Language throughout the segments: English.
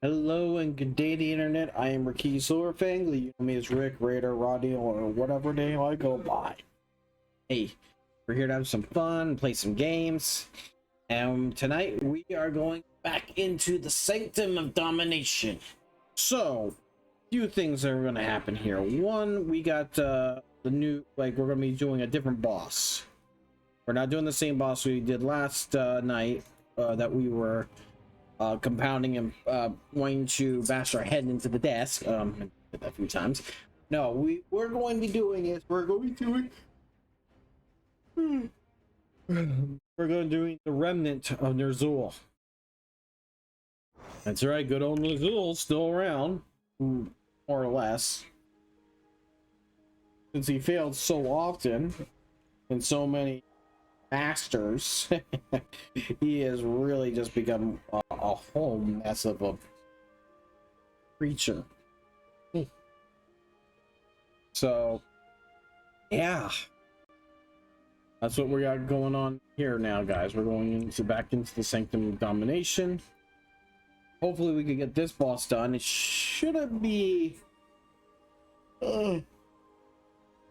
Hello and good day, the internet. I am Ricky Silverfang. You know me as Rick, Raider, Roddy, or whatever name I go by. Hey, we're here to have some fun, play some games, and tonight we are going back into the Sanctum of Domination. So, few things are going to happen here. One, we got the new, we're going to be doing a different boss. We're not doing the same boss we did last night that we were compounding and wanting to bash our head into the desk a few times. No, we're going to be doing is we're going to doing the remnant of Ner'zhul. That's right, good old Ner'zhul's still around, more or less, since he failed so often and so many masters. He has really just become a whole mess of a creature. So yeah, that's what we got going on here now, guys. We're going back into the Sanctum of Domination. Hopefully we can get this boss done. It shouldn't be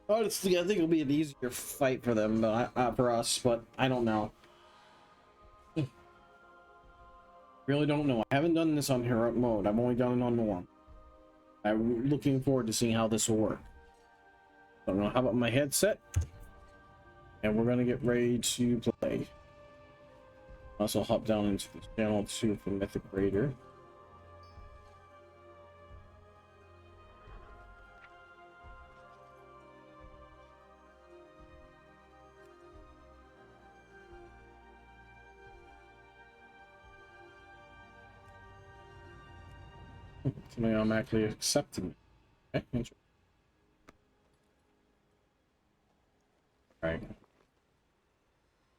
honestly, I think it'll be an easier fight for them, for us, but I don't know. Really don't know. I haven't done this on heroic mode. I've only done it on norm. I'm looking forward to seeing how this will work. I don't know. How about my headset? And we're gonna get ready to play. Also hop down into this channel too for Mythic Raider. Somebody automatically accepted me. Okay, interesting. Alright.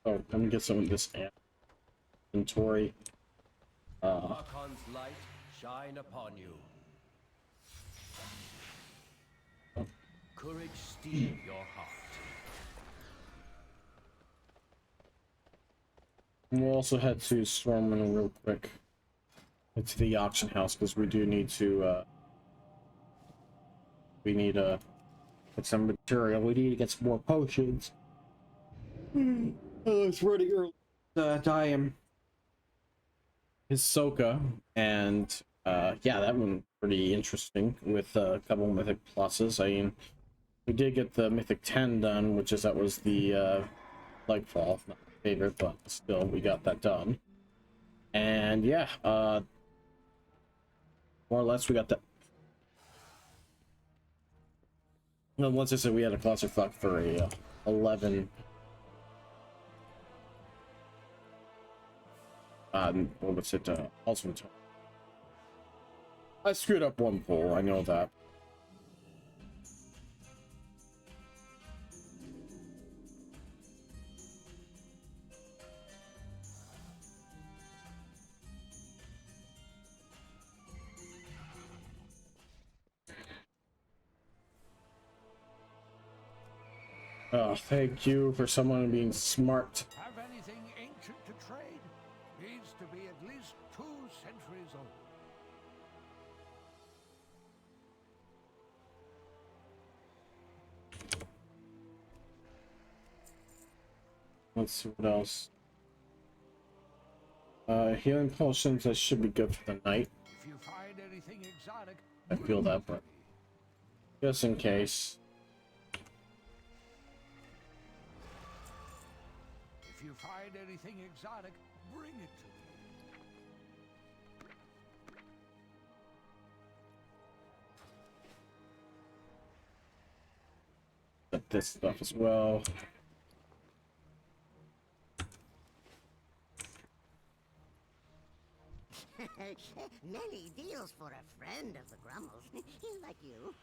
Oh, let me get some of this inventory. Archon's light shine upon you. Courage steel your heart. We'll also head to Stormwind real quick. Into the auction house because we do need to we need to get some material. We need to get some more potions. Oh, it's running early. Die him. Hisoka, and yeah, that one pretty interesting with a couple mythic pluses. I mean, we did get the mythic 10 done, which is that was the Lightfall, not my favorite, but still we got that done. And yeah, more or less we got that. And once I said we had a clusterfuck for a 11 what was it, ultimate. I screwed up one pull, I know that. Oh, thank you for someone being smart. Have anything ancient to trade? Needs to be at least 2 centuries old. Let's see what else. Healing potions, that should be good for the night. If you find anything exotic, I feel that, but just in case. if you find anything exotic, bring it to me. Get this stuff as well. Many deals for a friend of the Grummels. Like you.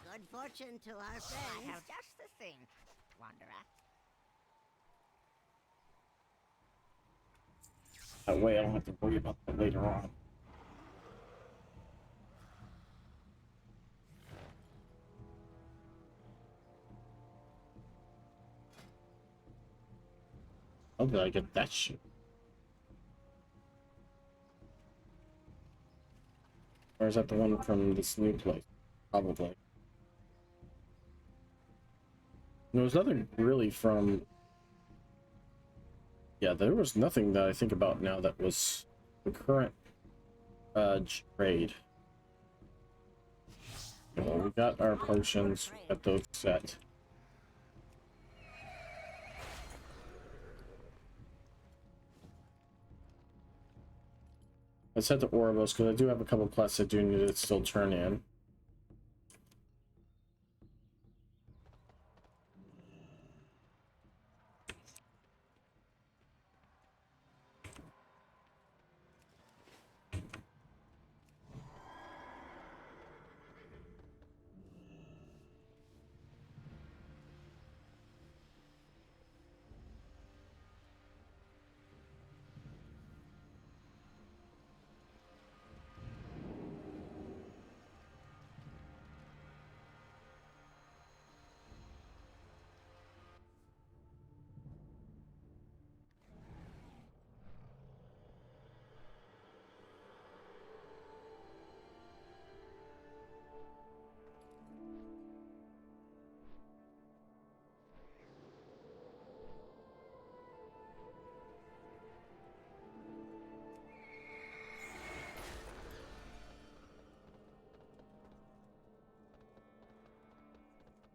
Good fortune to our friends. I have just the thing, Wanderer. That way I don't have to worry about that later on. How did I get that shit? Or is that the one from this new place? Probably. There was nothing really from... Yeah, there was nothing that I think about now that was the current trade. Well, we got our potions, we got those set. Let's head to Oribos, because I do have a couple quests I do need to still turn in.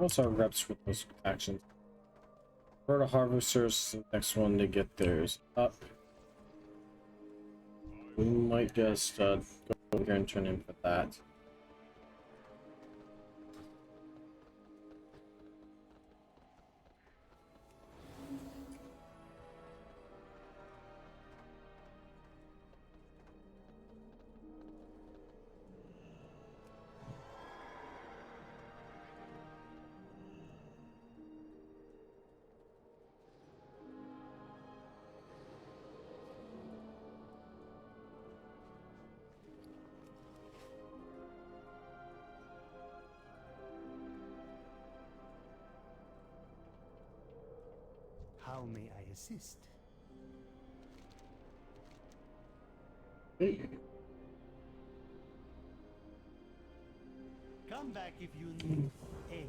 Also our reps with those actions. For the harvesters, the next one to get theirs up. We might just go over here and turn in for that. How may I assist? Come back if you need anything.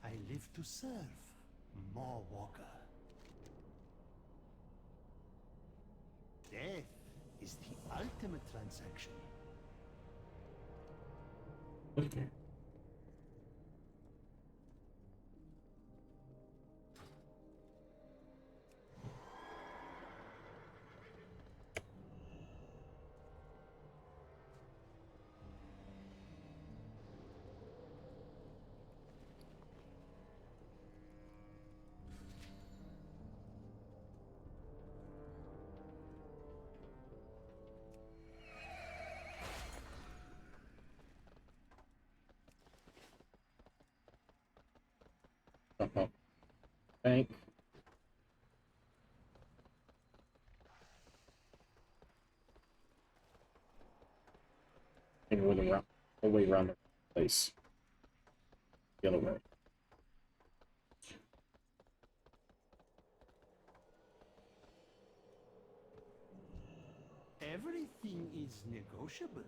I live to serve, Maw Walker. Death is the ultimate transaction. Okay. Bank. And with around the way around the place. The other way. Everything is negotiable.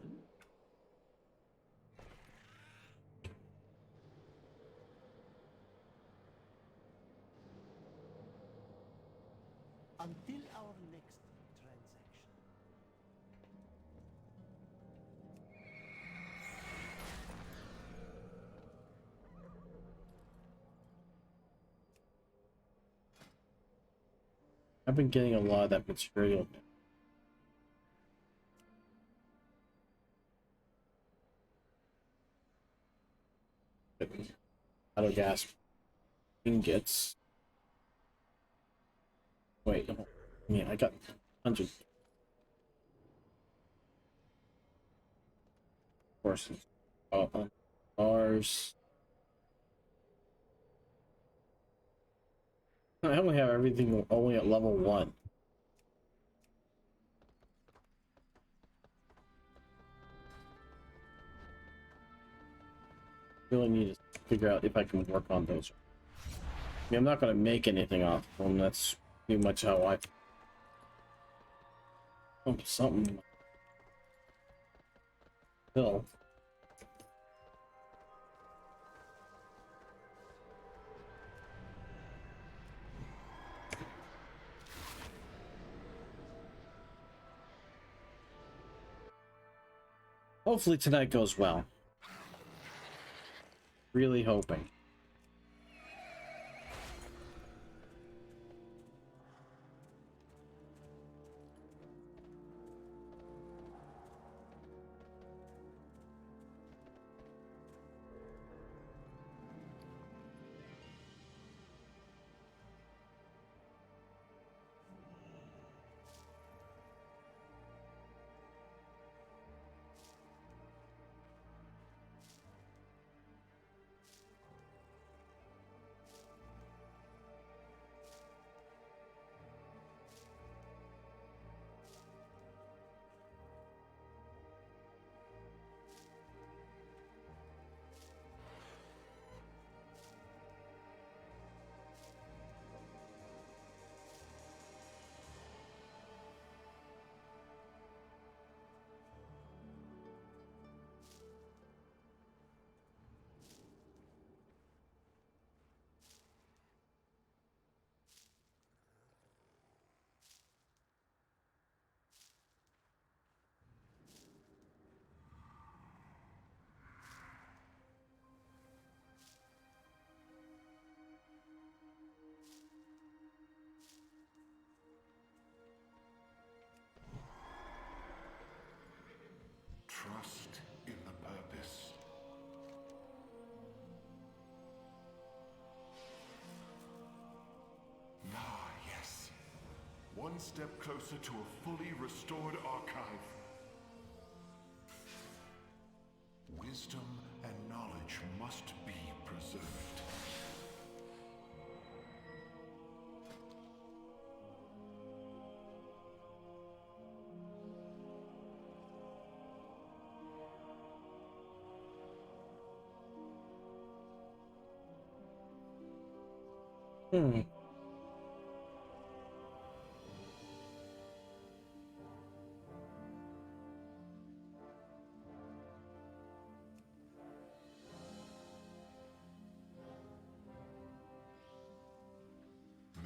Until our next transaction. I've been getting a lot of that material. Auto gas ingots. Wait, no. I got 100 horses. Bars. I only have everything only at level 1. Really need to figure out if I can work on those. mean, I'm not gonna make anything off of them. That's pretty much how I. Oh, something. Still. Hopefully tonight goes well. Really hoping. Trust in the purpose. Ah, yes. One step closer to a fully restored archive. Wisdom and knowledge must be preserved. Hmm. May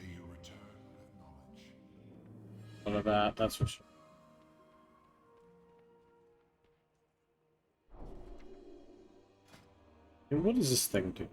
you return with knowledge. None of that, that's for sure. And what does this thing do?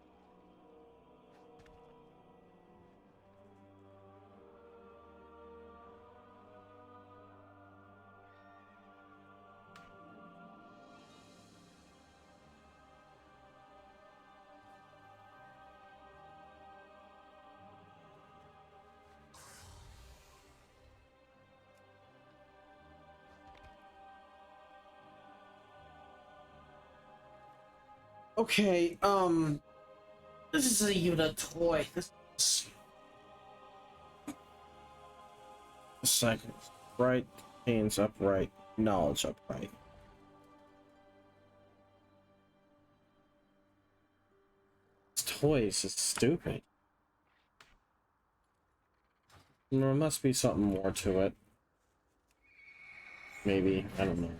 Okay, this is a unit toy. This is a second. Right, hands upright, knowledge upright. This toy is just stupid. There must be something more to it. Maybe, I don't know.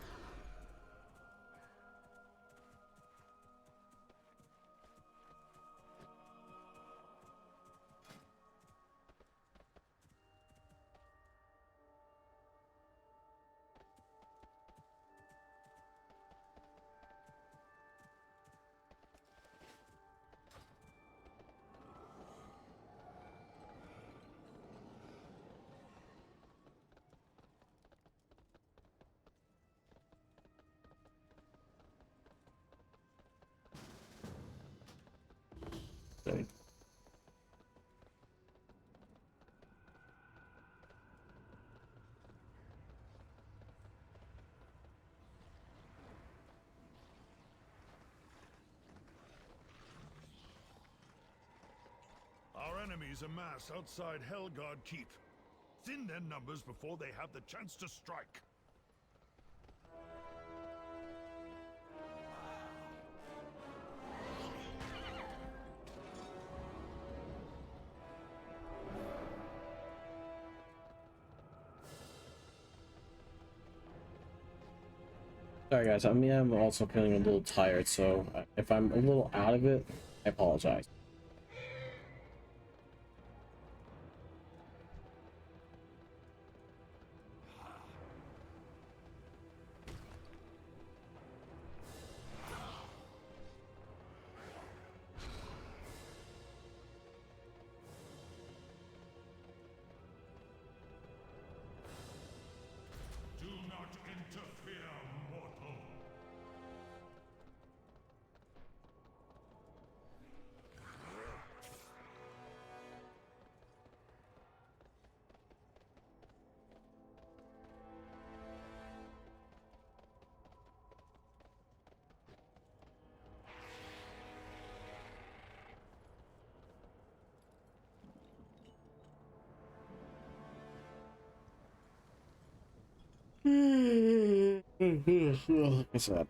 Okay. Our enemies amass outside Helgard Keep. Thin their numbers before they have the chance to strike. Sorry guys, I mean I'm also feeling a little tired, so if I'm a little out of it, I apologize. Do not interfere, mortal. What's that?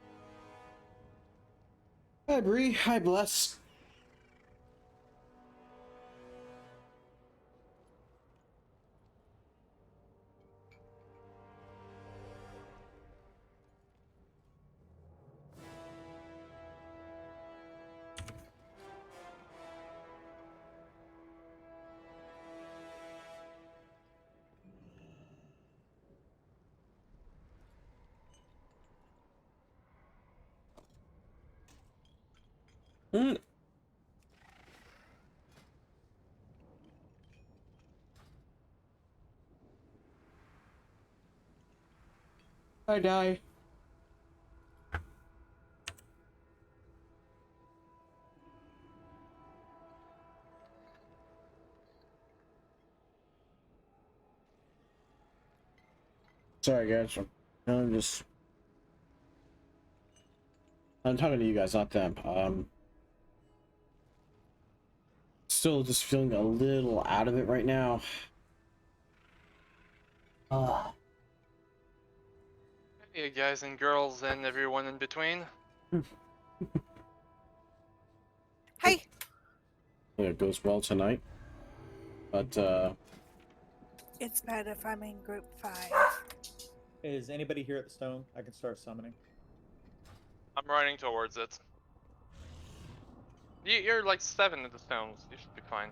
Hi Bree, hi Bless. I die. Sorry guys, I'm talking to you guys, not them. Still just feeling a little out of it right now. Hey guys and girls and everyone in between. Hi. It goes well tonight. But It's bad if I'm in group 5. Is anybody here at the stone? I can start summoning. I'm running towards it. You're like 7 in the stones. You should be fine.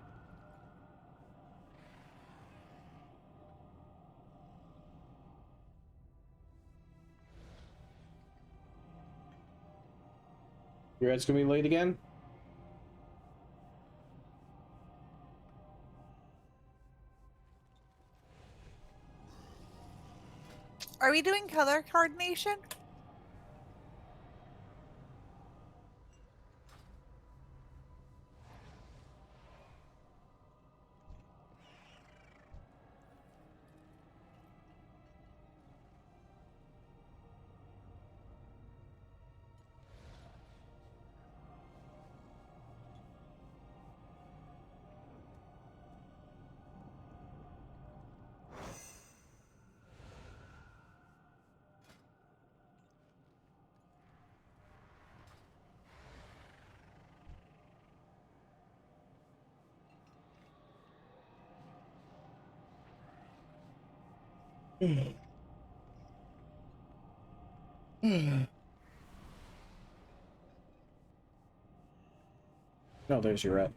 your guys gonna be late again? Are we doing color coordination? No, there's your rat.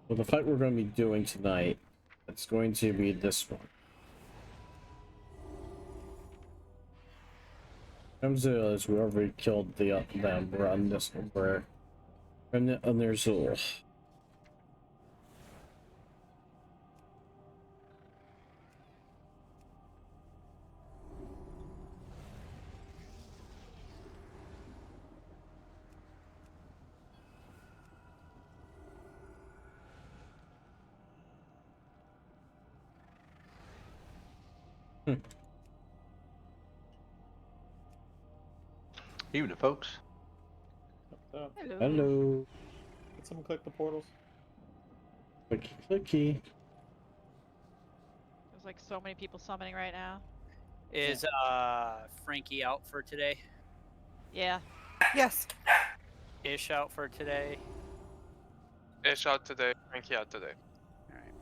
Well, the fight we're going to be doing tonight, it's going to be this one. Comes to is we already killed the them. We're on this one. We're on their Zul. Evening, folks. So, Hello. can someone click the portals? Clicky clicky. There's like so many people summoning right now. Is Frankie out for today? Yeah. Yes. Ish out for today? Ish out today, Frankie out today. All right.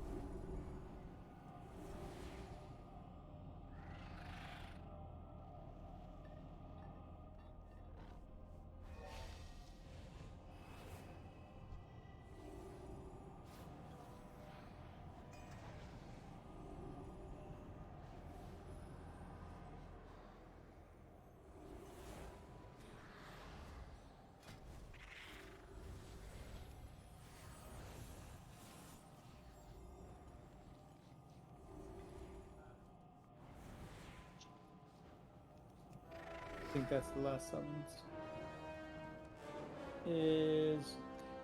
I think that's the last summons.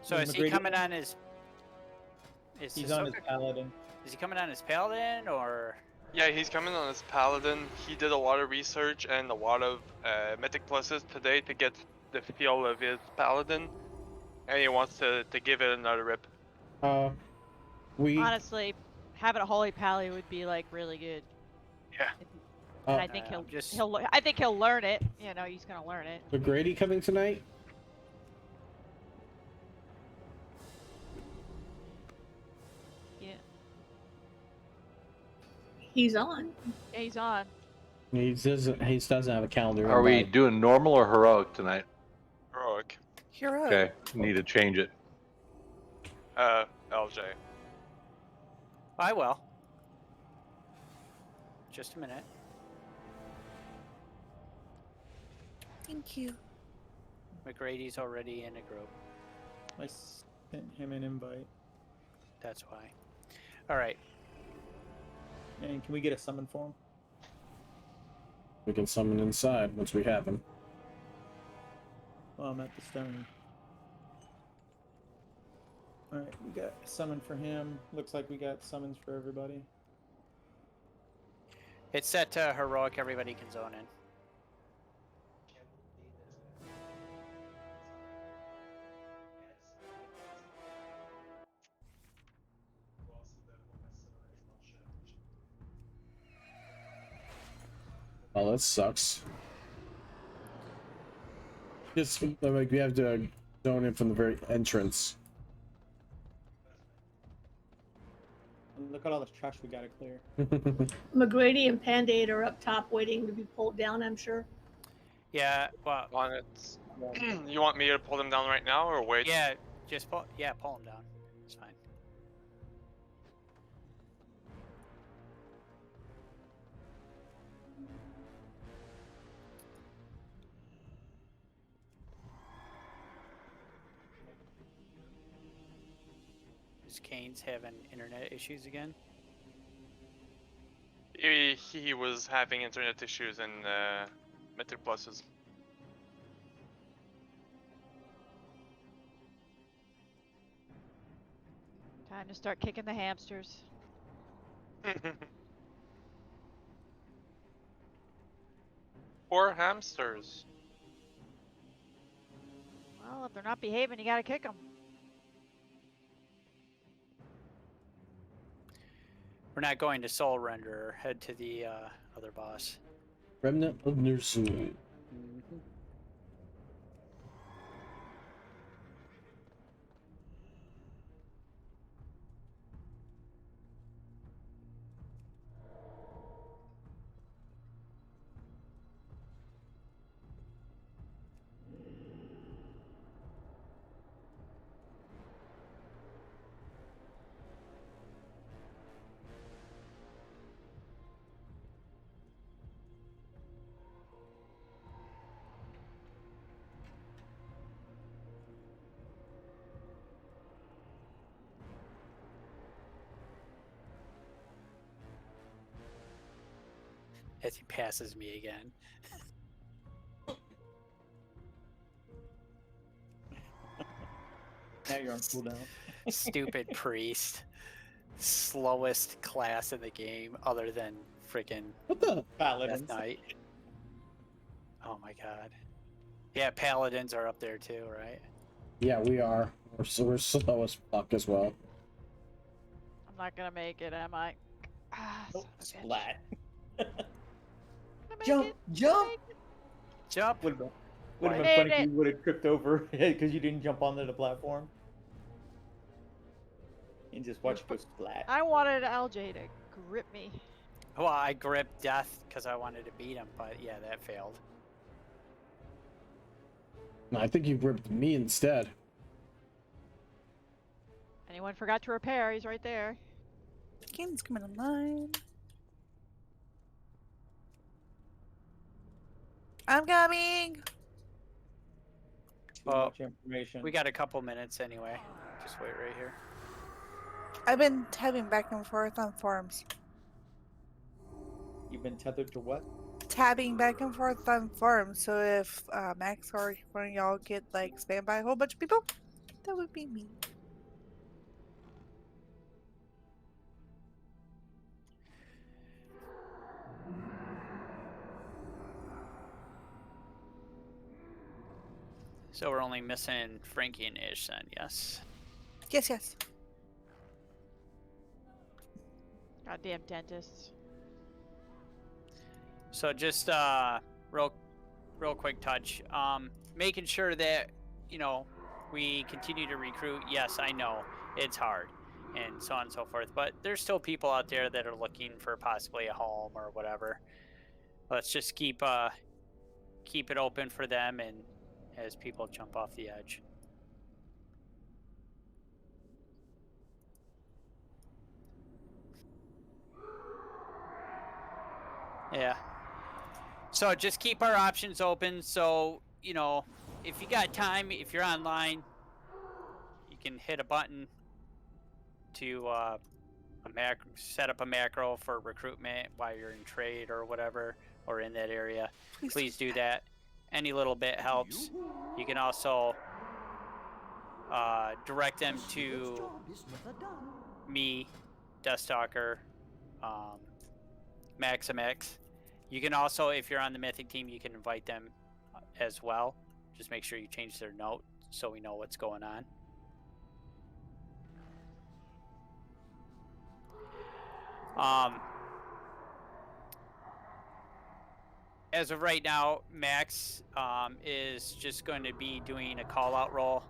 So is is he McGrady coming there? on his? He's on his paladin. Is he coming on his paladin or? Yeah, he's coming on his paladin. He did a lot of research and a lot of mythic pluses today to get the feel of his paladin, and he wants to give it another rip. We Honestly, having a holy pally would be like really good. Yeah. And I think I think he'll learn it. You know, he's gonna learn it. McGrady coming tonight? Yeah. He's on. Yeah, he's on. He doesn't have a calendar. Are we invite. doing normal or heroic tonight? Heroic. Hero. Okay, need to change it. LJ. I will. Just a minute. Thank you. McGrady's already in a group. I sent him an invite. That's why. All right. And can we get a summon for him? We can summon inside once we have him. Well, I'm at the stone. Alright, we got a summon for him. Looks like we got summons for everybody. It's set to heroic. Everybody can zone in. Oh, that sucks. Just like we have to zone in from the very entrance. Look at all this trash we gotta clear. McGrady and Pandate are up top waiting to be pulled down, I'm sure. Yeah. Well. On it. You want me to pull them down right now or wait? Yeah. Just pull. Yeah, pull them down. It's fine. Is Kane's having internet issues again? He was having internet issues and mythic pluses. Time to start kicking the hamsters. Poor hamsters. Well, if they're not behaving, you gotta kick them. We're not going to Soul Renderer. Head to the other boss. Remnant of Nursu. Mm-hmm. As he passes me again. Now you're on cooldown. Stupid priest. Slowest class in the game other than freaking What the? Death Paladins. Knight. Oh my god. Yeah, paladins are up there too, right? Yeah, we are. We're slow as fuck as well. I'm not gonna make it, am I? Ah, Oh, son of a bitch. splat. Gonna make Jump! it, Jump! make it. Jump! Would have I been made funny if it. you would have tripped over because you didn't jump onto the platform. And just watch it go splat. I wanted LJ to grip me. Well, I gripped Death because I wanted to beat him, but yeah, that failed. No, I think you gripped me instead. Anyone forgot to repair? He's right there. Game's coming online. I'm coming. Too much information. We got a couple minutes anyway. Just wait right here. I've been tabbing back and forth on forums. You've been tethered to what? Tabbing back and forth on forums. So if Max or one of y'all get like spammed by a whole bunch of people, that would be me. So we're only missing Frankie and Ish then, yes? Yes, yes. Goddamn dentists. So just real quick touch. Making sure that, you know, we continue to recruit. Yes, I know it's hard and so on and so forth, but there's still people out there that are looking for possibly a home or whatever. Let's just keep it open for them and as people jump off the edge. Yeah. So just keep our options open. So, you know, if you got time, if you're online, you can hit a button to set up a macro for recruitment while you're in trade or whatever, or in that area. Please do that. Any little bit helps. You can also direct them to me, Deathstalker, Maximx. You can also, if you're on the Mythic team, you can invite them as well. Just make sure you change their note so we know what's going on. As of right now, Max is just going to be doing a call-out role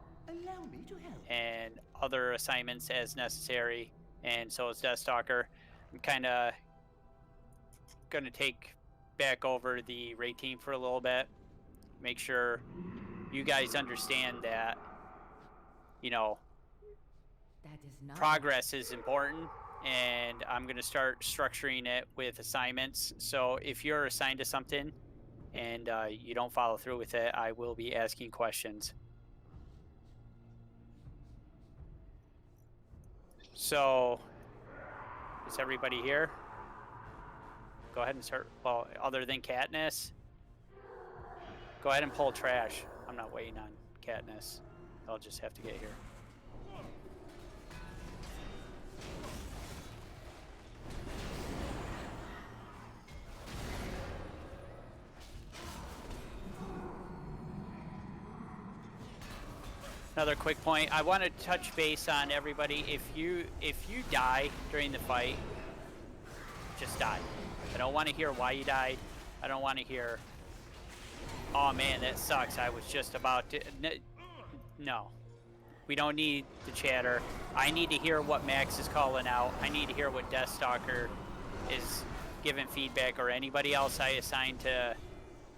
and other assignments as necessary, and so is Deathstalker. I'm kind of going to take back over the raid team for a little bit. Make sure you guys understand that, you know, progress is important, and I'm going to start structuring it with assignments. So if you're assigned to something and you don't follow through with it, I will be asking questions. So is everybody here? Go ahead and start. Well, other than Katniss, go ahead and pull trash. I'm not waiting on Katniss. I'll just have to get here. Another quick point. I want to touch base on everybody. If you die during the fight, just die. I don't want to hear why you died. I don't want to hear, oh man, that sucks. I was just about to. No. We don't need the chatter. I need to hear what Max is calling out. I need to hear what Deathstalker is giving feedback, or anybody else I assign to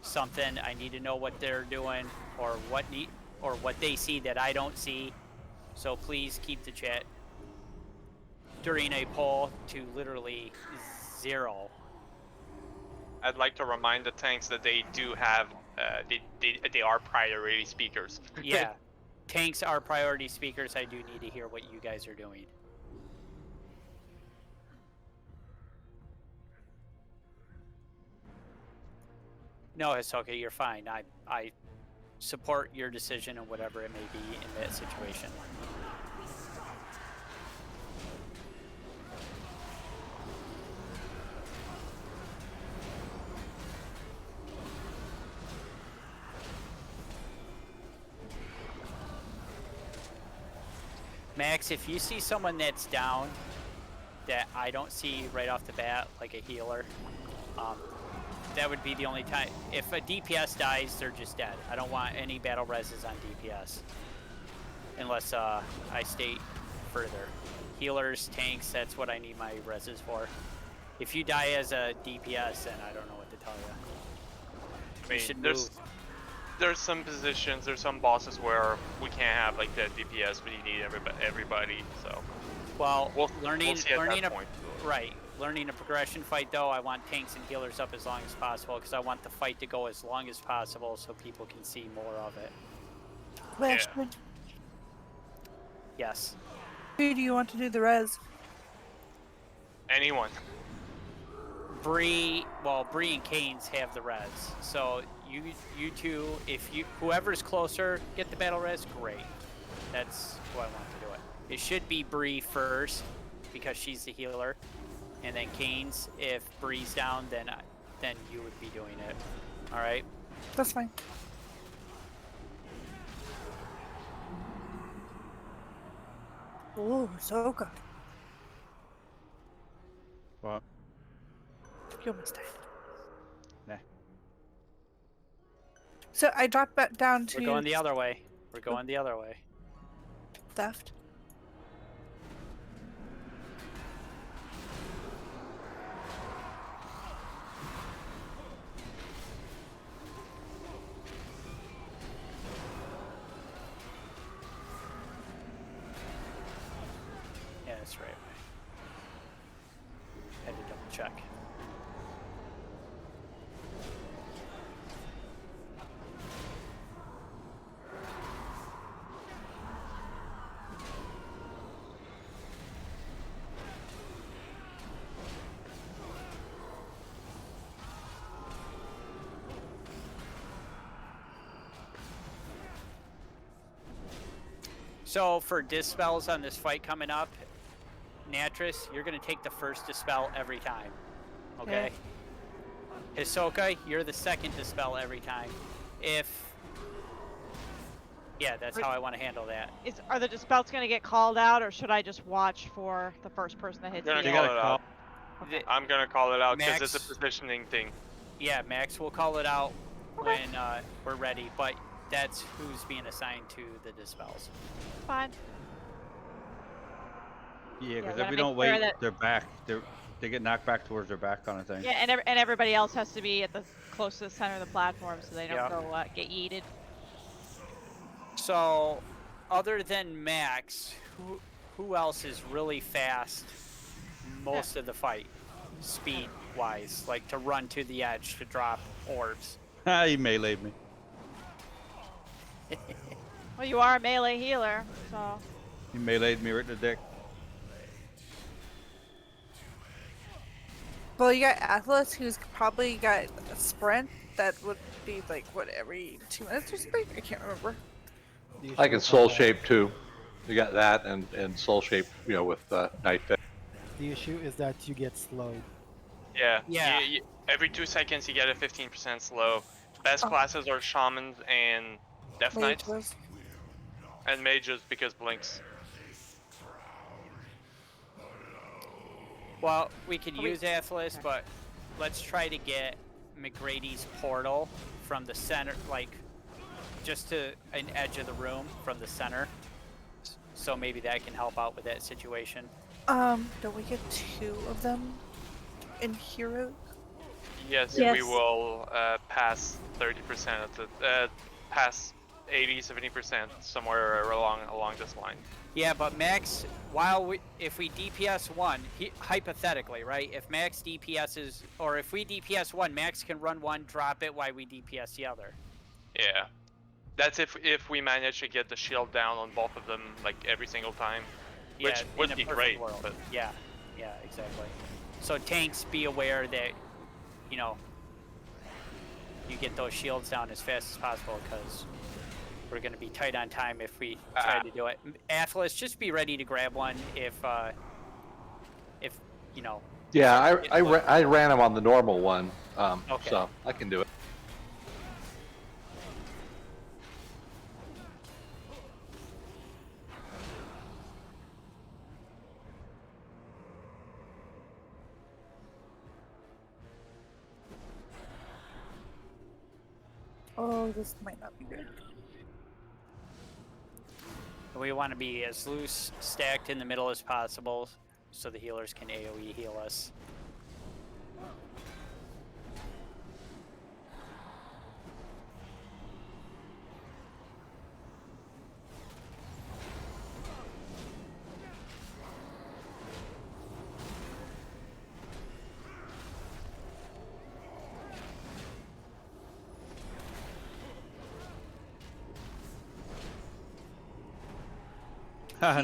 something. I need to know what they're doing or what they see that I don't see. So please keep the chat during a poll to literally 0. I'd like to remind the tanks that they do have, they are priority speakers. Yeah, tanks are priority speakers. I do need to hear what you guys are doing. No, it's okay. You're fine. I support your decision and whatever it may be in that situation. Max, if you see someone that's down that I don't see right off the bat, like a healer, that would be the only time. If a DPS dies, they're just dead. I don't want any battle reses on DPS unless I state further. healers, tanks, that's what I need my reses for. If you die as a DPS, then I don't know what to tell you. I You should mean, move. there's some positions, there's some bosses where we can't have like the DPS, but you need everybody. So, Well, we'll learning see at learning that a point. right, learning a progression fight though, I want tanks and healers up as long as possible because I want the fight to go as long as possible so people can see more of it. Question. Yes. Who do you want to do the res? Anyone. Bree and Canes have the res. So you two, whoever's closer, get the battle res, great. That's who I want to do it. It should be Bree first because she's the healer, and then Canes. If Bree's down, then you would be doing it. All right. That's fine. Oh, Ahsoka. What? You almost died. Nah. So I dropped back down to We're going the other way. We're going the other way. theft. Yeah, that's right. Had to double check. So for dispels on this fight coming up, Natris, you're gonna take the first dispel every time. Okay? Hisoka, you're the second dispel every time. Yeah, that's how I want to handle that. Are the dispels going to get called out, or should I just watch for the first person that hits You're me? gonna call it out. Okay. I'm gonna call it out because Max- it's a positioning thing. Yeah, Max will call it out when we're ready, but that's who's being assigned to the dispels. Fine. Yeah, because gotta if we make don't sure wait, that- they're back. They get knocked back towards their back kind of thing. Yeah, and everybody else has to be at the close to the center of the platform so they don't Yeah. go get yeeted. So, other than Max, who else is really fast most of the fight, speed-wise, like to run to the edge to drop orbs? Ah, he meleeed me. Well, you are a melee healer, so. He meleeed me right in the dick. Well, you got Atlas, who's probably got a sprint that would be like, what, every 2 minutes or something? I can't remember. I can soul shape too. You got that and soul shape, with Night Fit. The issue is that you get slowed. Yeah. Yeah. Every 2 seconds you get a 15% slow. Best classes are shamans and death knights. Mages. And mages because blinks. Well, we could use Atlas, but let's try to get McGrady's portal from the center, like just to an edge of the room from the center. So maybe that can help out with that situation. Don't we get 2 of them in Hero? Yes, Yes. we will pass 30% of the pass 80-70% somewhere along this line. Yeah, but Max, if we DPS one, hypothetically, right? If Max DPSs, or if we DPS one, Max can run one, drop it while we DPS the other. Yeah, that's if we manage to get the shield down on both of them like every single time, which Yeah, would in a be perfect great. world. But Yeah, exactly. So tanks, be aware that, you get those shields down as fast as possible because we're going to be tight on time if we try to do it. Atlas, just be ready to grab one if Yeah, I ran him on the normal one, Okay. so I can do it. Oh, this might not be good. We want to be as loose stacked in the middle as possible so the healers can AoE heal us.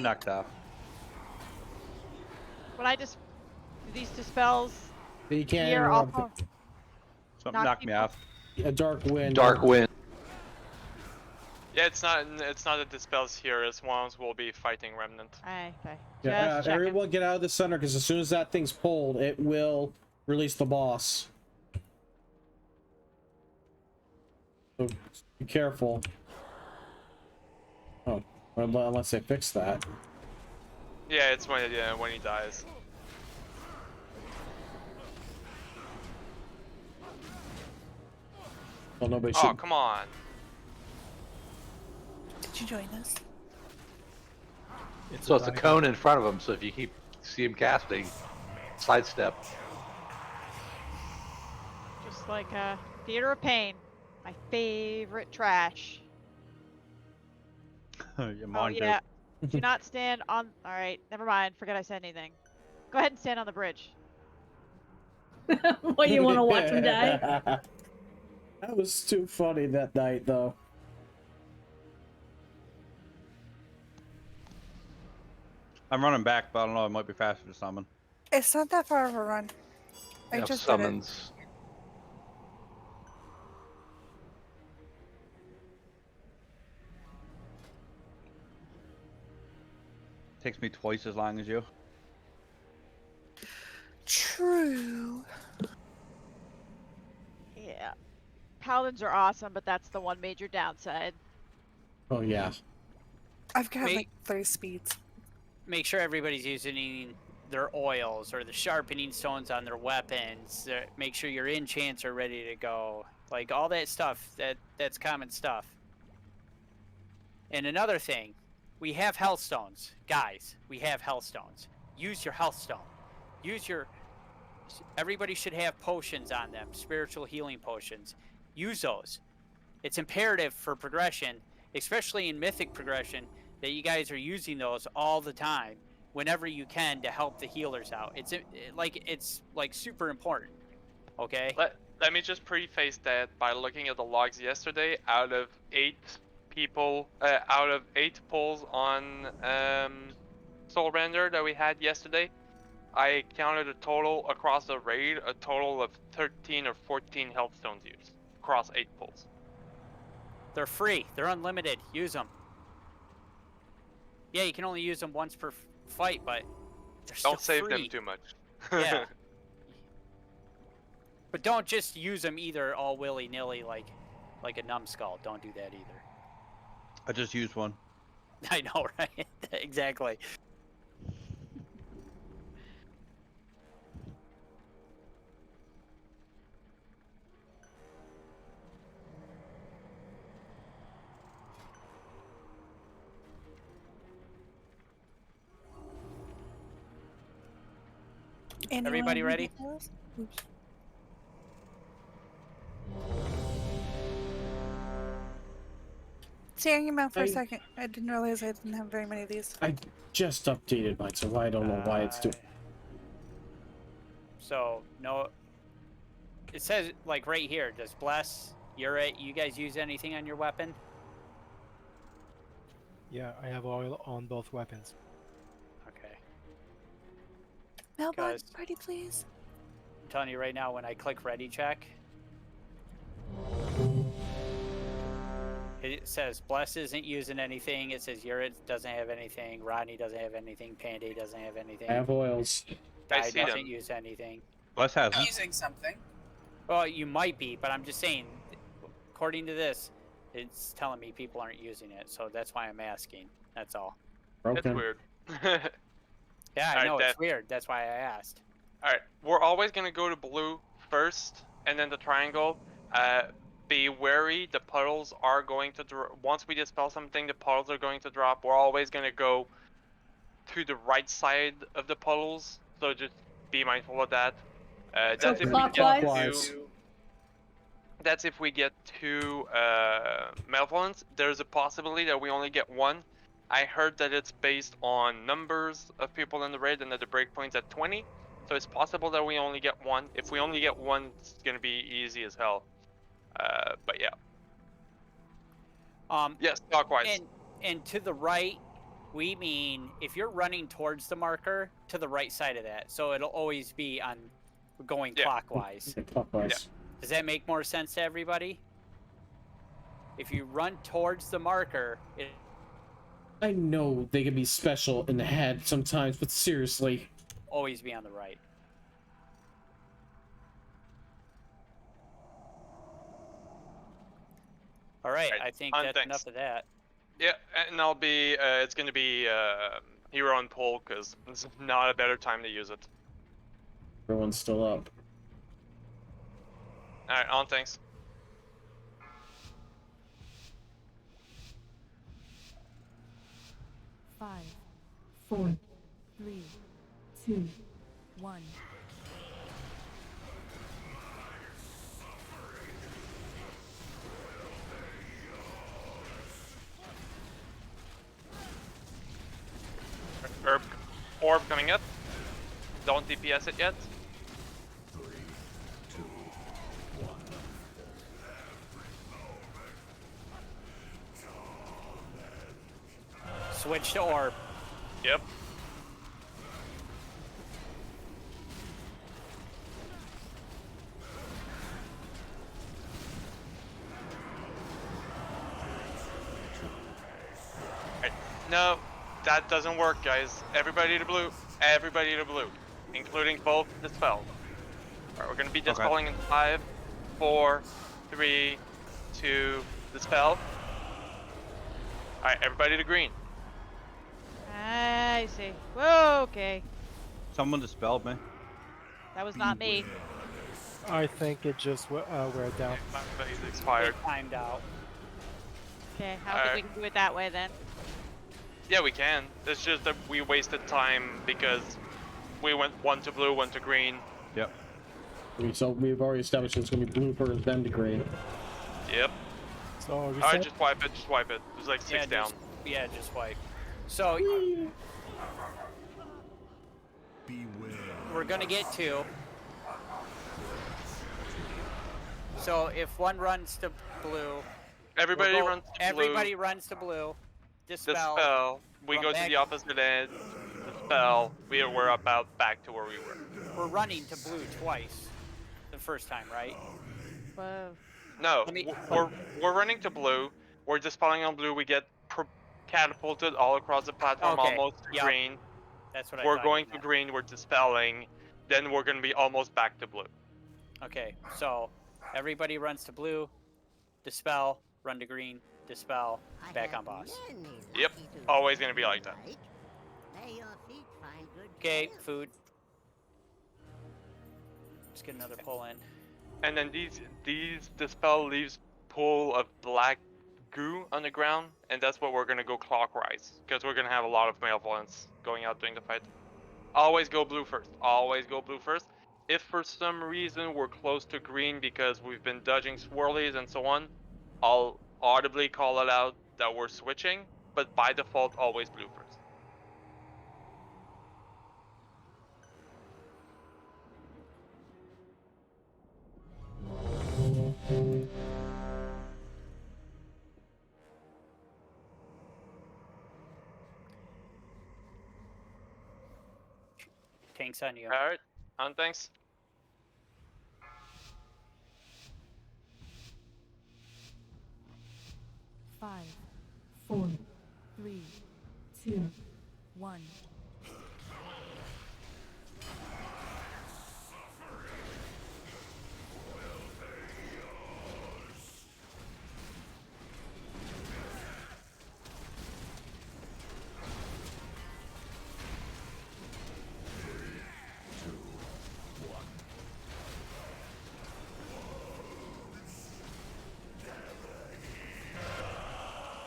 Knocked off. When I just do these dispels You can't here interrupt also Something knocked me off. a dark wind. Dark wind. Yeah, it's not the dispels here, as ones will be fighting Remnant. Okay. Yeah, Just checking. everyone get out of the center, because as soon as that thing's pulled, it will release the boss. So be careful. Oh, unless they fix that. Yeah, it's when he dies. Well, nobody Oh, should. come on. Did you join us? So it's a cone in front of him, so if you see him casting, sidestep. Just like Theater of Pain, my favorite trash. Oh yeah. Do not stand on. All right, never mind. Forget I said anything. Go ahead and stand on the bridge. What, you want to watch him die? That was too funny that night, though. I'm running back, but I don't know. It might be faster to summon. It's not that far of a run. I just did it. Summons. Takes me twice as long as you. True. Yeah. Paladins are awesome, but that's the one major downside. Oh yeah. I've got like 3 speeds. Make sure everybody's using their oils or the sharpening stones on their weapons. Make sure your enchants are ready to go. Like all that stuff, that's common stuff. And another thing, we have health stones. Guys, we have health stones. Use your health stone. Everybody should have potions on them, spiritual healing potions. Use those. It's imperative for progression, especially in mythic progression, that you guys are using those all the time, whenever you can, to help the healers out. It's like super important. Okay. Let me just preface that by looking at the logs yesterday. Out of 8 pulls on Soul Render that we had yesterday, I counted a total across the raid, a total of 13 or 14 health stones used across 8 pulls. They're free. They're unlimited. Use them. Yeah, you can only use them once per fight, but they're still Don't save free. them too much. Yeah. But don't just use them either all willy-nilly like a numbskull. Don't do that either. I just used one. I know, right? Exactly. Everybody ready? Oops. See, hang your mouth for a second. I didn't realize I didn't have very many of these. I just updated mine, so I don't know why it's doing. So no, it says like right here. Does Bless, you guys use anything on your weapon? Yeah, I have oil on both weapons. Okay. Melba, ready, please. I'm telling you right now, when I click ready check, it says Bless isn't using anything. It says Yurit doesn't have anything. Rodney doesn't have anything. Panday doesn't have anything. I have oils. Guy doesn't use anything. Bless has them. Using something. Well, you might be, but I'm just saying, according to this, it's telling me people aren't using it, so that's why I'm asking. That's all. That's weird. Yeah, I Alright, know, it's weird. That's why I asked. Alright, we're always gonna go to blue first, and then the triangle. be wary. The puddles are going to drop. Once we dispel something, the puddles are going to drop. We're always going to go to the right side of the puddles, so just be mindful of that. That's if we get Clockwise. to. That's if we get two malevolence. There's a possibility that we only get one. I heard that it's based on numbers of people in the raid and that the breakpoint's at 20. So it's possible that we only get one. If we only get one, it's gonna be easy as hell. But yeah. Yes, clockwise. And to the right, we mean if you're running towards the marker, to the right side of that. So it'll always be on going clockwise. Clockwise. Yeah. Does that make more sense to everybody? If you run towards the marker, I know they can be special in the head sometimes, but seriously. Always be on the right. All right, I think that's enough of that. Yeah, and I'll be. It's gonna be hero on pull because it's not a better time to use it. Everyone's still up. All right, on thanks. Five, 4, 3, 2, 1. Orb coming up. Don't DPS it yet. Switch to orb. Yep. Right. No, that doesn't work, guys. Everybody to blue. Everybody to blue, including both dispel. Alright, we're gonna be dispelling in 5, 4, 3, 2, dispel. Alright, everybody to green. I see. Whoa, okay. Someone dispelled me. That was not me. I think it just wear down. He's expired. Timed out. Okay, I don't think we can do it that way then. Yeah, we can. It's just that we wasted time because we went 1 to blue, 1 to green. Yep. So we've already established it's going to be blue first, then to green. Yep. So Alright, just wipe it, just wipe it. There's like 6 down. Just wipe. So we're gonna get 2. So if one runs to blue, everybody runs to blue. Everybody runs to blue. Dispel. Dispel. We Run go back. to the opposite end. Dispel. We're about back to where we were. We're running to blue twice. The first time, right? Whoa. No, we're running to blue. We're dispelling on blue. We get catapulted all across the platform, Okay, almost to yep. green. That's what I We're thought going you to meant. green. We're dispelling. Then we're gonna be almost back to blue. Okay, so everybody runs to blue, dispel, run to green, dispel, back on boss. Yep, always gonna be like that. May your feet find good Okay, trails. food. Let's get another pull in. And then these dispel leaves pool of black goo on the ground, and that's what we're gonna go clockwise because we're gonna have a lot of malevolence going out during the fight. Always go blue first. Always go blue first. If for some reason we're close to green because we've been dodging swirlies and so on, I'll audibly call it out that we're switching, but by default, always blue first. Tanks on you. Alright, on thanks. Five, 4, 3, 2, 1.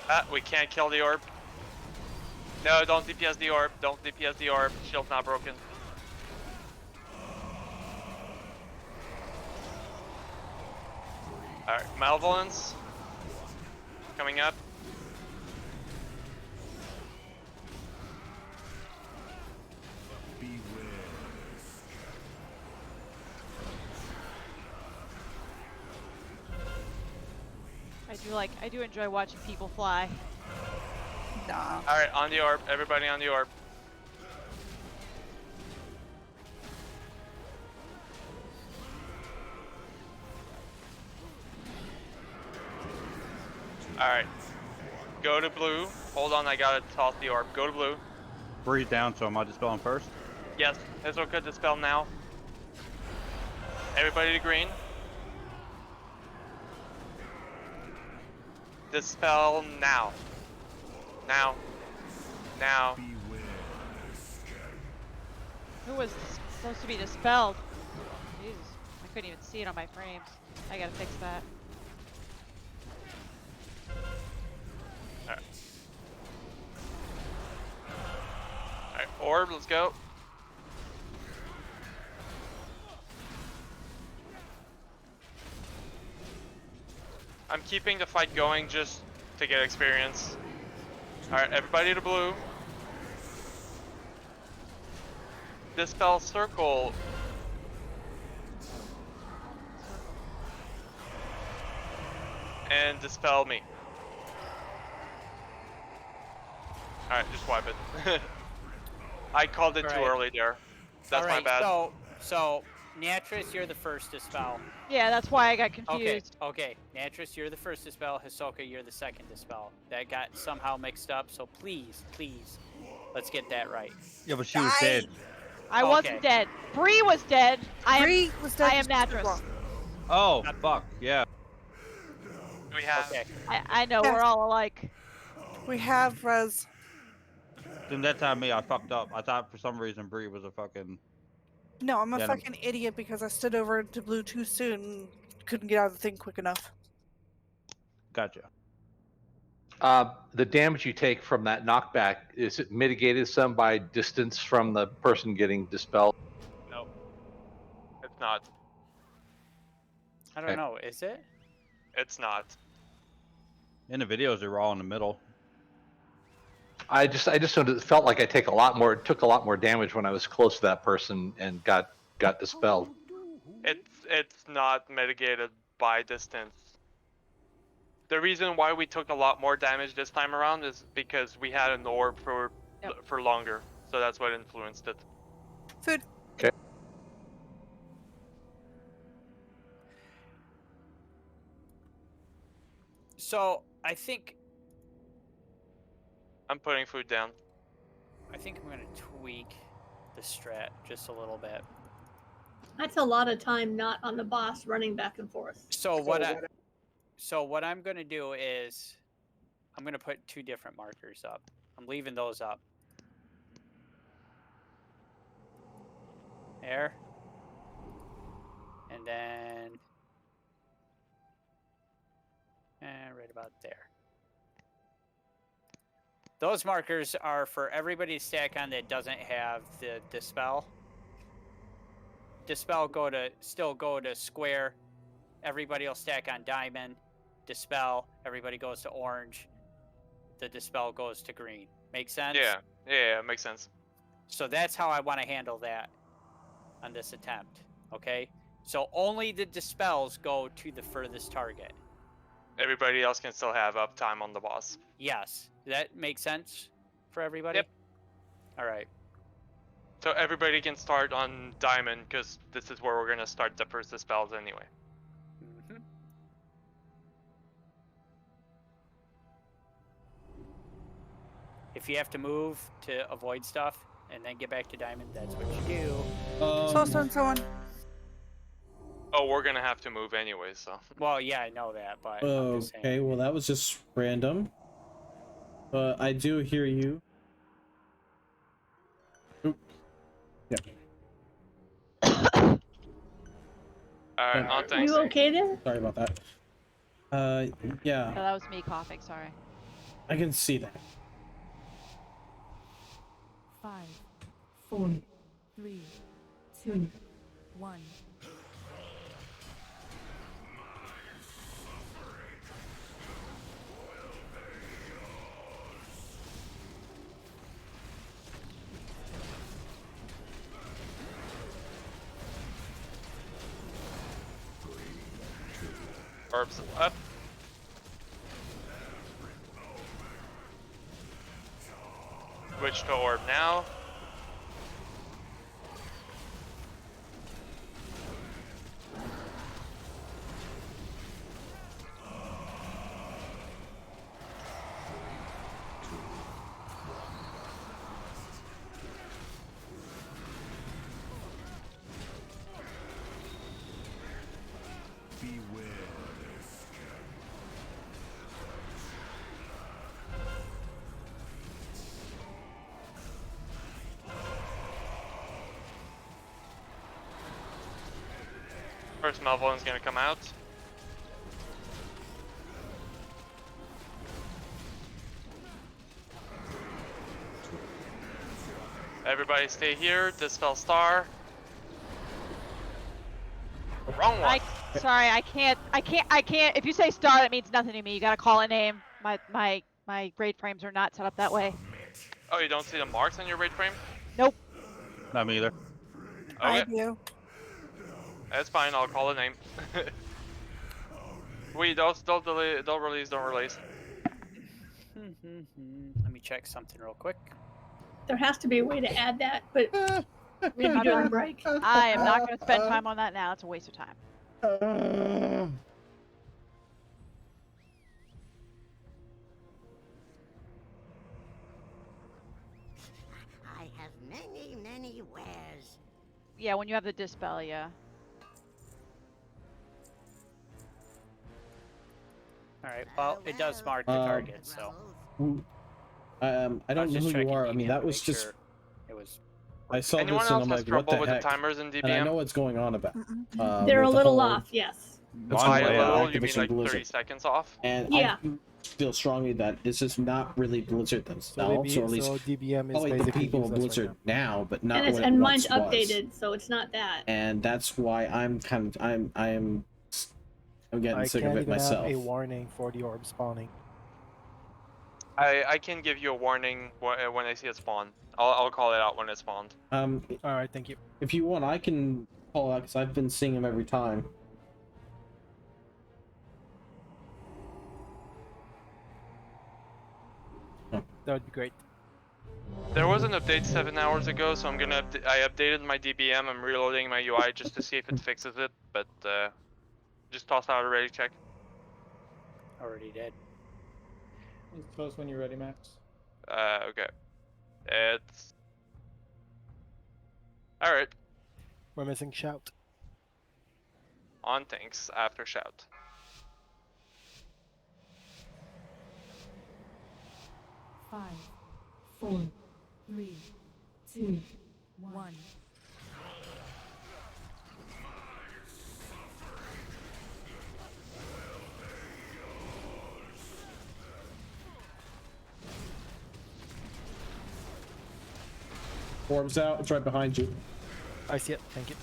Ah, we can't kill the orb. No, don't DPS the orb. Don't DPS the orb. Shield's not broken. Alright, Malevolence. Coming up. I do enjoy watching people fly. Nah. Alright, on the orb. Everybody on the orb. Alright. Go to blue. Hold on, I gotta toss the orb. Go to blue. Breathe down, so am I dispelling first? Yes, Hisoka dispel now. Everybody to green. Dispel now. Now. Now. Who was supposed to be dispelled? Jesus, I couldn't even see it on my frames. I gotta fix that. Alright. Alright, orb, let's go. I'm keeping the fight going just to get experience. Alright, everybody to blue. Dispel circle. And dispel me. Alright, just wipe it. I called it too early there. That's my bad. So, Natris, you're the first to spell. Yeah, that's why I got confused. Okay. Natris, you're the first to spell. Hisoka, you're the second to spell. That got somehow mixed up, so please, let's get that right. Yeah, but she was dead. I wasn't dead. Bree was dead. Bree was dead. I am Natris. Oh, fuck, yeah. We have. Okay. I know, we're all alike. We have Rez. Then that time I fucked up. I thought for some reason Bree was a fucking... No, I'm a Yeah, fucking idiot because I stood over to blue too soon and couldn't get out of the thing quick enough. Gotcha. The damage you take from that knockback, is it mitigated some by distance from the person getting dispelled? No. It's not. I don't know, is it? It's not. In the videos, they were all in the middle. I just felt like I took a lot more damage when I was close to that person and got dispelled. It's not mitigated by distance. The reason why we took a lot more damage this time around is because we had an orb for longer, so that's what influenced it. Food. Okay. So, I think I'm putting food down. I'm gonna tweak the strat just a little bit. That's a lot of time not on the boss running back and forth. So what I'm gonna do is I'm gonna put 2 different markers up. I'm leaving those up. There. And then right about there. Those markers are for everybody to stack on that doesn't have the dispel. Dispel still go to square. Everybody will stack on diamond. Dispel, everybody goes to orange. The dispel goes to green. Make sense? Yeah, makes sense. So that's how I want to handle that on this attempt. Okay? So only the dispels go to the furthest target. Everybody else can still have uptime on the boss. Yes. That makes sense for everybody? Yep. Alright. So everybody can start on diamond, because this is where we're going to start the first dispels anyway. Mm-hmm. If you have to move to avoid stuff and then get back to diamond, that's what you do. Someone. Oh, we're going to have to move anyway, so. Well, yeah, I know that, but I'm just saying. Okay, well that was just random. But I do hear you. Oop. Yeah. Alright, on Are thanks. you okay there? Sorry about that. Yeah. No, that was me coughing, sorry. I can see that. 5, 4, 3, 2, 1. Orbs up. Switch to orb now. First Malvolion's gonna come out. Everybody stay here. Dispel star. Wrong one. Sorry, I can't. If you say star, that means nothing to me. You gotta call a name. My grade frames are not set up that way. Oh, you don't see the marks on your raid frame? Nope. Not me either. I Okay, do. that's fine. I'll call a name. Wait, don't delete, don't release, don't release. Let me check something real quick. There has to be a way to add that, but maybe during break. I am not gonna spend time on that now. It's a waste of time. I have many, many wares. Yeah, when you have the dispel, yeah. Alright, well, it does mark the target, so. I don't know who you are. I mean, that was just. It was. I saw Anyone this and else I'm has like, what trouble the with heck? the timers in And I know DBM? what's going on about. They're a with the little whole- off, yes. That's By why a little, you mean Activision like Blizzard. 30 seconds off? And Yeah. I feel strongly that this is not really Blizzard themselves, or at least DBM is probably the basically people of useless right Blizzard now, but not And what it and once mine's was. updated, so it's not that. And that's why I'm getting I sick can't of it even myself. have a warning for the orb spawning. I can give you a warning when I see it spawn. I'll call it out when it spawned. All right, thank you. If you want, I can call out because I've been seeing him every time. That would be great. There was an update 7 hours ago, so I updated my DBM. I'm reloading my UI just to see if it fixes it, but just toss out a ready check. Already did. Just tell us when you're ready, Max. Okay. It's all right. We're missing shout. On thanks after shout. Five, 4, 3, 2, 1. Orbs out. It's right behind you. I see it. Thank you.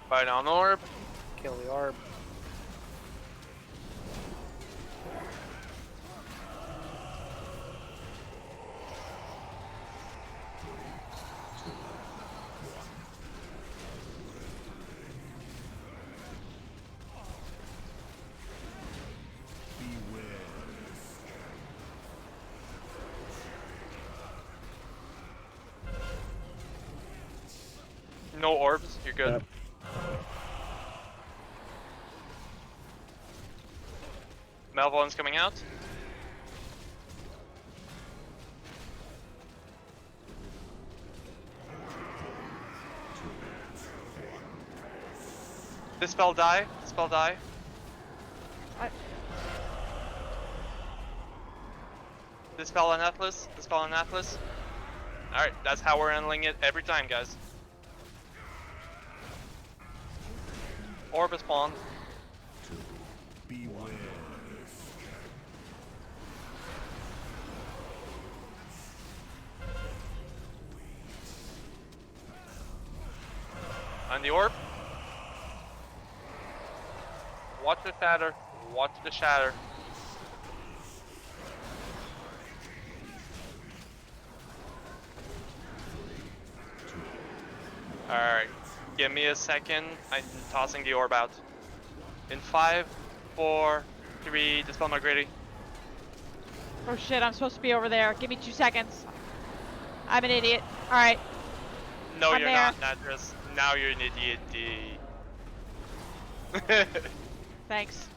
Bite on orb. Kill the orb. No orbs. You're good. Yep. Malvolion's coming out. Dispel die. Dispel die. Dispel an Atlas. Dispel an Atlas. Alright, that's how we're handling it every time, guys. Orb is spawned. Beware. On the orb. Watch the shatter. Watch the shatter. Alright. Give me a second. I'm tossing the orb out. In 5, 4, 3, dispel my greedy. Oh shit, I'm supposed to be over there. Give me 2 seconds. I'm an idiot. Alright. No, I'm you're there. not, Natris. Now you're an idiot. Thanks.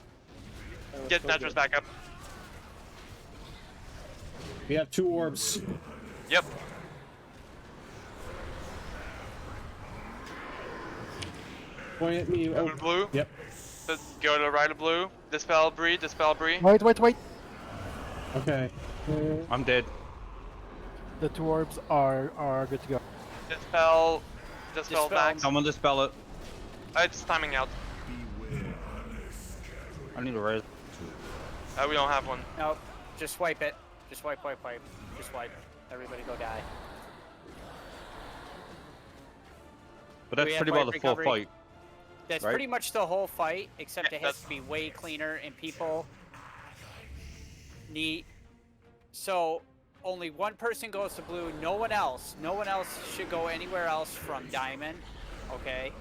Get Natris back up. We have 2 orbs. Yep. Point at me. Oh, Blue. yep. Let's go to the right of blue. Dispel Bree. Dispel Bree. Wait. Okay. I'm dead. The 2 orbs are good to go. Dispel Max. Someone dispel it. It's timing out. I need a res. We don't have one. Nope. Just wipe it. Just wipe. Just wipe. Everybody go die. But Do that's we have pretty well wipe the full recovery? fight. That's right? pretty much the whole fight, except Yeah, it has to be way cleaner and people need. So only one person goes to blue. No one else should go anywhere else from diamond. Okay.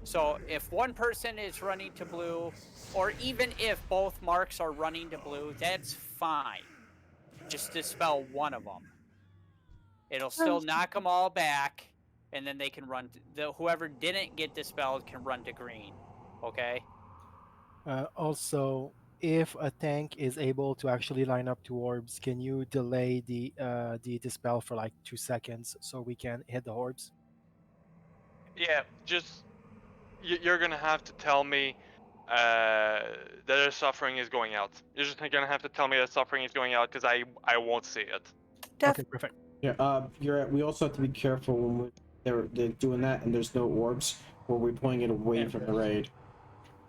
So if one person is running to blue, or even if both marks are running to blue, that's fine. Just dispel one of them. It'll still knock them all back, and then they can run. Whoever didn't get dispelled can run to green. Okay. Also, if a tank is able to actually line up 2 orbs, can you delay the dispel for like 2 seconds so we can hit the orbs? Yeah, just you're gonna have to tell me that their suffering is going out. You're just gonna have to tell me that suffering is going out because I won't see it. Okay, perfect. Yeah. We also have to be careful when they're doing that and there's no orbs, or we're pulling it away from the raid.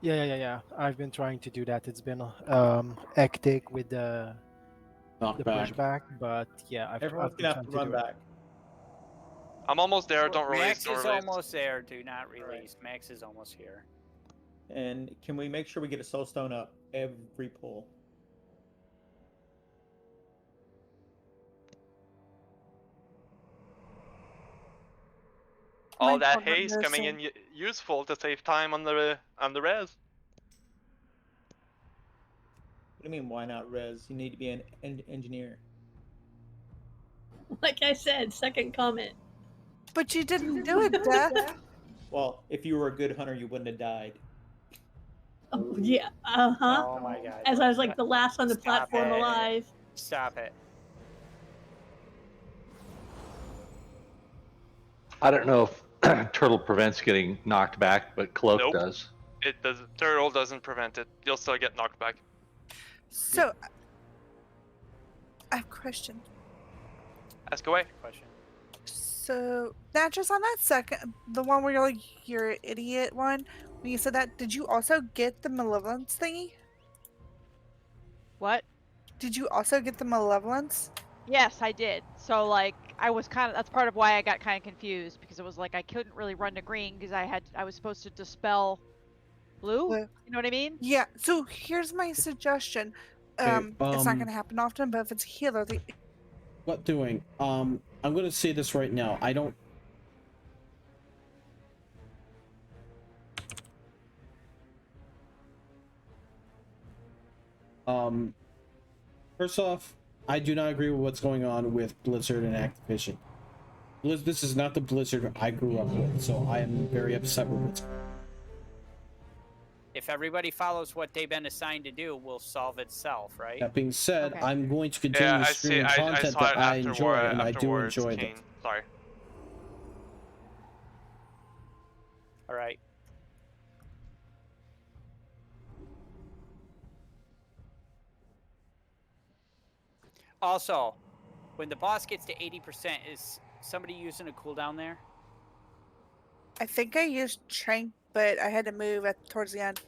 Yeah. I've been trying to do that. It's been hectic with the Knockback. pushback, but yeah, Everyone's I've been gonna have trying to to run do it. back. I'm almost there. Don't release. Max Don't is release. almost there. Do not release. Max is almost here. And can we make sure we get a soul stone up every pull? All My that God, what haste coming nursing? in useful to save time on the res. What do you mean, why not res? You need to be an engineer. Like I said, second comment. But you didn't do it, Death. Well, if you were a good hunter, you wouldn't have died. Oh yeah. Uh-huh. Oh my god. As I was like the last on the Stop platform it. alive. Stop it. I don't know if Turtle prevents getting knocked back, but Cloak Nope. does. It does. Turtle doesn't prevent it. You'll still get knocked back. So, I have a question. Ask away. Question. So, not just on that second, the one where you're like, you're an idiot one, when you said that, did you also get the malevolence thingy? What? Did you also get the malevolence? Yes, I did. So like I was that's part of why I got kind of confused, because it was like I couldn't really run to green because I was supposed to dispel blue. Blue. You know what I mean? Yeah, so here's my suggestion. It's not gonna happen often, but if it's a healer, What doing? I'm gonna say this right now. I don't. First off, I do not agree with what's going on with Blizzard and Activision. This is not the Blizzard I grew up with, so I am very upset with what's. If everybody follows what they've been assigned to do, will solve itself, right? That being said, Okay. I'm going to continue Yeah, to I see. stream I content saw that it I enjoy, and I do afterwards, enjoy Kane. it. Sorry. All right. Also, when the boss gets to 80%, is somebody using a cooldown there? I think I used but I had to move towards the end.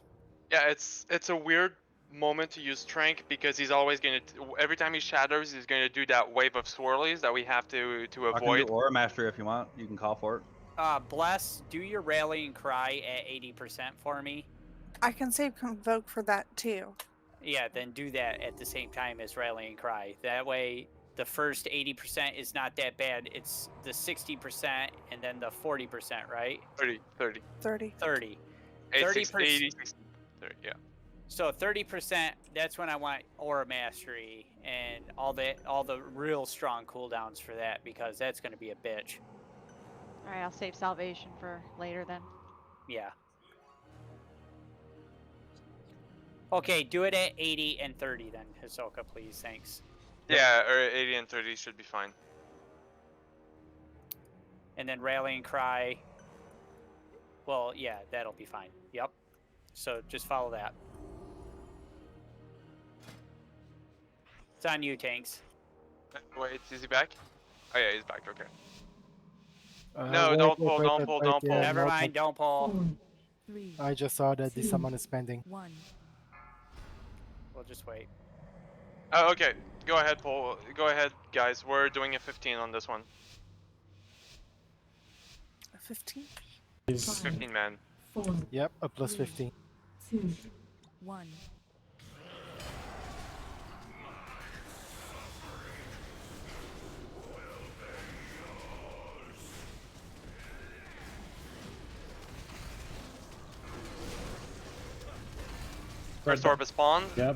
Yeah, it's a weird moment to use Trank because he's always gonna every time he shatters, he's gonna do that wave of swirlies that we have to I can do avoid. Aura Mastery if you want. You can call for it. Bless, do your rallying cry at 80% for me. I can save Convoke for that too. Yeah, then do that at the same time as rallying cry. That way, the first 80% is not that bad. It's the 60% and then the 40%, right? 30. 30. 30. 80, 30%. 80, 30, yeah. So 30%, that's when I want Aura Mastery and all the real strong cooldowns for that, because that's going to be a bitch. Alright, I'll save salvation for later then. Yeah. Okay, do it at 80 and 30 then, Hisoka, please. Thanks. Yeah, or 80 and 30 should be fine. And then rallying cry. Well, yeah, that'll be fine. Yep. So just follow that. It's on you, Tanks. Wait, is he back? Oh yeah, he's back. Okay. No, No, don't pull, don't pull, don't pull. Never mind, don't pull. I just saw that the summon is pending. We'll just wait. Oh, okay. Go ahead, Paul. Go ahead, guys. We're doing a 15 on this one. 15? 15 man. Yep, a plus 15. 2, 1. First orb is spawned. Yep.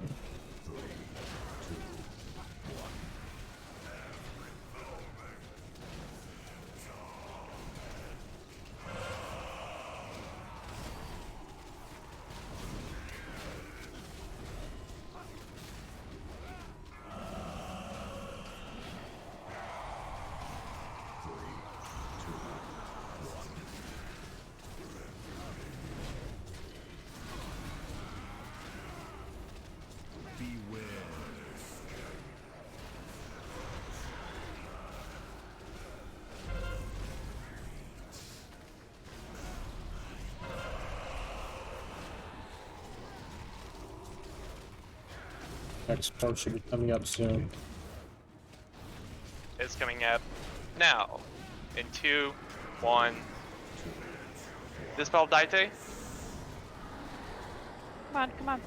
Next part should be coming up soon. It's coming up now. In 2, 1. Dispel Daite. Come on, come on.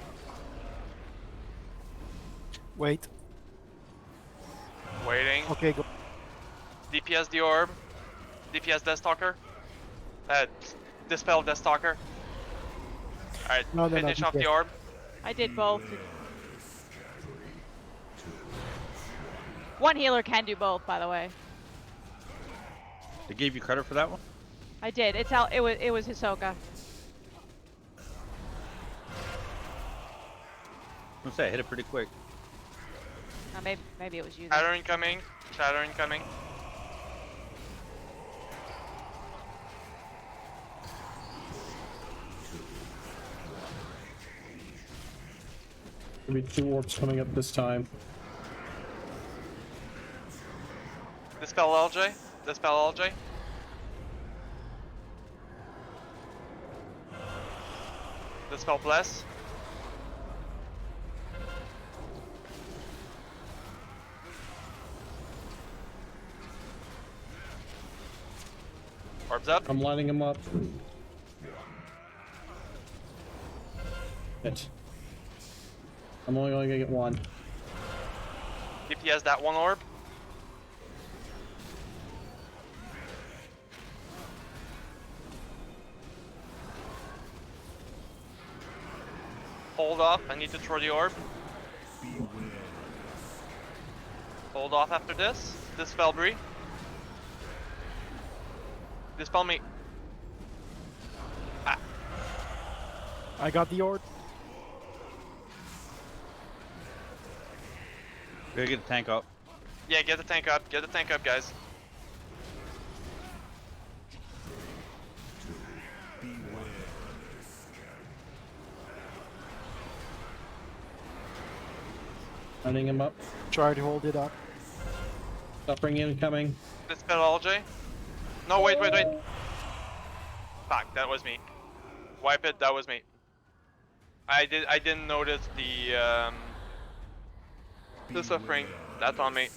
Wait. Waiting. Okay, go. DPS the orb. DPS Deathstalker. Dispel Deathstalker. Alright, No, finish off the DPS. orb. I did both. One healer can do both, by the way. They gave you credit for that one? I did. It's out. It was Hisoka. I'm gonna say I hit it pretty quick. Maybe it was you. Then. Shatter incoming. Shatter incoming. There'll be 2 orbs coming up this time. Dispel LJ. Dispel LJ. Dispel Bless. Orbs up. I'm lining them up. Hit. I'm only gonna get 1. DPS that one orb. Hold off. I need to throw the orb. Hold off after this. Dispel Bree. Dispel me. Ah. I got the orb. Gotta get the tank up. Yeah, get the tank up. Get the tank up, guys. Lining him up. Try to hold it up. Suffering incoming. Dispel LJ. No, wait. Fuck, that was me. Wipe it. That was me. I didn't notice the suffering. That's on me.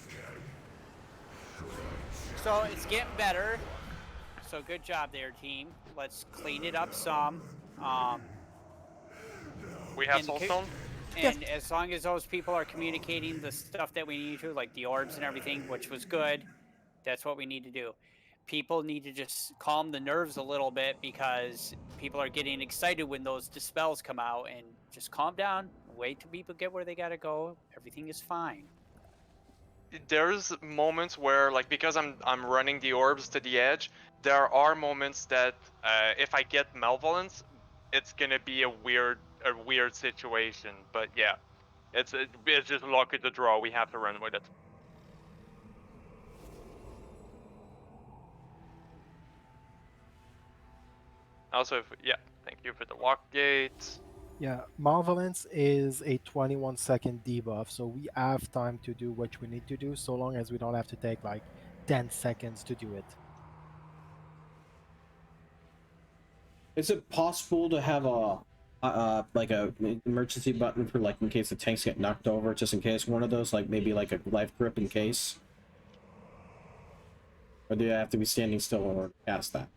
So it's getting better. So good job there, team. Let's clean it up some. We have and soulstone. And as long as those people are communicating the stuff that we need to, like the orbs and everything, which was good, that's what we need to do. People need to just calm the nerves a little bit because people are getting excited when those dispels come out, and just calm down. Wait till people get where they gotta go. Everything is fine. There's moments where, like, because I'm running the orbs to the edge, there are moments that if I get malevolence, it's gonna be a weird situation. But yeah, it's just luck of the draw. We have to run with it. Also, yeah, thank you for the walk gate. Yeah, Malevolence is a 21-second debuff, so we have time to do what we need to do, so long as we don't have to take like 10 seconds to do it. Is it possible to have a like a emergency button for like in case the tanks get knocked over, just in case one of those, like maybe like a life grip in case? Or do you have to be standing still in order to cast that?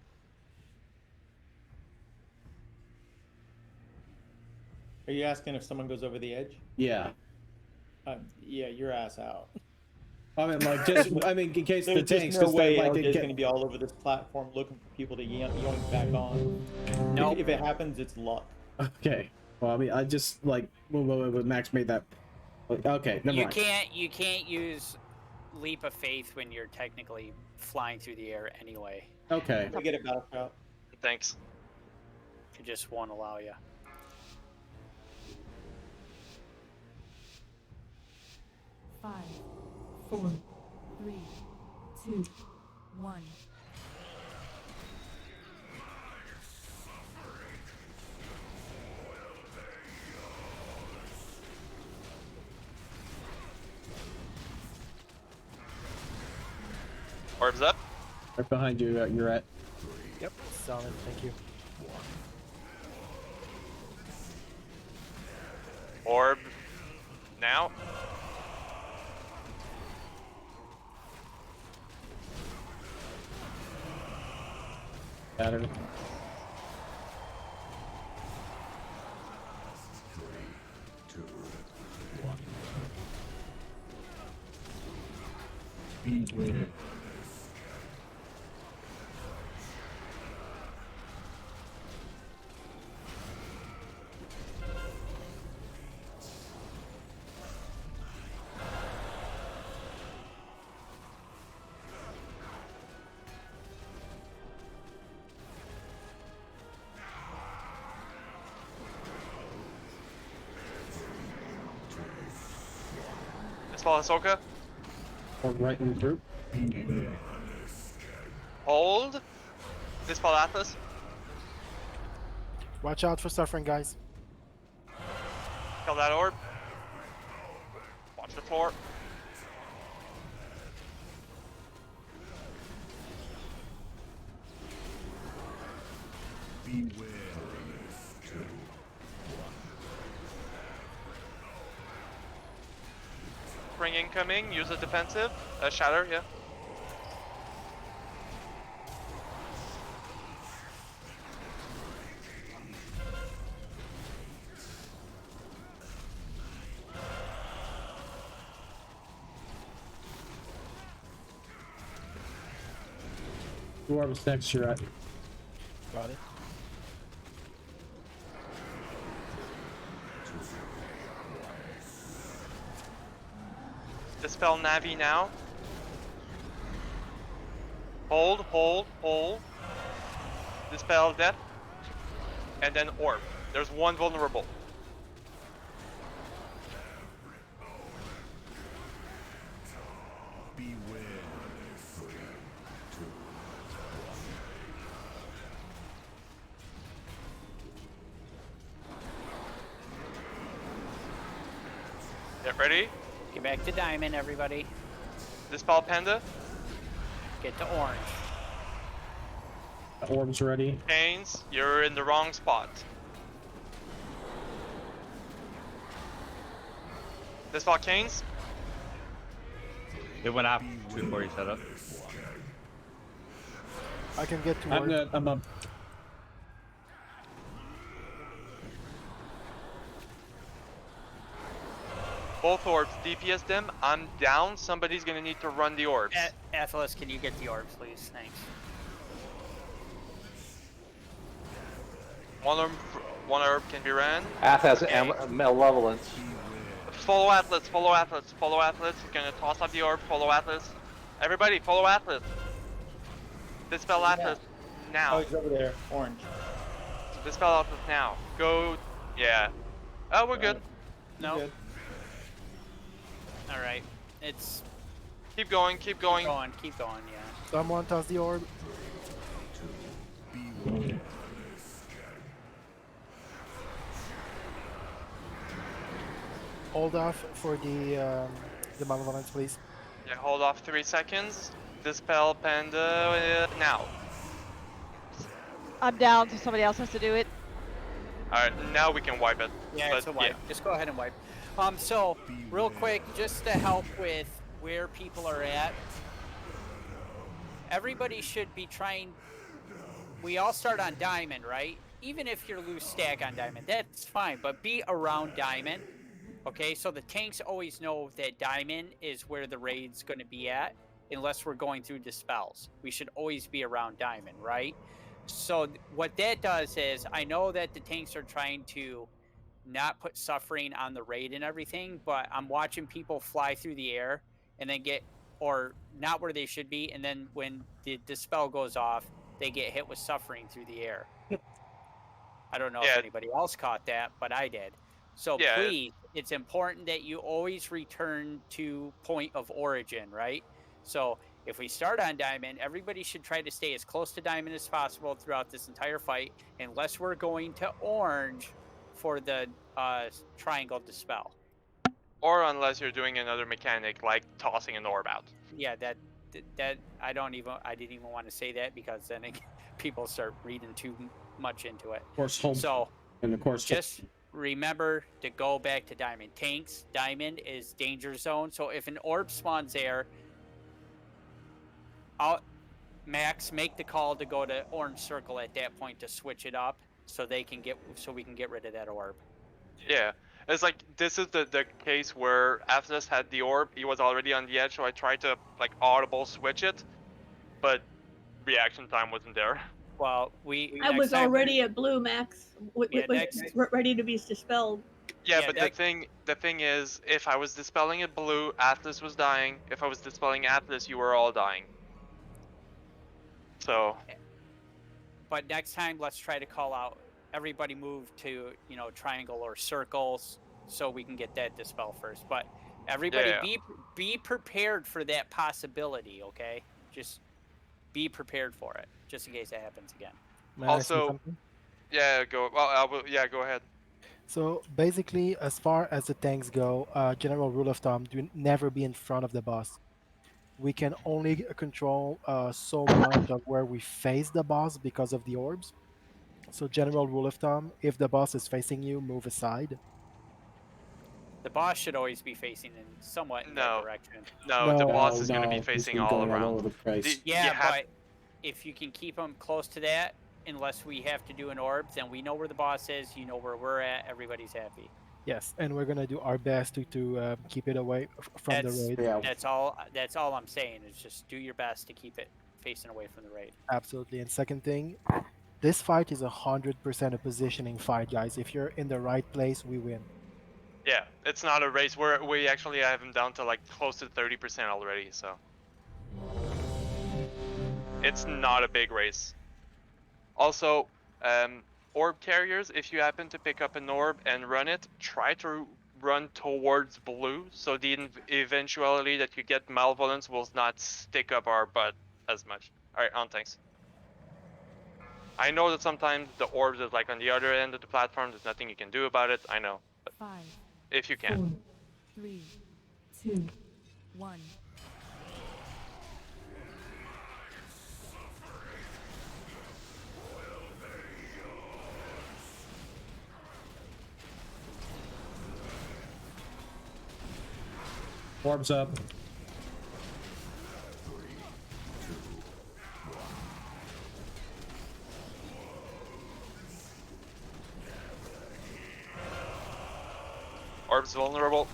Are you asking if someone goes over the edge? Yeah. Yeah, your ass out. I mean, like, just I mean, in case the There's tanks, just no because way like LJ's they going to get. be all over this platform looking for people to yoink back on. Nope. If it happens, it's luck. Okay. Well, I mean, I just like when Max made that. Okay, never mind. You can't use leap of faith when you're technically flying through the air anyway. Okay. We get a battle shot. Thanks. It just won't allow you. Five, 4, 3, 2, 1. Orbs up. Right behind you, you're at. Yep, solid, thank you. Orb. Now. Pattern. Dispel Ahsoka. Hold right in the group. Hold. Dispel Atlas. Watch out for suffering, guys. Kill that orb. Watch the floor. Beware. Spring incoming. Use a defensive. Shatter, yeah. Who are next? You're at. Got it. Dispel Navi now. Hold, hold, hold. Dispel Death. And then Orb. There's one vulnerable. Get ready. Get back to diamond, everybody. Dispel Panda. Get to orange. Orb's ready. Chains. Malevolence, you're in the wrong spot. Dispel Canes. It went up before he set up. I can get to I'm work. good. I'm up. Both orbs, DPS them. I'm down. Somebody's gonna need to run the orbs. Atlas, can you get the orbs, please? Thanks. One herb can be ran. Ath has malevolence. Follow Atlas, follow Atlas, follow Atlas. He's gonna toss up the orb, follow Atlas. Everybody, follow Atlas. Dispel Atlas now. Oh, he's over there. Orange. Dispel Atlas now. Go. Yeah. Oh, we're good. No. Good. Alright. It's. Keep going, keep going. Keep going, yeah. Someone toss the orb. Hold off for the malevolence, please. Yeah, hold off 3 seconds. Dispel Panda now. I'm down, so somebody else has to do it. Alright, now we can wipe it. Yeah, But, it's a wipe. Just go ahead and wipe. So, real quick, just to help with where people are at, everybody should be trying. We all start on diamond, right? Even if you're loose stack on diamond, that's fine, but be around diamond. Okay, so the tanks always know that diamond is where the raid's going to be at, unless we're going through dispels. We should always be around diamond, right? So what that does is, I know that the tanks are trying to not put suffering on the raid and everything, but I'm watching people fly through the air and then get, or not where they should be, and then when the dispel goes off, they get hit with suffering through the air. I don't know if anybody else caught that, but I did. So please, it's important that you always return to point of origin, right? So if we start on diamond, everybody should try to stay as close to diamond as possible throughout this entire fight, unless we're going to orange for the triangle dispel. Or unless you're doing another mechanic like tossing an orb out. Yeah, that I didn't even want to say that, because then people start reading too much into it. Of course, home. So And of course, just remember to go back to diamond. Tanks, diamond is danger zone. So if an orb spawns there, Max, make the call to go to orange circle at that point to switch it up, so we can get rid of that orb. Yeah. It's like, this is the case where Atlas had the orb, he was already on the edge, so I tried to like audible switch it, but reaction time wasn't there. Well, I was already at blue, Max. Ready to be dispelled. Yeah, but the thing is, if I was dispelling it blue, Atlas was dying. If I was dispelling Atlas, you were all dying. So. But next time, let's try to call out. Everybody move to, triangle or circles, so we can get that dispel first. But everybody be prepared for that possibility, okay? Just be prepared for it, just in case that happens again. May I say something? Go ahead. So basically, as far as the tanks go, general rule of thumb: never be in front of the boss. We can only control so much of where we face the boss because of the orbs. So general rule of thumb: if the boss is facing you, move aside. The boss should always be facing in somewhat in that direction. No, the boss is going to be facing all around. But if you can keep them close to that, unless we have to do an orb, then we know where the boss is, you know where we're at, everybody's happy. Yes, and we're gonna do our best to keep it away from the raid. That's all I'm saying, is just do your best to keep it facing away from the raid. Absolutely. And second thing, this fight is 100% a positioning fight, guys. If you're in the right place, we win. Yeah, it's not a race. We actually have him down to like close to 30% already, so. It's not a big race. Also, orb carriers, if you happen to pick up an orb and run it, try to run towards blue, so the eventuality that you get malevolence will not stick up our butt as much. Alright, on thanks. I know that sometimes the orbs is like on the other end of the platform, there's nothing you can do about it, I know. But 5, if you can. 4, 3, 2, 1. Orbs up. Orb's vulnerable.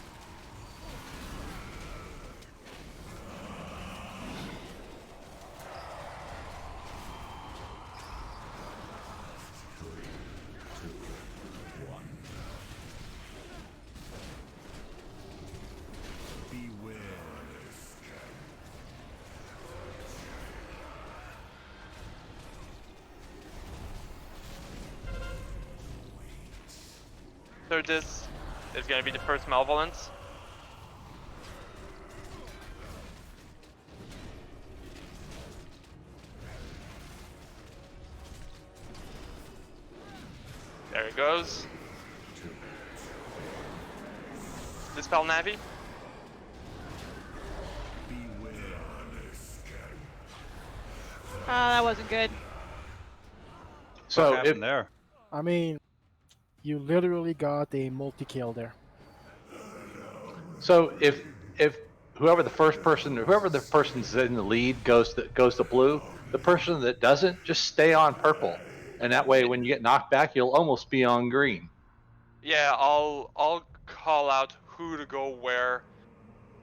So this is going to be the first Malevolence. There it goes. Dispel Navi. That wasn't good. So what happened there? I mean, you literally got a multi-kill there. So if whoever the person's in the lead goes to blue, the person that doesn't just stay on purple, and that way when you get knocked back, you'll almost be on green. Yeah, I'll call out who to go where,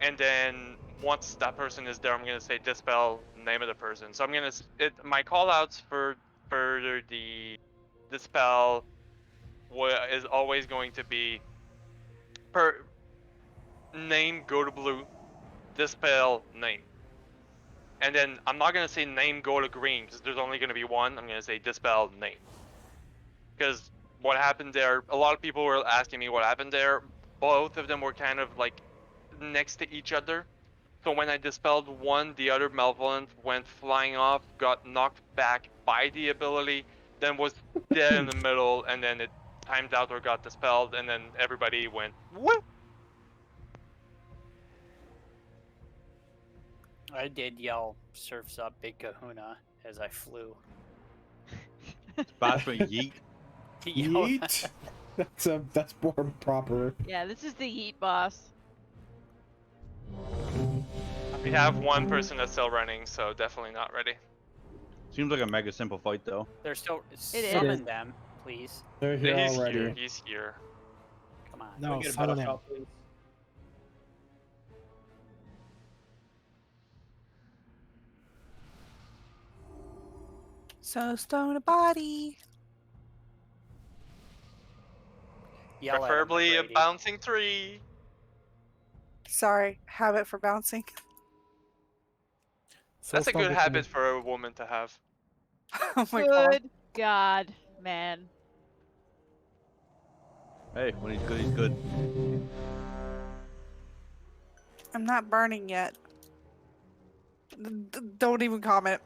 and then once that person is there, I'm gonna say dispel name of the person. So I'm gonna my call outs for the dispel is always going to be per name go to blue, dispel name, and then I'm not gonna say name go to green because there's only gonna be one. I'm gonna say dispel name because what happened there? A lot of people were asking me what happened there. Both of them were kind of like next to each other. So when I dispelled one, the other Malevolent went flying off, got knocked back by the ability, then was dead in the middle, and then it timed out or got dispelled, and then everybody went, whoop! I did yell "Surfs up, Big Kahuna" as I flew. Bash me, yeet. Yeet. That's more proper. Yeah, this is the Yeet boss. We have one person that's still running, so definitely not ready. Seems like a mega simple fight though. They're still is. summon them, please. They're here He's already. here. He's here. Come on. No, Get a summon battle him. shot, please. So stone a body. Yell at 'em, Preferably a Brady. bouncing tree. Sorry, habit for bouncing. That's a Soulstone good with habit the- for a woman to have. Oh my god. Good God, man. Hey, when he's good, he's good. I'm not burning yet. Don't even comment.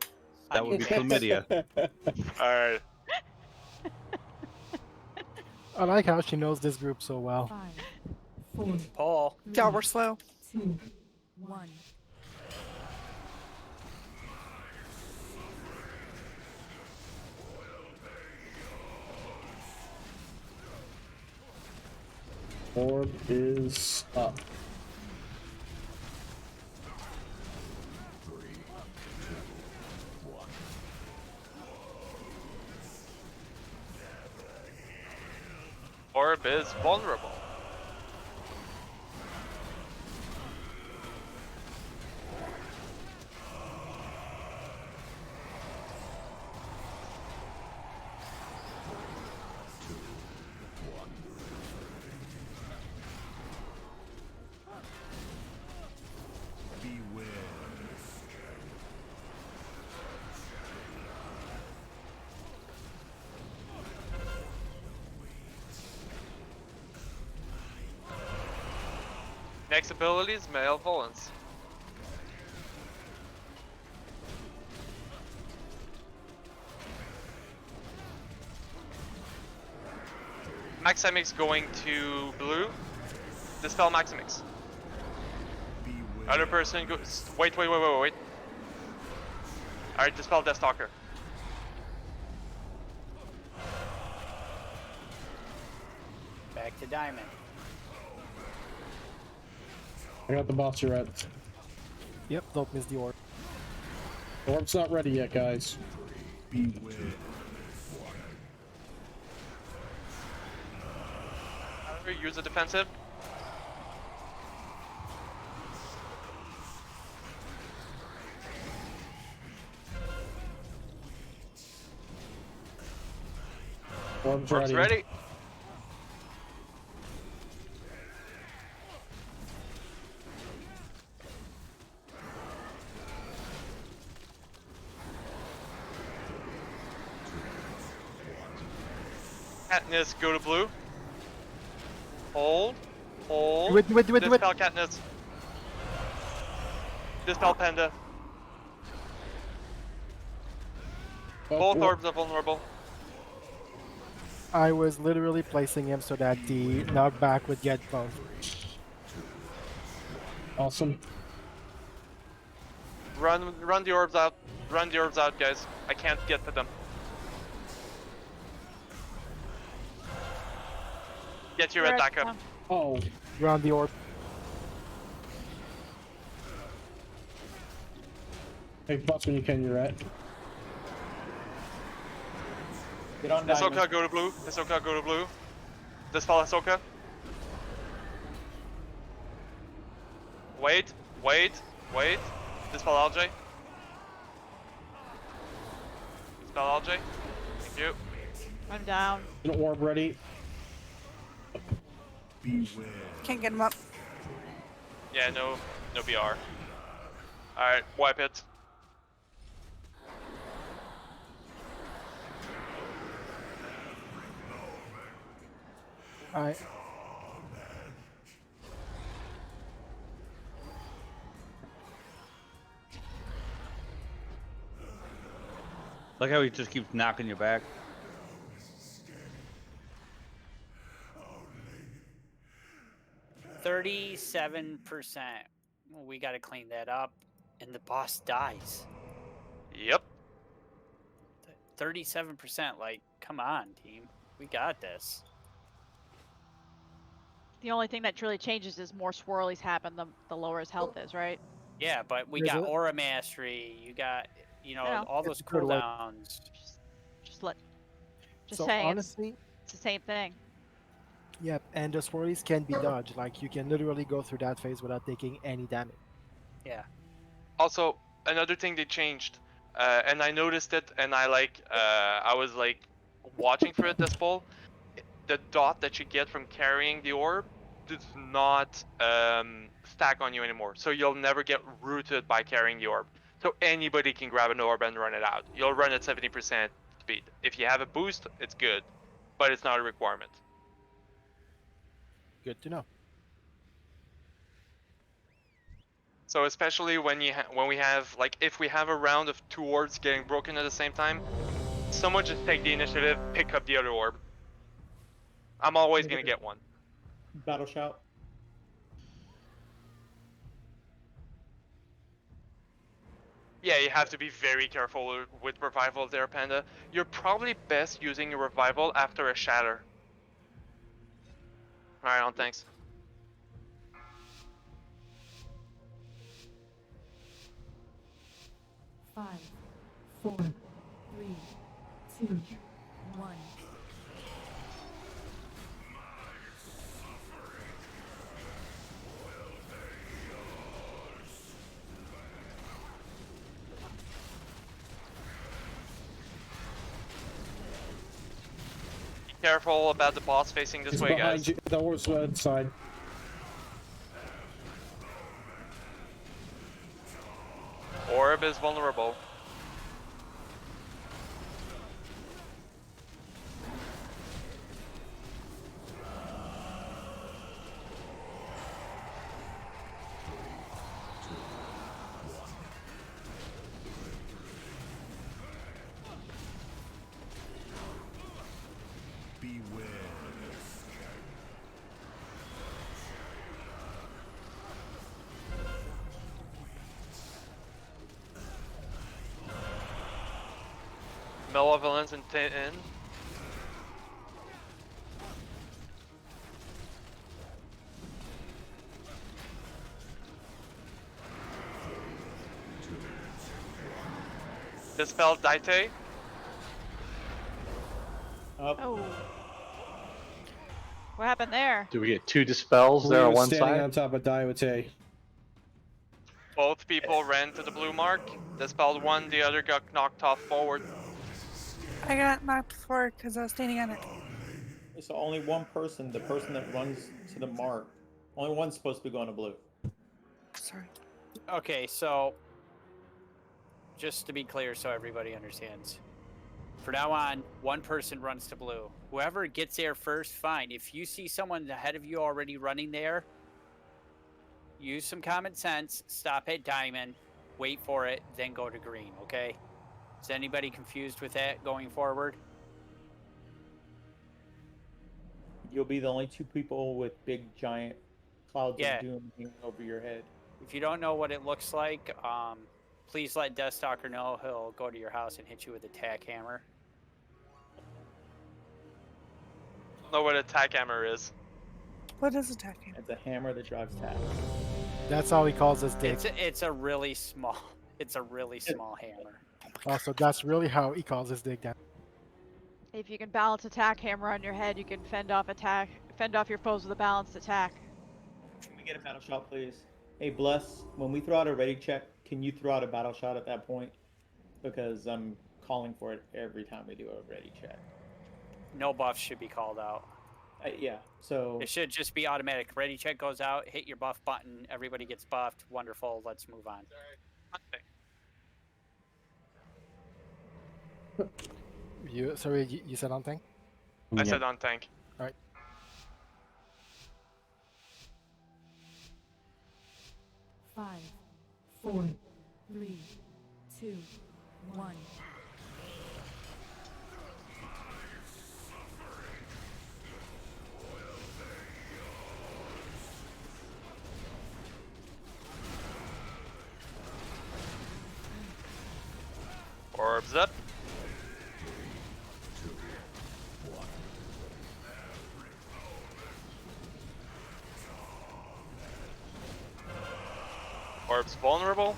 That would be chlamydia. Alright. I like how she knows this group so well. 5, 4, Paul. Y'all were slow. 2, 1. Orb is up. Orb is vulnerable. Next ability is Malevolence. Maximix going to blue. Dispel Maximix. Other person goes. Wait. Alright, dispel Deathstalker. Back to Diamond. I got the boss turret. Yep, don't miss the orb. Orb's not ready yet, guys. Use the defensive. Orb's Orb's ready. ready. Katniss, go to blue. Hold. Hold. Do it. Dispel Katniss. Dispel Panda. Both orbs are vulnerable. I was literally placing him so that the knockback would get buffed. Awesome. Run the orbs out. Run the orbs out, guys. I can't get to them. Get your red back up. Oh. Round the orb. Hey, boss when you can, you're at. Get on Ahsoka, diamond. go to blue. Ahsoka, go to blue. Dispel Ahsoka. Wait. Dispel LJ. Dispel LJ. Thank you. I'm down. An orb ready. Can't get him up. Yeah, no BR. Alright, wipe it. Alright. Like how he just keeps knocking you back. $37%. Well, we gotta clean that up. And the boss dies. Yep. 37%. Like, come on, team. We got this. The only thing that truly changes is more swirlies happen, the lower his health is, right? Yeah, but we There's got a- Aura Mastery. You got, you know, Yeah. all those It's a good way. cooldowns. Just So saying. honestly, It's the same thing. yep, and the swirlies can be dodged. Like you can literally go through that phase without taking any damage. Yeah. Also, another thing they changed, and I noticed it, and I was like watching for it this fall. The dot that you get from carrying the orb does not stack on you anymore, so you'll never get rooted by carrying the orb. So anybody can grab an orb and run it out. You'll run at 70% speed. If you have a boost, it's good, but it's not a requirement. Good to know. So especially when we have like if we have a round of 2 orbs getting broken at the same time, someone just take the initiative, pick up the other orb. I'm always gonna get one. Battle shout. Yeah, you have to be very careful with revival there, Panda. You're probably best using a revival after a shatter. Alright, on thanks. Five, 4, 3, 2, 1. Be careful about the boss facing this He's way, behind guys. you. The orb's side. Orb is vulnerable. Malevolence and Tin. Dispel Daite. Oh. What happened there? Do we get 2 dispels Bree there on was one standing side? on top of Daiwate. Both people ran to the blue mark. Dispelled one, the other got knocked off forward. I got knocked forward because I was standing on it. So only one person, the person that runs to the mark, only one's supposed to be going to blue. Sorry. Okay, so just to be clear so everybody understands. For now on, one person runs to blue. Whoever gets there first, fine. If you see someone ahead of you already running there, use some common sense, stop at diamond, wait for it, then go to green, okay? Is anybody confused with that going forward? You'll be the only 2 people with big giant clouds Yeah. of doom hanging over your head. If you don't know what it looks like, please let Deathstalker know. He'll go to your house and hit you with a tack hammer. Know what a tack hammer is. What is attacking? It's a hammer that drives tack. That's how he calls his dick. It's a really small hammer. Also, that's really how he calls his dick down. If you can balance attack hammer on your head, you can fend off your foes with a balanced attack. Can we get a battle shot, please? Hey, Bless, when we throw out a ready check, can you throw out a battle shot at that point? Because I'm calling for it every time we do a ready check. No buffs should be called out. Yeah, so... It should just be automatic. Ready check goes out, hit your buff button, everybody gets buffed. Wonderful, let's move on. You said on thing? I said on tank. All right. Five, 4, 3, 2, 1. Orbs up. Orbs vulnerable.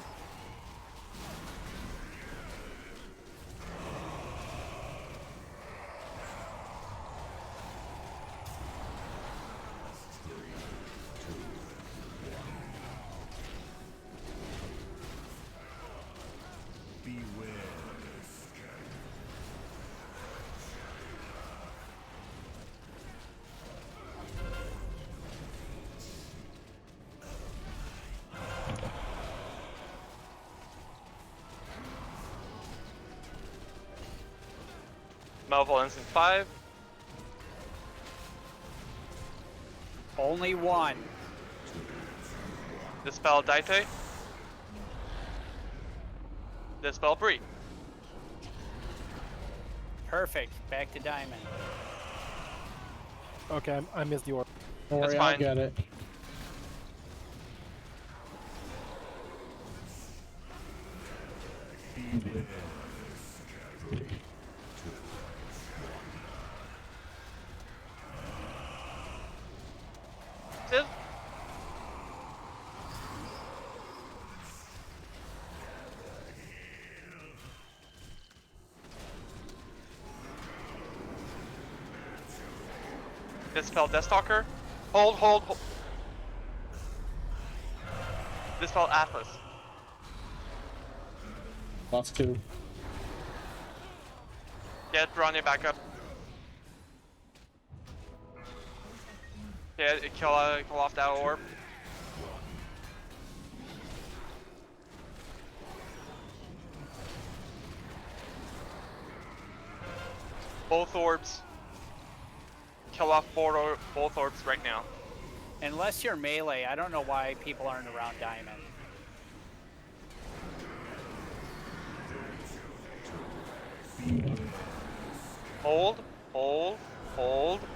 Malevolence in 5. Only one. Dispel Daite. Dispel Bree. Perfect. Back to diamond. Okay, I missed the orb. Don't That's worry, I fine. get it. Civ. Dispel Deathstalker. Hold. Dispel Atlas. Lost 2. Get Ronnie back up. Yeah, kill off that orb. Both orbs. Kill off both orbs right now. Unless you're melee, I don't know why people aren't around diamond. Hold.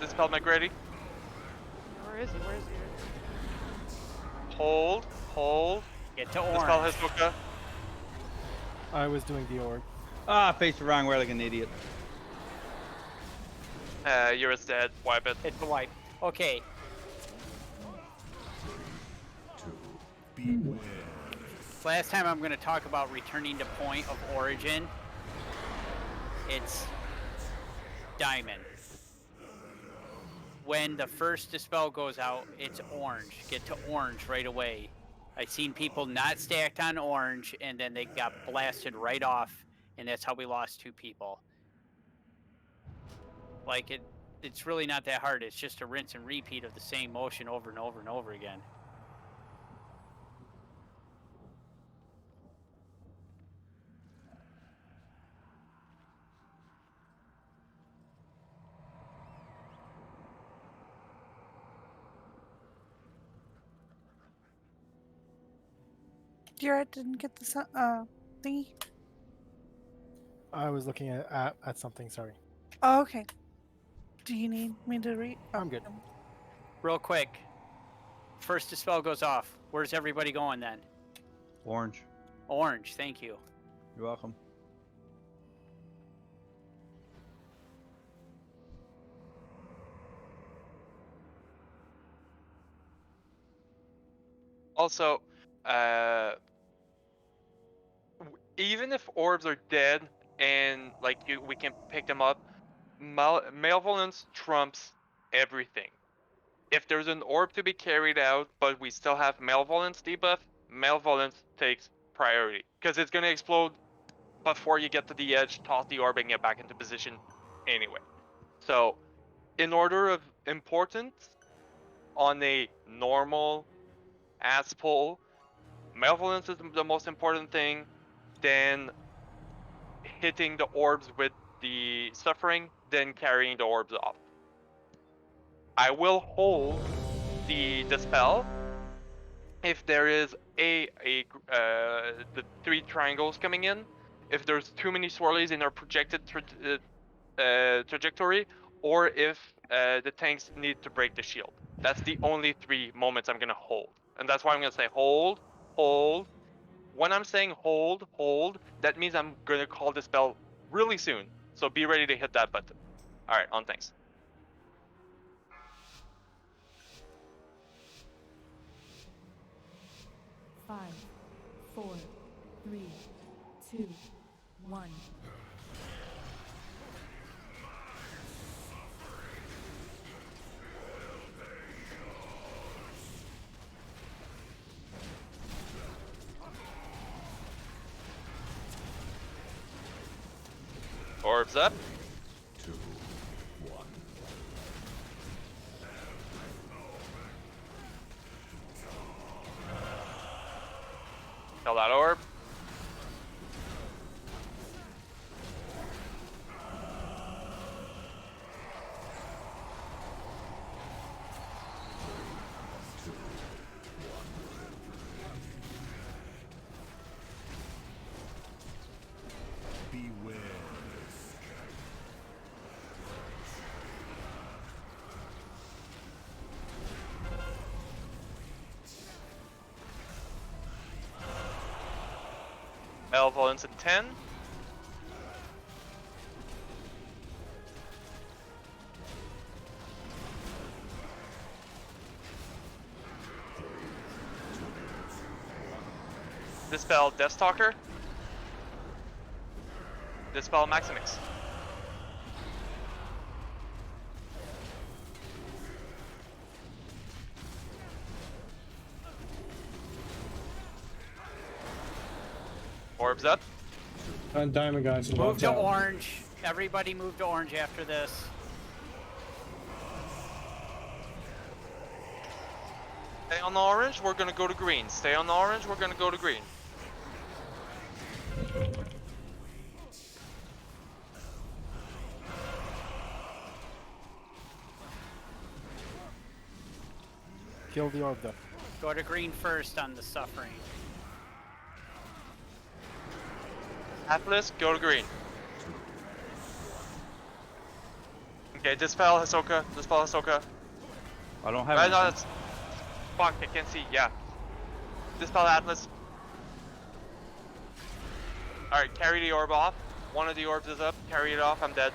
Dispel McGrady. Where is he? Hold. Get to orange. Dispel Hizbuka. I was doing the orb. Ah, I faced the wrong way like an idiot. You're dead. Wipe it. It's a wipe. Okay. Last time I'm going to talk about returning to point of origin. it's diamond. When the first dispel goes out, it's orange. Get to orange right away. I've seen people not stacked on orange, and then they got blasted right off, and that's how we lost 2 people. Like, it's really not that hard. It's just a rinse and repeat of the same motion over and over and over again. You're right, didn't get the thingy. I was looking at something. Sorry. Oh, okay. Do you need me to read? I'm good. Real quick. First dispel goes off. Where's everybody going then? Orange. Orange, thank you. You're welcome. Also, even if orbs are dead and like we can pick them up, malevolence trumps everything. If there's an orb to be carried out, but we still have malevolence debuff, malevolence takes priority because it's gonna explode before you get to the edge, toss the orb, and get back into position anyway. So, in order of importance, on a normal ass pull, malevolence is the most important thing. Then hitting the orbs with the suffering, then carrying the orbs off. I will hold the spell if there is the 3 triangles coming in. If there's too many swirlies in our projected trajectory, or if the tanks need to break the shield. That's the only 3 moments I'm gonna hold, and that's why I'm gonna say hold, hold. When I'm saying hold, that means I'm gonna call the spell really soon. So be ready to hit that button. All right, on things. Five, 4, 3, 2, 1. Orbs up. 2, 1. Kill that orb. Beware. Malevolence in 10. Dispel Deathstalker. Dispel Maximus. Orbs up. Diamond guys. Move watch to out. orange. Everybody move to orange after this. Stay on the orange, we're gonna go to green. Stay on the orange, we're gonna go to green. Kill the orb though. Go to green first on the suffering. Atlas, go to green. Okay, dispel Hisoka. Dispel Hisoka. I don't have Right, no, anything. that's... Fuck, I can't see. Yeah. Dispel Atlas. Alright, carry the orb off. One of the orbs is up. Carry it off. I'm dead.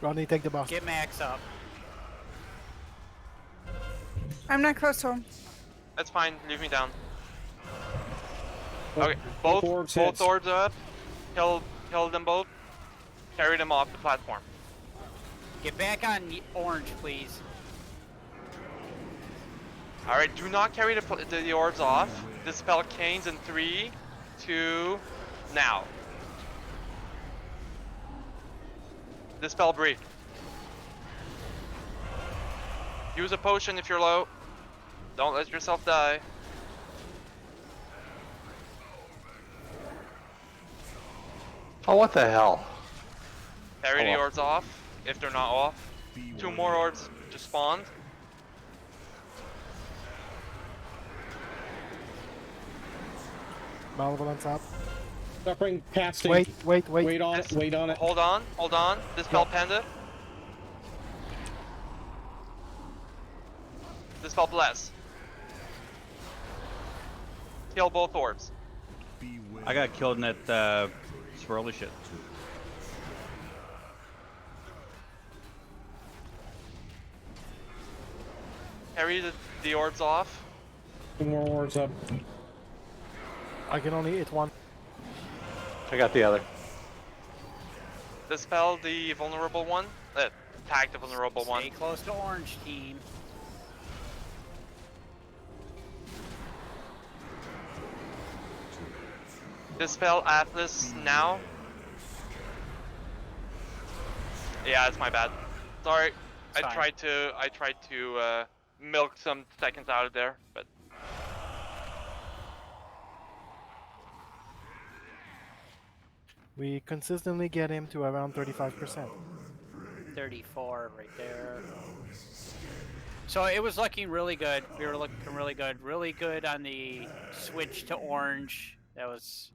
Rodney, take the boss. Get Max up. I'm not close to him. That's fine. Leave me down. Okay, both orbs are up. Kill them both. Carry them off the platform. Get back on orange, please. All right, do not carry the orbs off. Dispel canes in 3, 2, now. Dispel Bree. Use a potion if you're low. Don't let yourself die. Oh, what the hell? Carry the Hello. orbs off if they're not off. 2 more orbs just spawned. Malevolence up. Suffering casting. Wait. Wait on it. Wait on it. Hold on. Dispel Panda. Dispel Bless. Kill both orbs. I got killed in that swirly shit. Carry the orbs off. 2 more orbs up. I can only hit one. I got the other. Dispel the vulnerable one. Tag the vulnerable one. Stay close to orange, team. Dispel Atlas now. Yeah, it's my bad. Sorry. It's fine. I tried to milk some seconds out of there, but We consistently get him to around 35%. 34 right there. So it was looking really good. We were looking really good. Really good on the switch to orange. That was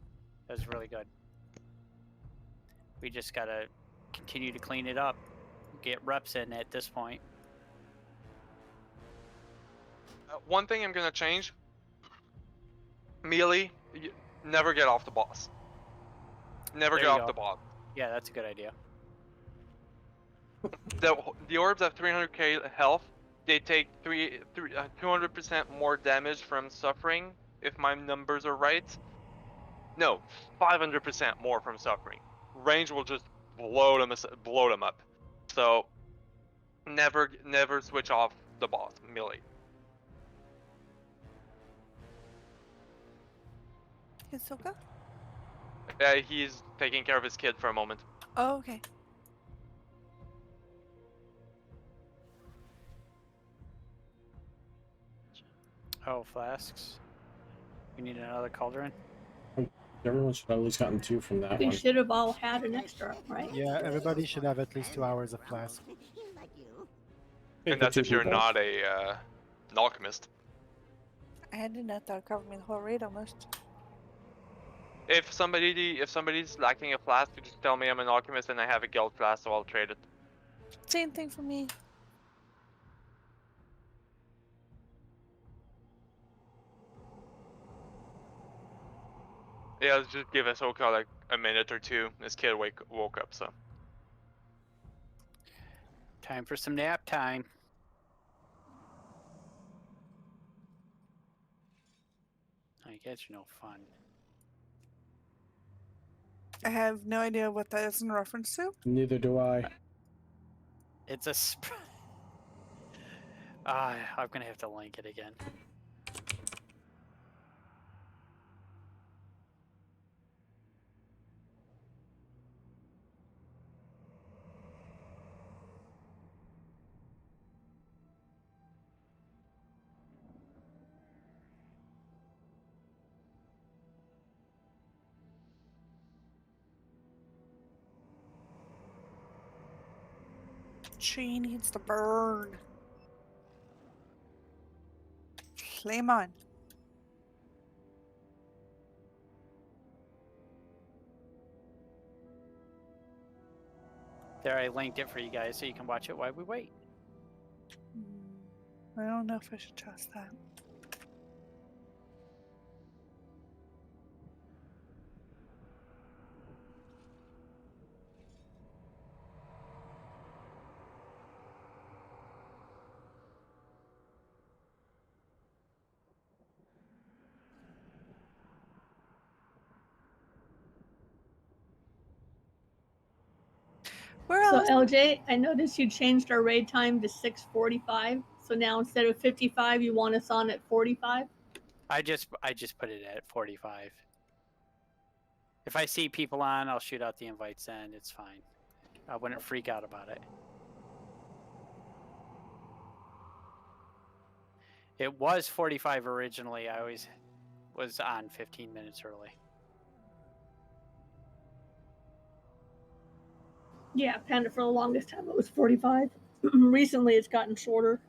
really good. We just gotta continue to clean it up. Get reps in at this point. one thing I'm gonna change. Melee, never get off the boss. Never There get you off go. the boss. Yeah, that's a good idea. The orbs have 300k health. They take 200% more damage from suffering, if my numbers are right. No, 500% more from suffering. Range will just blow them up. So never switch off the boss melee. Hisoka? He's taking care of his kid for a moment. Oh, okay. Oh, flasks. We need another cauldron. Everyone should have at least gotten 2 from that We one. should have all had an extra, right? Yeah, everybody should have at least 2 hours of flask. like you. And that's if you're not an alchemist. I had enough that would cover me the whole raid almost. If somebody's lacking a flask, you just tell me I'm an alchemist and I have a guild flask, so I'll trade it. Same thing for me. Yeah, let's just give Ahsoka like a minute or two. This kid woke up, so. Time for some nap time. I guess you're no fun. I have no idea what that is in reference to. Neither do I. It's a I'm gonna have to link it again. She needs to burn. Flame on. There, I linked it for you guys so you can watch it while we wait. I don't know if I should trust that. Where So else? LJ, I noticed you changed our raid time to 6:45. So now instead of 55, you want us on at 45. I just put it at 45. If I see people on, I'll shoot out the invites then. It's fine. I wouldn't freak out about it. It was 45 originally. I always was on 15 minutes early. Yeah, Panda for the longest time it was 45. Recently it's gotten shorter.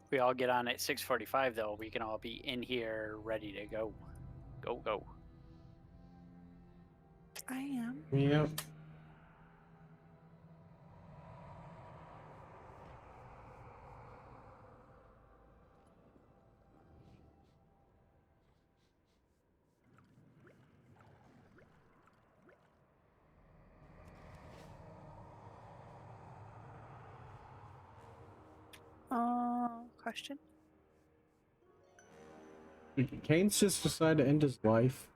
We all get on at 6:45 though. We can all be in here ready to go. Go go. I am. Yep. Question. Did Kane's just decide to end his life?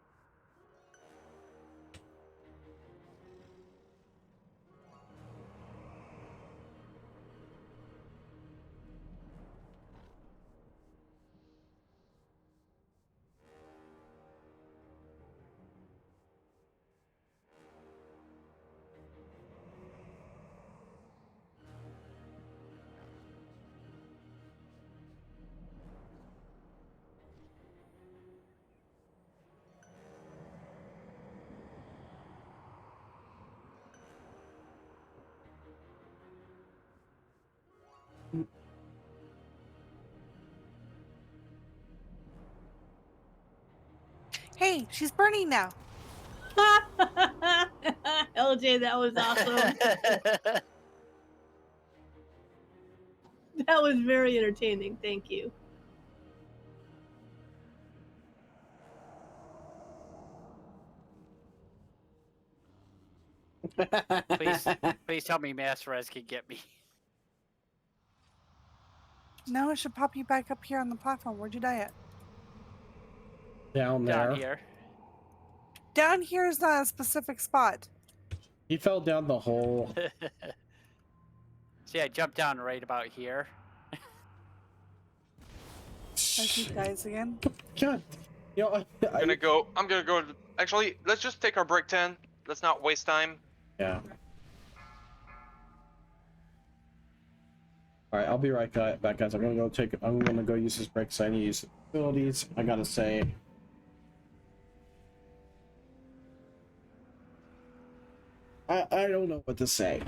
Hey, she's burning now. LJ, that was awesome. That was very entertaining. Thank you. Please tell me Master Res can get me. No, it should pop you back up here on the platform. Where'd you die at? Down there. Down here. Down here is not a specific spot. He fell down the hole. See, I jumped down right about here. As he dies again. God. You know, I'm gonna go. Actually, let's just take our break 10. Let's not waste time. Yeah. All right, I'll be right back, guys. I'm gonna go use this break. So I need to use the facilities. I gotta say. I don't know what to say.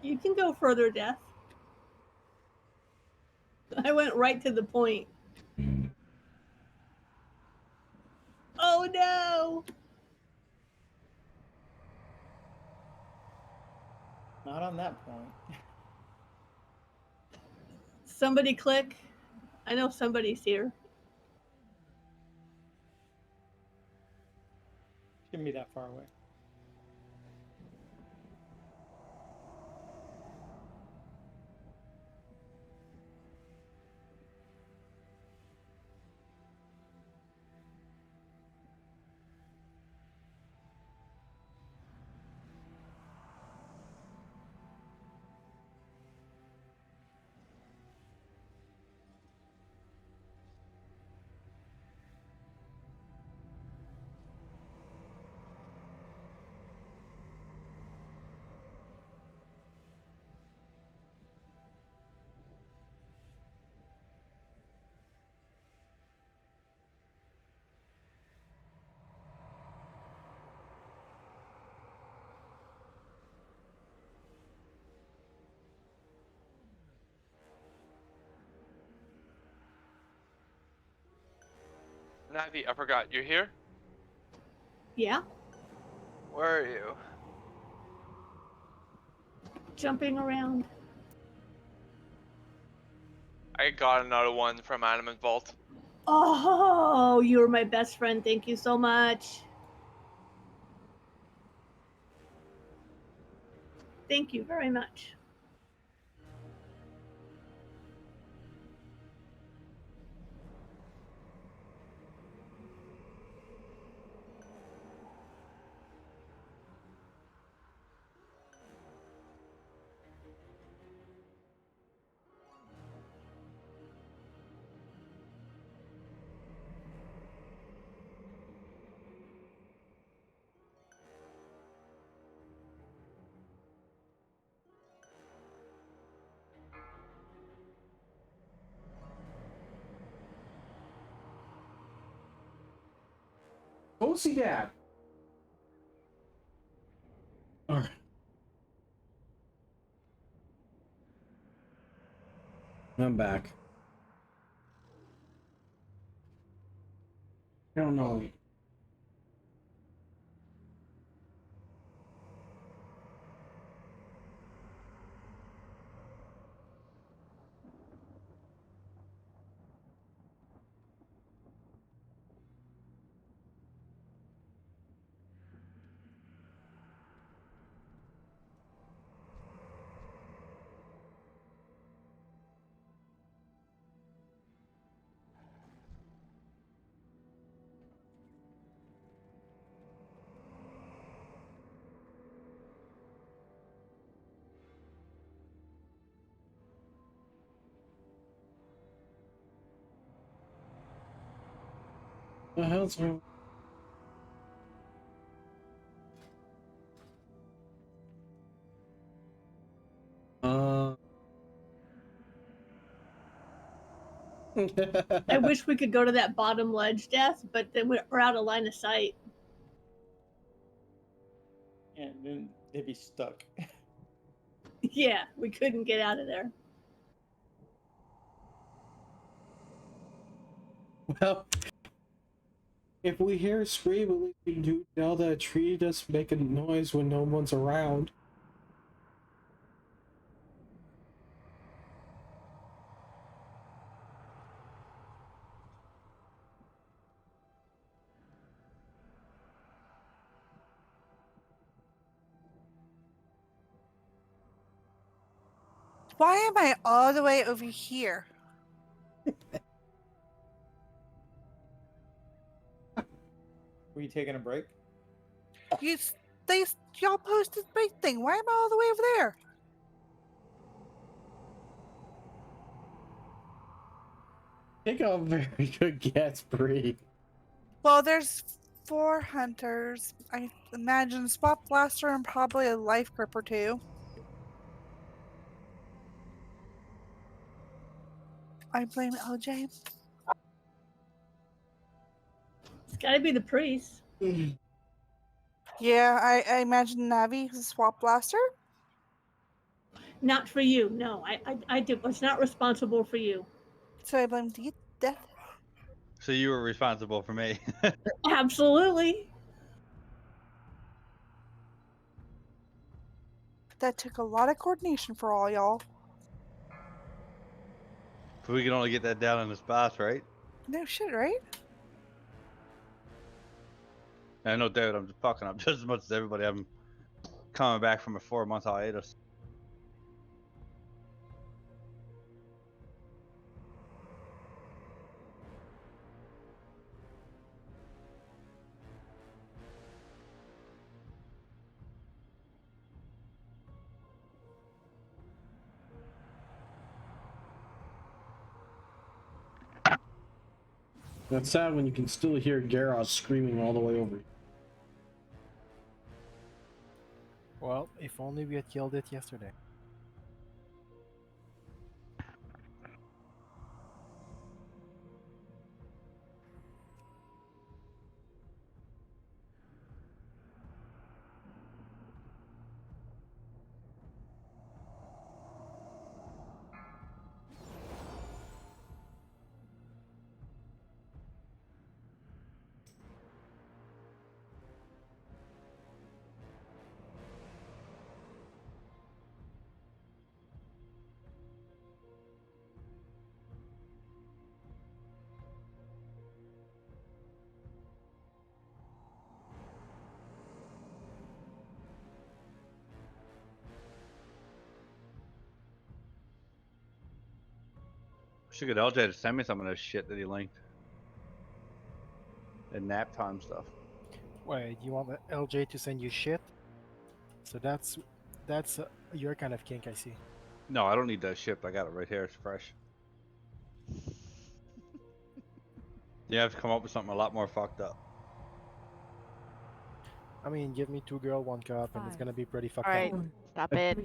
You can go further, Death. I went right to the point. Oh no! Not on that point. Somebody click. I know somebody's here. Shouldn't be that far away. Navi, I forgot. You're here? Yeah? Where are you? Jumping around. I got another one from Animate Vault. Oh, you're my best friend. Thank you so much. Thank you very much. Go see Dad. All right. I'm back. I don't know. The hell's wrong? I wish we could go to that bottom ledge, Death, but then we're out of line of sight. And then they'd be stuck. Yeah, we couldn't get out of there. Well, if we hear a scream, at least we do know that a tree does make a noise when no one's around. Why am I all the way over here? Were you taking a break? Y'all posted big thing. Why am I all the way over there? I think I'm a very good guess, Bree. Well, there's 4 hunters. I imagine Swap Blaster and probably a life grip or 2. I blame LJ. It's gotta be the priest. Yeah, I imagine Navi is a Swap Blaster. Not for you. No, was not responsible for you. So I blame death. So you were responsible for me. Absolutely. That took a lot of coordination for all y'all. So we can only get that down in the spots, right? No shit, right? I know, David. I'm just fucking up just as much as everybody. I'm coming back from a 4-month hiatus. That's sad when you can still hear Garrosh screaming all the way over you. Well, if only we had killed it yesterday. Should get LJ to send me some of this shit that he linked. And nap time stuff. Wait, you want the LJ to send you shit? So that's your kind of kink, I see. No, I don't need that shit. I got it right here. It's fresh. You have to come up with something a lot more fucked up. I mean, give me 2 girl, 1 cup, and it's gonna be pretty fucked Alright, up. stop it.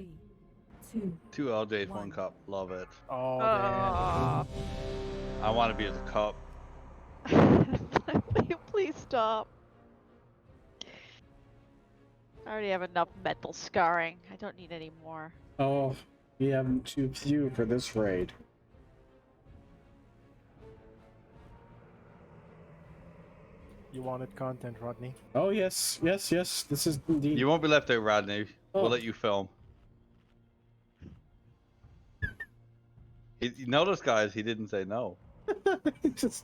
2 LJs, 1 cup. Love it. Oh, Aw. I want to be as a cup. Will you please stop? I already have enough mental scarring. I don't need any more. Oh, we have too few for this raid. You wanted content, Rodney. Oh yes, yes, yes. This is indeed. You won't be left out, Rodney. Oh. We'll let you film. You notice, guys, he didn't say no. Just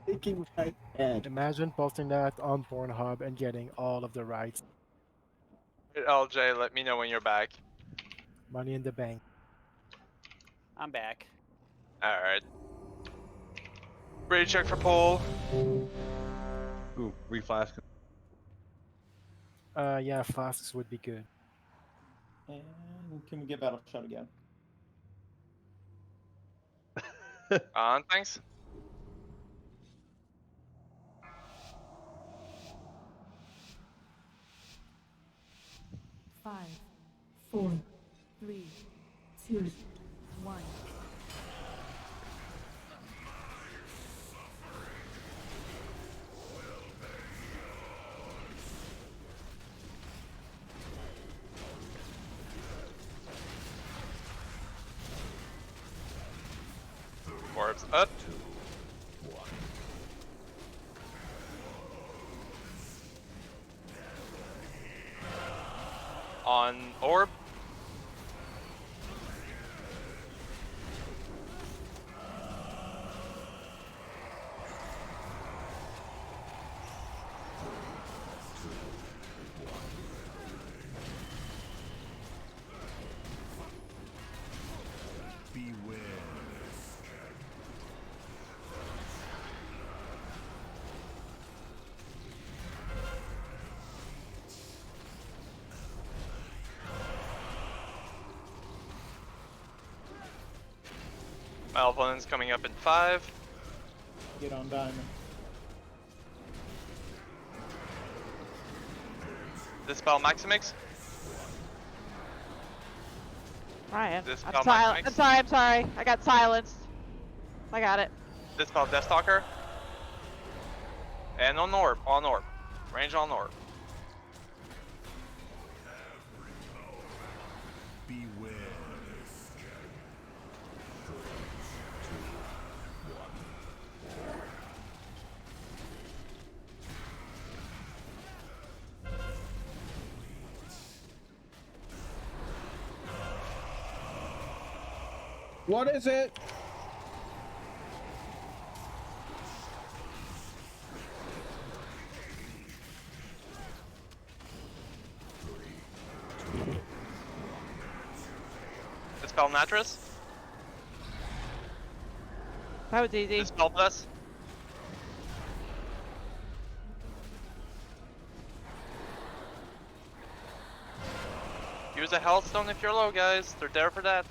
shaking my head. Imagine posting that on Pornhub and getting all of the rights. LJ, let me know when you're back. Money in the bank. I'm back. Alright. Ready to check for pole. Ooh, reflask. Yeah, flasks would be good. And can we get battle shot again? On, thanks. Five, 4, 3, 2, 1. Orbs up. On orb. Malvolent's coming up in 5. Get on diamond. Dispel Maximix. Ryan, Dispel I'm silent. Maximix. I'm sorry. I got silenced. I got it. Dispel Deathstalker. And on orb. On orb. Range on orb. Beware. What is it? Dispel mattress. That was easy. Dispel bless. Use a health stone if you're low, guys. They're there for that.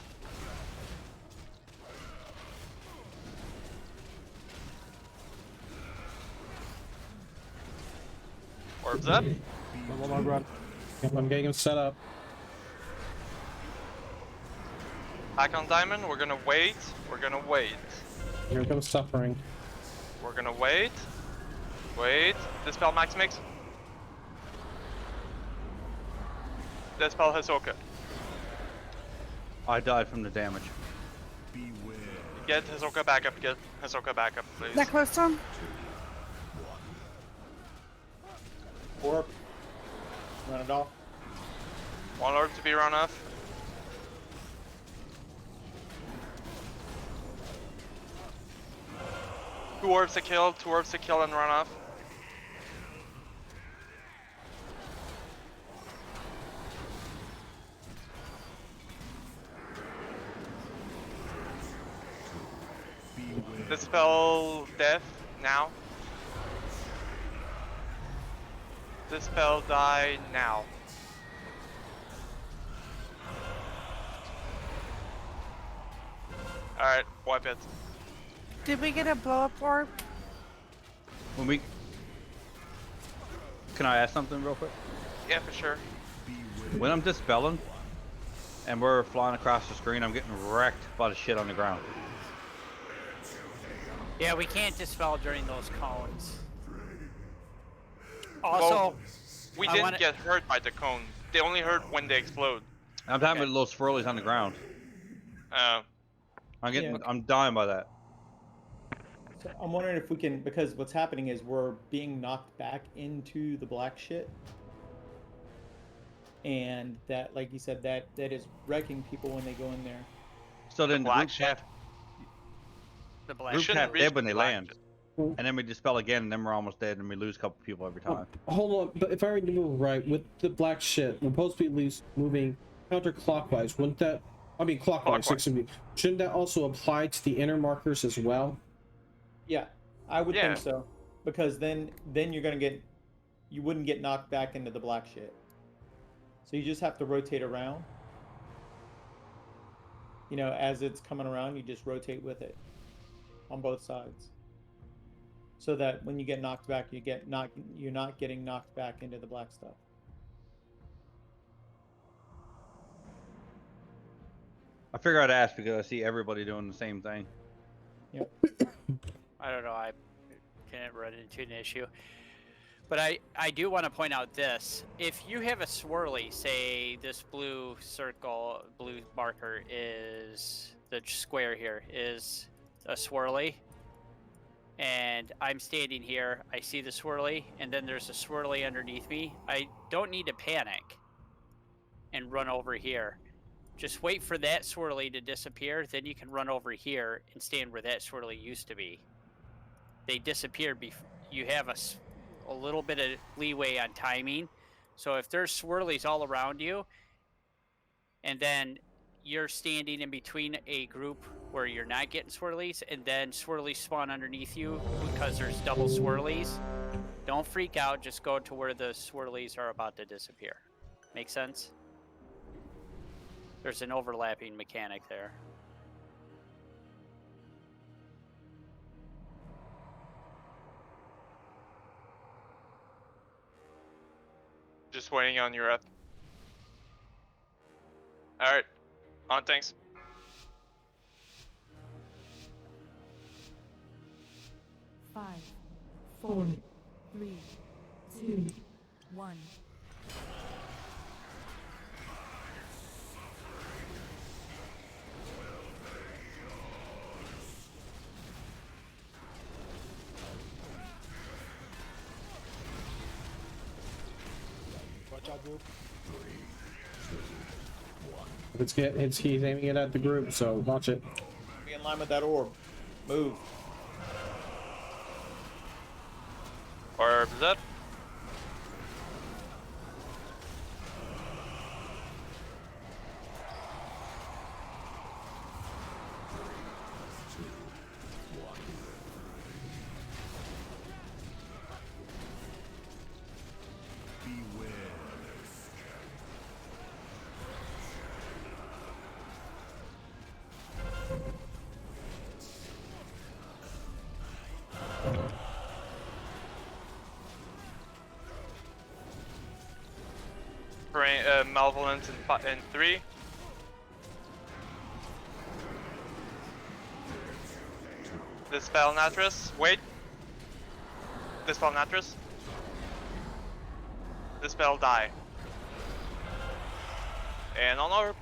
Orbs up. I'm getting him set up. Hack on diamond. We're gonna wait. We're gonna wait. Here comes suffering. We're gonna wait. Wait. Dispel max mix. Dispel Hisoka. I died from the damage. Get Hisoka back up. Get Hisoka back up, please. That close to him? Orb. Run it off. One orb to be run off. Two orbs to kill. Two orbs to kill and run off. Dispel death now. Dispel die now. Alright, wipe it. Did we get a blow up orb? When we... Can I ask something real quick? Yeah, for sure. When I'm dispelling, and we're flying across the screen, I'm getting wrecked by the shit on the ground. Yeah, we can't dispel during those cones. Also, well, we didn't get hurt by the cone. They only hurt when they explode. I'm talking about those swirlies on the ground. I'm getting, Yeah. I'm dying by that. So I'm wondering if we can, because what's happening is we're being knocked back into the black shit. And that, like you said, that is wrecking people when they go in there. So then the black group half, The black group shit. half dead when they Black land. And then we dispel again, and then we're almost dead, and we lose a couple people every time. Hold on, but if I remember right, with the black shit, we're supposed to be at least moving counterclockwise. Wouldn't that? I mean, clockwise. Excuse me. Shouldn't that also apply to the inner markers as well? Yeah, I would Yeah. think so. Because then you're gonna get, you wouldn't get knocked back into the black shit. So you just have to rotate around. You know, as it's coming around, you just rotate with it on both sides. So that when you get knocked back, you're not getting knocked back into the black stuff. I figure I'd ask because I see everybody doing the same thing. Yep. I don't know. I can't run into an issue. But I do want to point out this. If you have a swirly, say this blue circle, blue marker is, the square here is a swirly. And I'm standing here, I see the swirly, and then there's a swirly underneath me. I don't need to panic and run over here. Just wait for that swirly to disappear, then you can run over here and stand where that swirly used to be. They disappeared before. You have a little bit of leeway on timing. So if there's swirlies all around you, and then you're standing in between a group where you're not getting swirlies, and then swirlies spawn underneath you because there's double swirlies, don't freak out. Just go to where the swirlies are about to disappear. Make sense? There's an overlapping mechanic there. Just waiting on your up. Alright. On, thanks. Five, 4, 3, 2, 1. Watch out, group. He's aiming it at the group, so watch it. in line with that orb. Move. Orbs up. Malevolence in 3. Dispel Natris. Wait. Dispel Natris. Dispel Die. And on orb.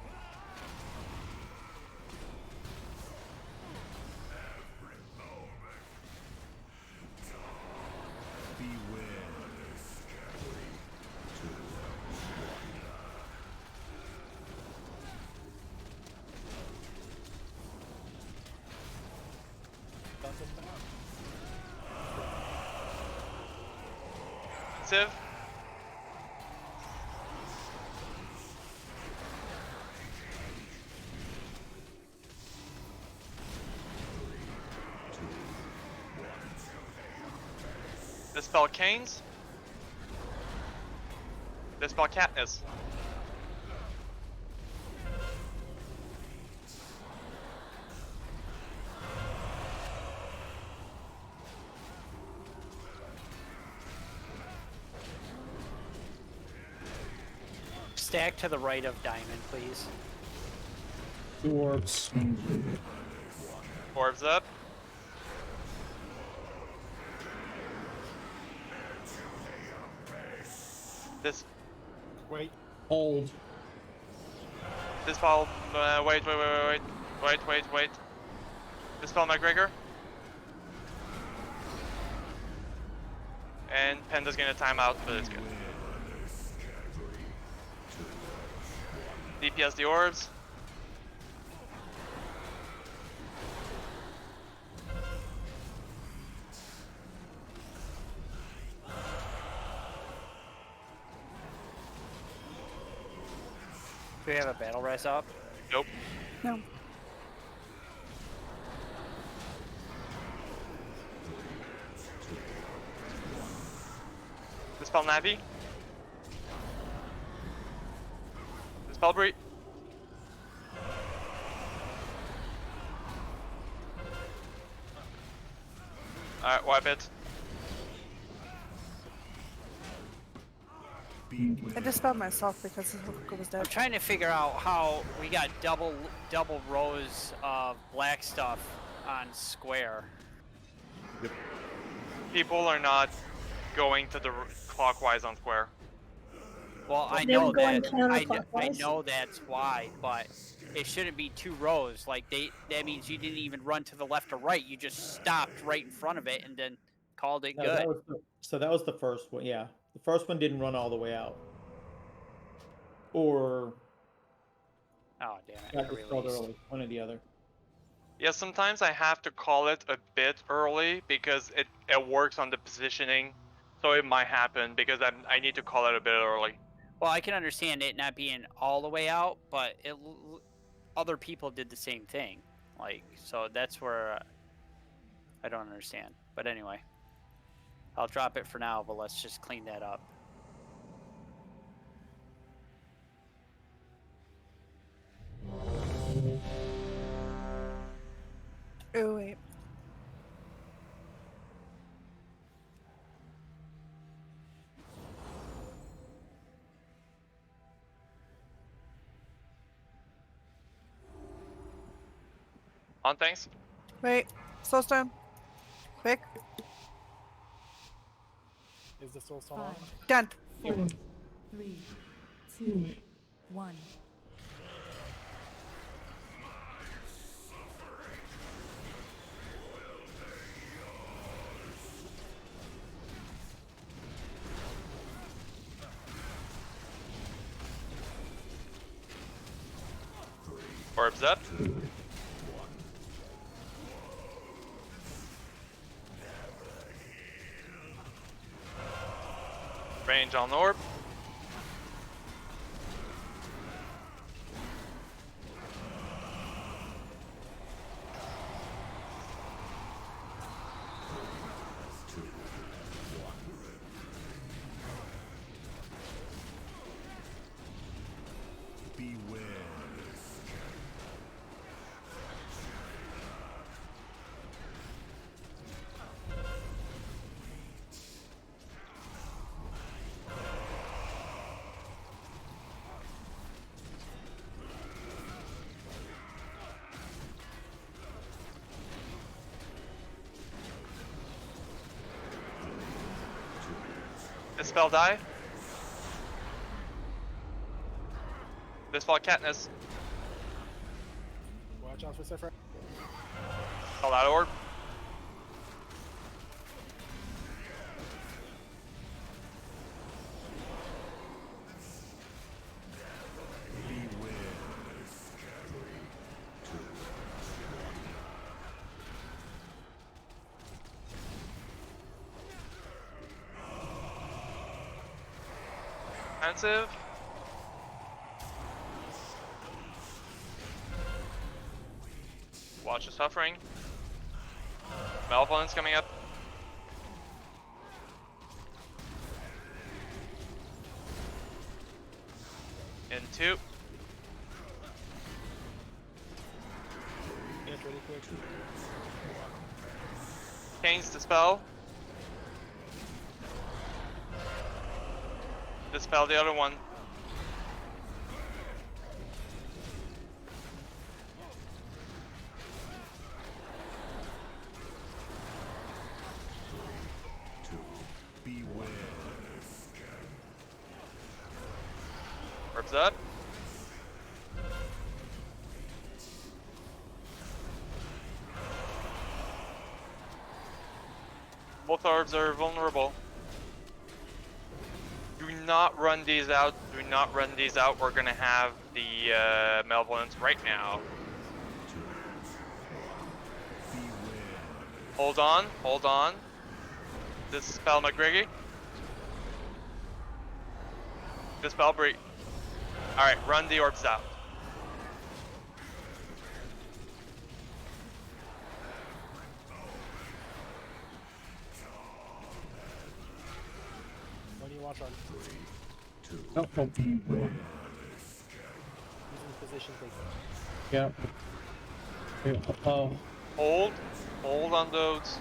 Civ. Dispel Canes. Dispel Katniss. Stack to the right of Diamond, please. Orbs. Orbs up. This. Wait. Hold. Dispel. Wait. Dispel McGregor. And Penda's gonna time out, but it's good. DPS the orbs. Do we have a battle res up? Nope. No. Dispel Navi. Dispel Breed. Alright, wipe it. I dispelled myself because the hook was dead. I'm trying to figure out how we got double rows of black stuff on square. People are not going to the clockwise on square. Well, I They were know going that. I counterclockwise. know that's why, but it shouldn't be 2 rows. Like that means you didn't even run to the left or right. You just stopped right in front of it and then called it No, good. that was the first one. Yeah, the first one didn't run all the way out. Or Oh damn it! got dispelled early. One or the other. Yeah, sometimes I have to call it a bit early because it works on the positioning, so it might happen because I need to call it a bit early. Well, I can understand it not being all the way out, but other people did the same thing. Like, so that's where I don't understand. But anyway, I'll drop it for now, but let's just clean that up. Oh, wait. On things? Wait. Soulstone. Quick. Is the soul stone on? 5, Done. 4, 3, 2, 1. Orbs up. Range on the orb. Dispel die. Dispel Katniss. Watch out for Sephiroth. Dispel that orb. Defensive. Watch the suffering. Malevolence coming up. In 2. Get really quick. Kane's dispel. Dispel the other one. Orbs up. Both orbs are vulnerable. Do not run these out. Do not run these out. We're gonna have the malevolence right now. Hold on. Hold on. Dispel McGregor. Dispel Bree. Alright, run the orbs out. When you watch on. Oh, oh. Using position take. Yeah. Oh, Hold. Hold on those.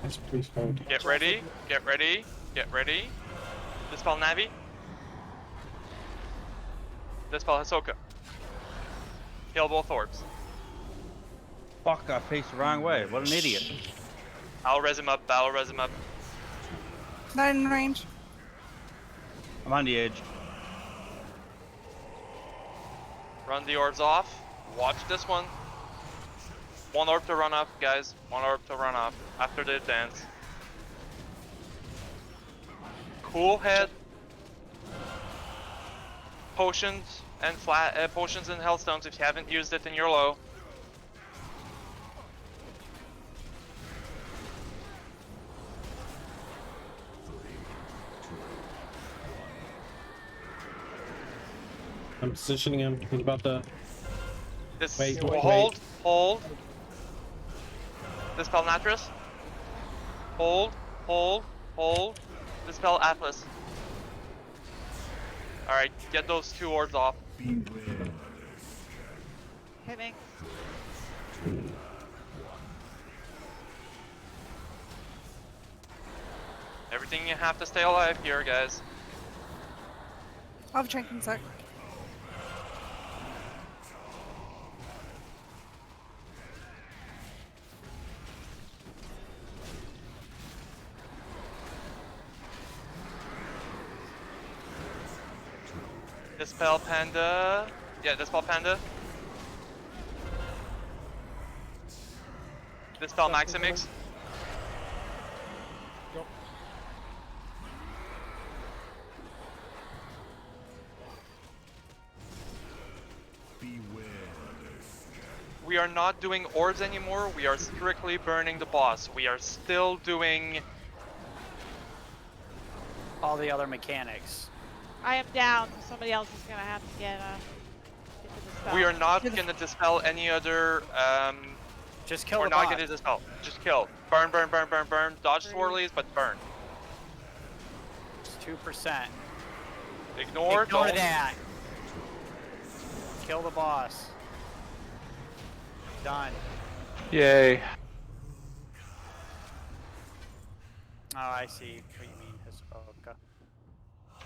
that's please hold. Get ready. Get ready. Get ready. Dispel Navi. Dispel Hisoka. Kill both orbs. Fuck, I faced the wrong way. What an idiot. I'll res him up. I'll res him up. Not in range. I'm on the edge. Run the orbs off. Watch this one. One orb to run off, guys. One orb to run off after the dance. Cool head. Potions and potions and hellstones if you haven't used it in your low. I'm positioning him. He's about to. This Wait. hold. Dispel Natris. Hold. Dispel Atlas. Alright, get those 2 orbs off. Hit me. Everything you have to stay alive here, guys. I'll have a drink in a sec. Dispel Panda. Yeah, Dispel Panda. Dispel Maximix. Go. We are not doing orbs anymore. We are strictly burning the boss. We are still doing all the other mechanics. I am down, so somebody else is gonna have to get to the spell. We are not gonna dispel any other. Just kill We're the not boss. gonna dispel. Just kill. Burn, burn, burn, burn, burn. Dodge swirlies, but burn. It's 2%. Ignore don't. that. Kill the boss. Done. Yay. Oh, I see what you mean, Hisoka.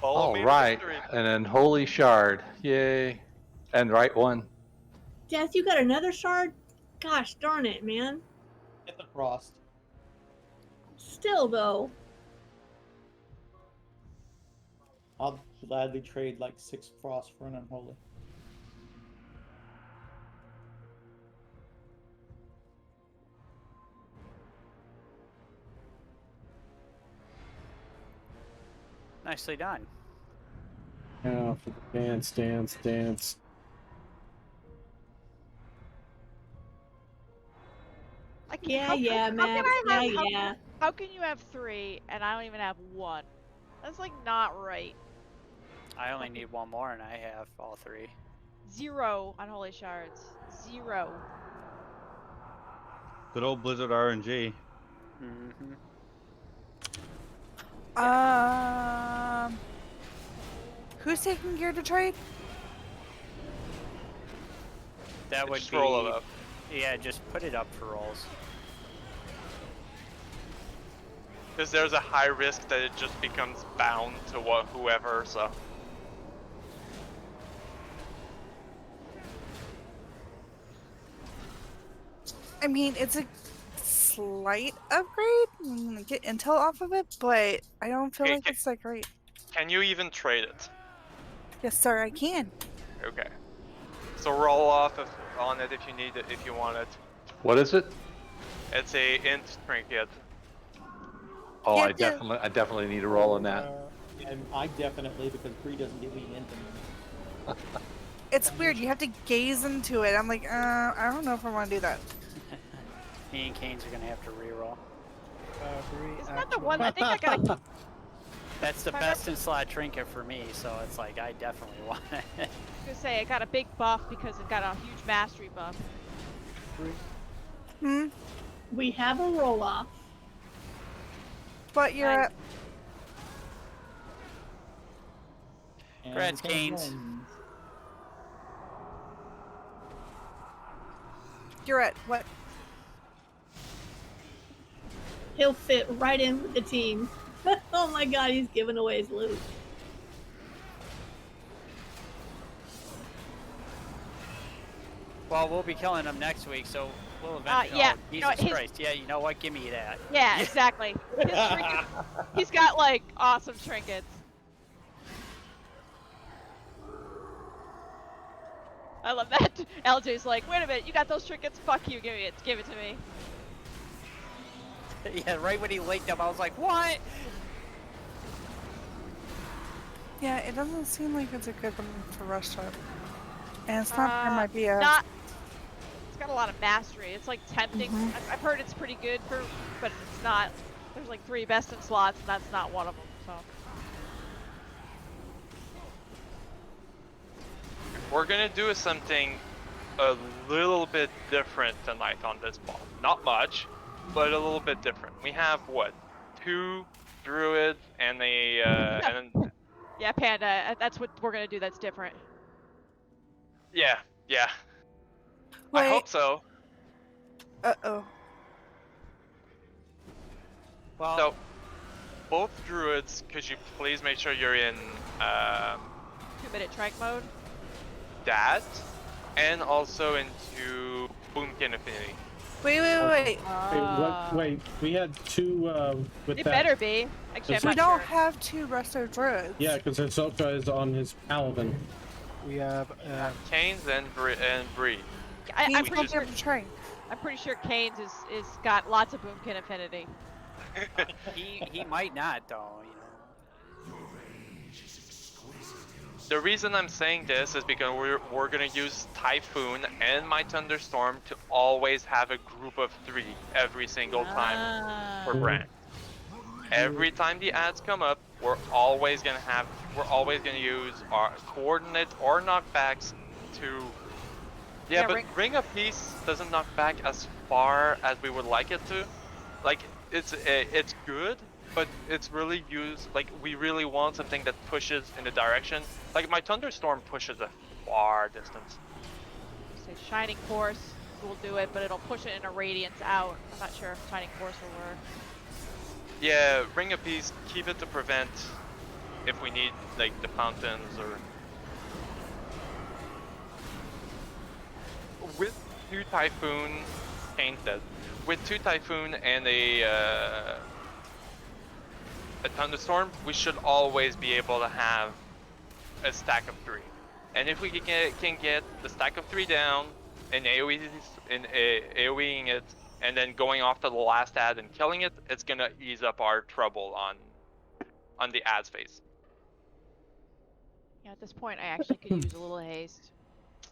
Follow me All to right, victory. and then Holy Shard. Yay. And right one. Death, you got another shard? Gosh darn it, man. Get the frost. Still though. I'll gladly trade like 6 frost for an unholy. Nicely done. Yeah, for the dance, dance, dance. Like, Yeah, how, yeah, how Max. can I have, Yeah. how can you have 3 and I don't even have 1? That's like not right. I only need 1 more and I have all 3. 0 on Holy Shards. 0. Good old Blizzard RNG. Mm-hmm. Who's taking gear to trade? That would Just be. roll it up. Yeah, just put it up for rolls. Because there's a high risk that it just becomes bound to whoever, so. I mean, it's a slight upgrade. I'm gonna get intel off of it, but I don't feel Okay, like it's that great. Can you even trade it? Yes, sir, I can. Okay. So roll off on it if you need it, if you want it. What is it? It's a int trinket. Oh, Yeah, I definitely need to roll on that. And I definitely, because Bree doesn't give me anything. It's weird. You have to gaze into it. I'm like, I don't know if I want to do that. Me and Canes are gonna have to reroll. Isn't that the one? I think I got a. That's the best in slot trinket for me, so it's like I definitely want it. I was gonna say, I got a big buff because it got a huge mastery buff. We have a roll off. But you're at. Congrats, Canes. You're at what? He'll fit right in with the team. Oh my god, he's giving away his loot. Well, we'll be killing him next week, so we'll eventually. Yeah. Oh, No, Jesus his- Christ! Yeah, you know what? Give me that. Yeah, exactly. His trinkets, he's got like awesome trinkets. I love that. LJ's like, wait a minute, you got those trinkets? Fuck you, give it to me. Yeah, right when he linked them, I was like, what? Yeah, it doesn't seem like it's a good one for rush time. And it's not for my BS. Not. It's got a lot of mastery. It's like tempting. I've heard it's pretty good for, but it's not. There's like 3 best in slots, and that's not one of them. So. We're gonna do something a little bit different tonight on this ball. Not much, but a little bit different. We have what? 2 druids and a and then, Yeah, Panda. That's what we're gonna do. That's different. yeah. Wait. I hope so. Uh-oh. Well, So, both druids, could you please make sure you're in 2-minute trank mode. that, and also into Boomkin Affinity. Wait. Wait, we had 2 with It that. better be. Actually, I'm We not don't sure. have 2 resto druids. Yeah, because Ahsoka is on his paladin. We have Canes and Bree. I'm He's pretty not sure. able to train. I'm pretty sure Canes is got lots of Boomkin affinity. he might not though. You know. The reason I'm saying this is because we're gonna use Typhoon and my Thunderstorm to always have a group of 3 every single time for Brand. Every time the ads come up, we're always gonna use our coordinate or knockbacks to. Yeah, Yeah, but Ring of Peace doesn't knock back as far as we would like it to. Like it's good, but it's really used. Like we really want something that pushes in a direction. Like my Thunderstorm pushes a far distance. Say Shining Force will do it, but it'll push it in a radiance out. I'm not sure if Shining Force will work. Yeah, Ring of Peace, keep it to prevent if we need like the fountains or with 2 Typhoon, Kane's dead. With 2 Typhoon and a Thunderstorm, we should always be able to have a stack of 3. And if we can get the stack of 3 down and AoEing it, and then going off to the last ad and killing it, it's gonna ease up our trouble on the ads phase. Yeah, at this point, I actually could use a little haste.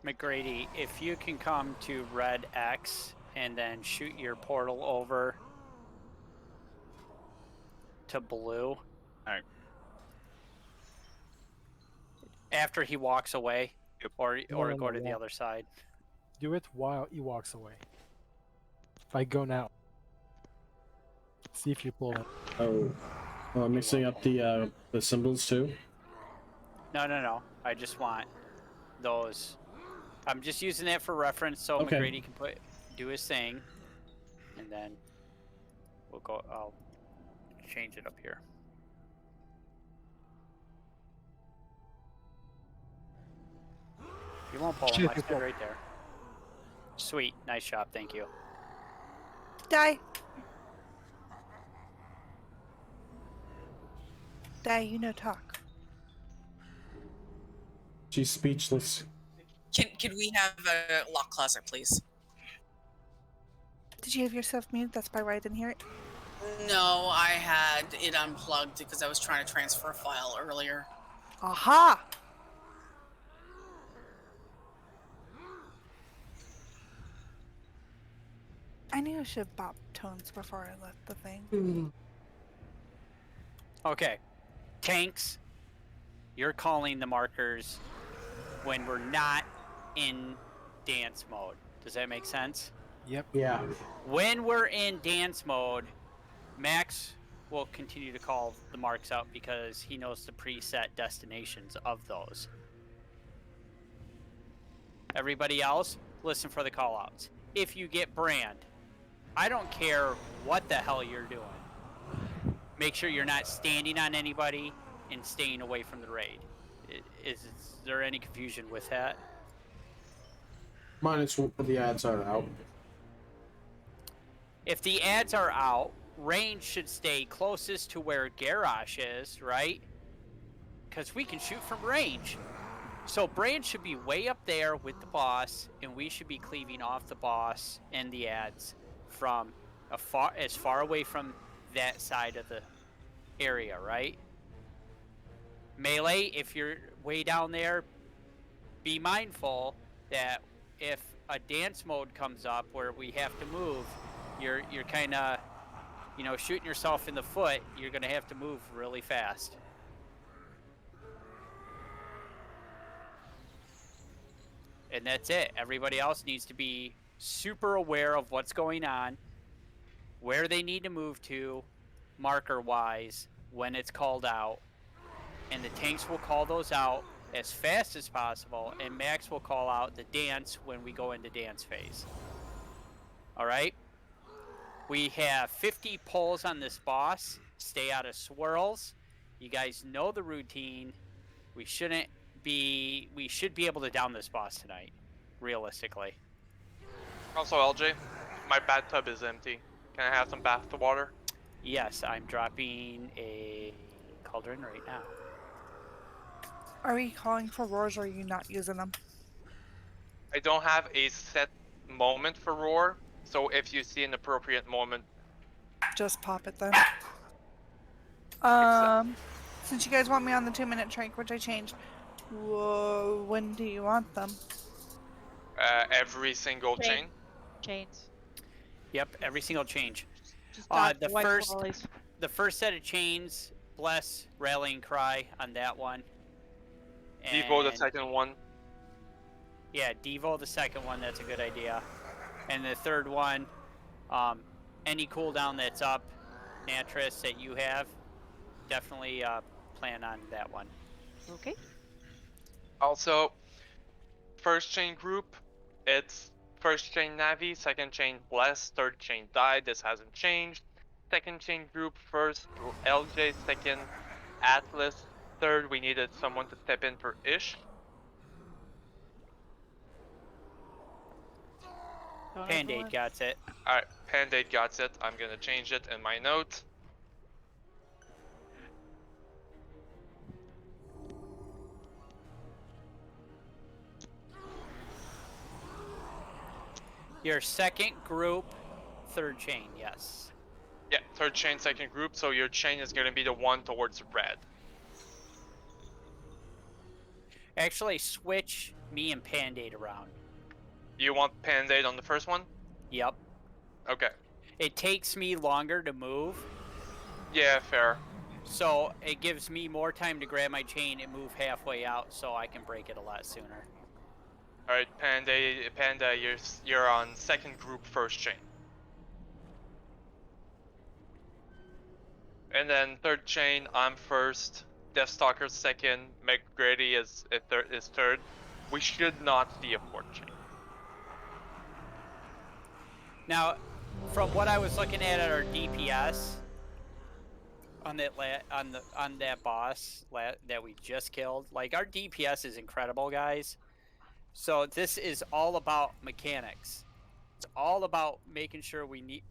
McGrady, if you can come to red X and then shoot your portal over to blue. Alright. After he walks away, or No, go to the walk. other side. Do it while he walks away. Like go now. See if you pull it. Oh, I'm mixing up the symbols too. No. I just want those. I'm just using that for reference so Okay. McGrady can do his thing, and then we'll go. I'll change it up here. You won't pull him. I stood right there. Sweet, nice job. Thank you. Die. Die, you know talk. She's speechless. Can we have a lock closet, please? Did you have yourself muted? That's probably why I didn't hear it. No, I had it unplugged because I was trying to transfer a file earlier. Aha! I knew I should have bopped tones before I left the thing. Okay, tanks. You're calling the markers when we're not in dance mode. Does that make sense? Yep. Yeah. When we're in dance mode, Max will continue to call the marks out because he knows the preset destinations of those. Everybody else, listen for the callouts. If you get brand, I don't care what the hell you're doing. Make sure you're not standing on anybody and staying away from the raid. Is there any confusion with that? Minus the ads are out. If the ads are out, range should stay closest to where Garrosh is, right? Because we can shoot from range. So Brand should be way up there with the boss, and we should be cleaving off the boss and the ads from as far away from that side of the area, right? Melee, if you're way down there, be mindful that if a dance mode comes up where we have to move, you're kind of, shooting yourself in the foot. You're going to have to move really fast. And that's it. Everybody else needs to be super aware of what's going on, where they need to move to, marker-wise, when it's called out. And the tanks will call those out as fast as possible, and Max will call out the dance when we go into dance phase. All right? We have 50 pulls on this boss. Stay out of swirls. You guys know the routine. We should be able to down this boss tonight, realistically. Also, LJ, my bathtub is empty. Can I have some bath water? Yes, I'm dropping a cauldron right now. Are we calling for roars or are you not using them? I don't have a set moment for roar, so if you see an appropriate moment, Just pop it then. Since you guys want me on the 2-minute trank, which I changed, when do you want them? every single chain. Chains. Yep, every single change. Just dodge The the white first wallies. the first set of chains Bless, Rallying Cry on that one. Devo the And- second one. Yeah, Devo the second one. That's a good idea. And the third one, any cooldown that's up, Natris, that you have, definitely plan on that one. Okay. Also, first chain group, it's first chain Navi, second chain Bless, third chain Die. This hasn't changed. Second chain group, first LJ, second Atlas, third we needed someone to step in for Ish. Band-Aid got it. Alright, Band-Aid got it. I'm gonna change it in my note. Your second group, third chain, yes. Yeah, third chain, second group, so your chain is gonna be the one towards red. Actually, switch me and Band-Aid around. You want Band-Aid on the first one? Yep. Okay. It takes me longer to move. Yeah, fair. So it gives me more time to grab my chain and move halfway out so I can break it a lot sooner. Alright, Panda, you're on second group, first chain. And then third chain, I'm first, Deathstalker second, McGrady is third. We should not see a fourth chain. Now, from what I was looking at our DPS on that on that boss that we just killed, like our DPS is incredible, guys. So this is all about mechanics. It's all about making sure we need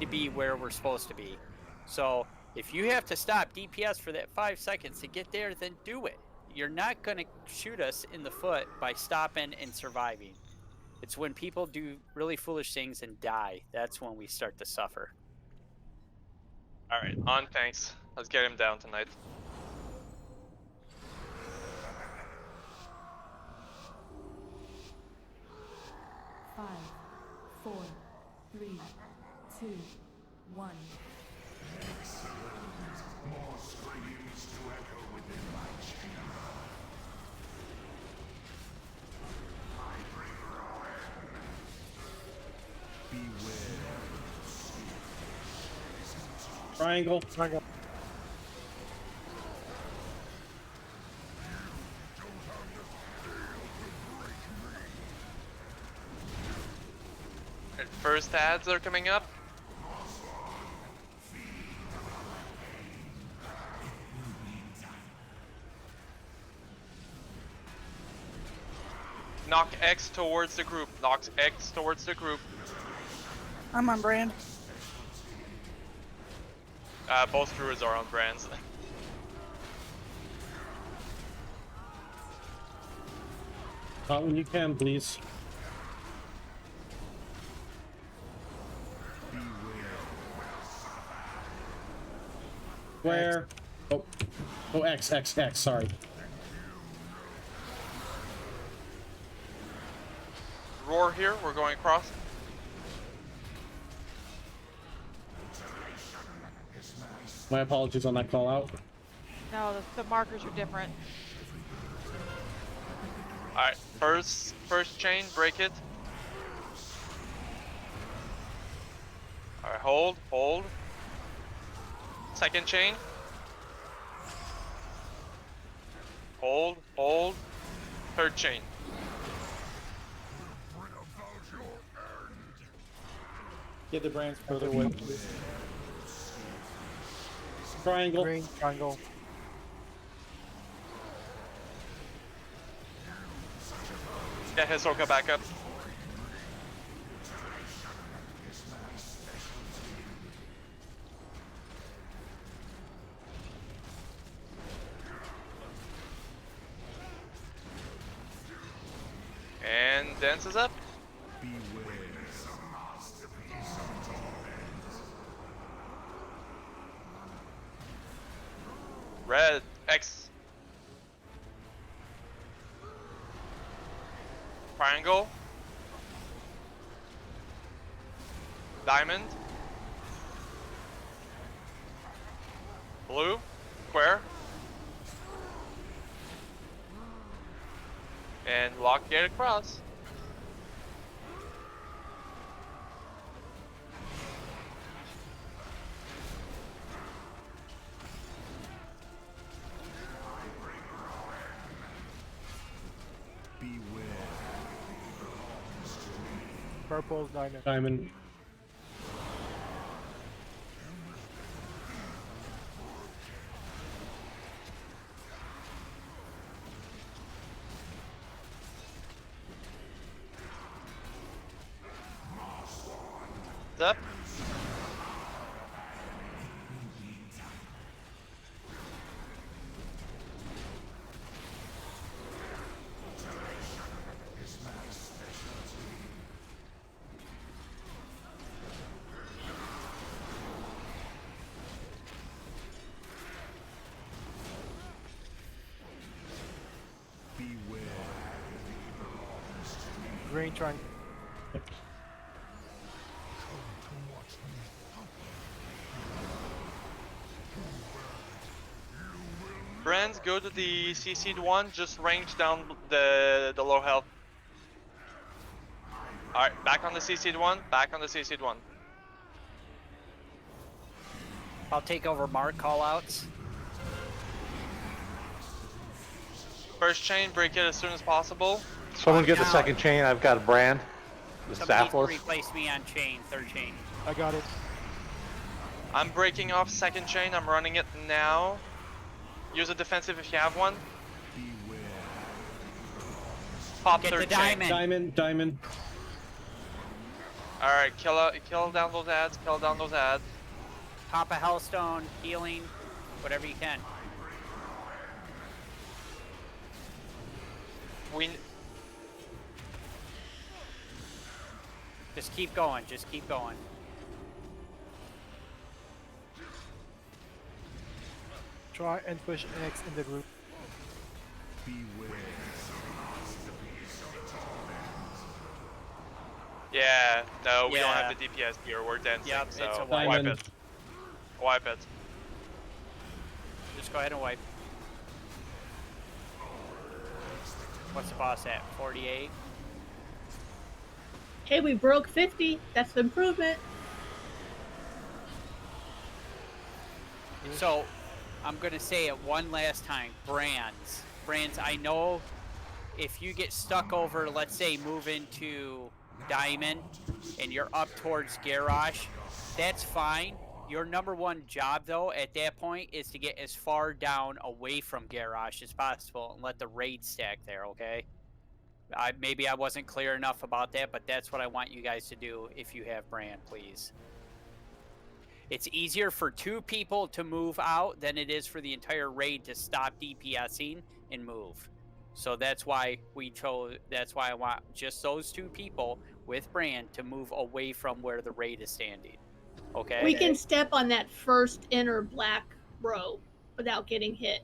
to be where we're supposed to be. So if you have to stop DPS for that 5 seconds to get there, then do it. You're not gonna shoot us in the foot by stopping and surviving. It's when people do really foolish things and die, that's when we start to suffer. Alright, on tanks. Let's get him down tonight. Five, 4, 3, 2, 1. More screams to echo within my chamber. I bring ruin. Beware. Triangle. Triangle. And first ads are coming up. Knock X towards the group. Knocks X towards the group. I'm on brand. Both druids are on brands. When you can, please. Where? Oh, X, sorry. Roar here, we're going across. My apologies on that call out. No, the markers are different. Alright, first chain, break it. Alright, hold. Second chain. Hold. Third chain. Get the brands further away, please. Triangle. Green, triangle. Get Hisoka back up. And Dance is up. Red, X. Triangle. Diamond. Blue, square. And lock gate across. Purple diamond. Diamond. Up. Green trying. Brands, go to the CC'd one, just range down the low health. Alright, back on the CC'd one, back on the CC'd one. I'll take over mark callouts. First chain, break it as soon as possible. Someone get the Now- second chain. I've got a brand. The Somebody needs to Saphless. replace me on chain, third chain. I got it. I'm breaking off second chain, I'm running it now. Use a defensive if you have one. Pop Get the third chain. diamond. Diamond. Alright, kill down those ads, kill down those ads. Pop a hellstone, healing, whatever you can. Just keep going, just keep going. Try and push X in the group. Yeah, no, we don't Yeah. have the DPS here, we're dancing, Yep, so it's a wipe Diamond. it. Wipe it. Just go ahead and wipe. What's the boss at? 48? Hey, we broke 50. That's an improvement. So, I'm gonna say it one last time. Brands, I know if you get stuck over, let's say, move into Diamond, and you're up towards Garrosh, that's fine. Your number one job, though, at that point, is to get as far down away from Garrosh as possible and let the raid stack there, okay? Maybe I wasn't clear enough about that, but that's what I want you guys to do if you have Brand, please. It's easier for 2 people to move out than it is for the entire raid to stop DPSing and move. So that's why I want just those 2 people with Brand to move away from where the raid is standing. Okay? We can step on that first inner black row without getting hit.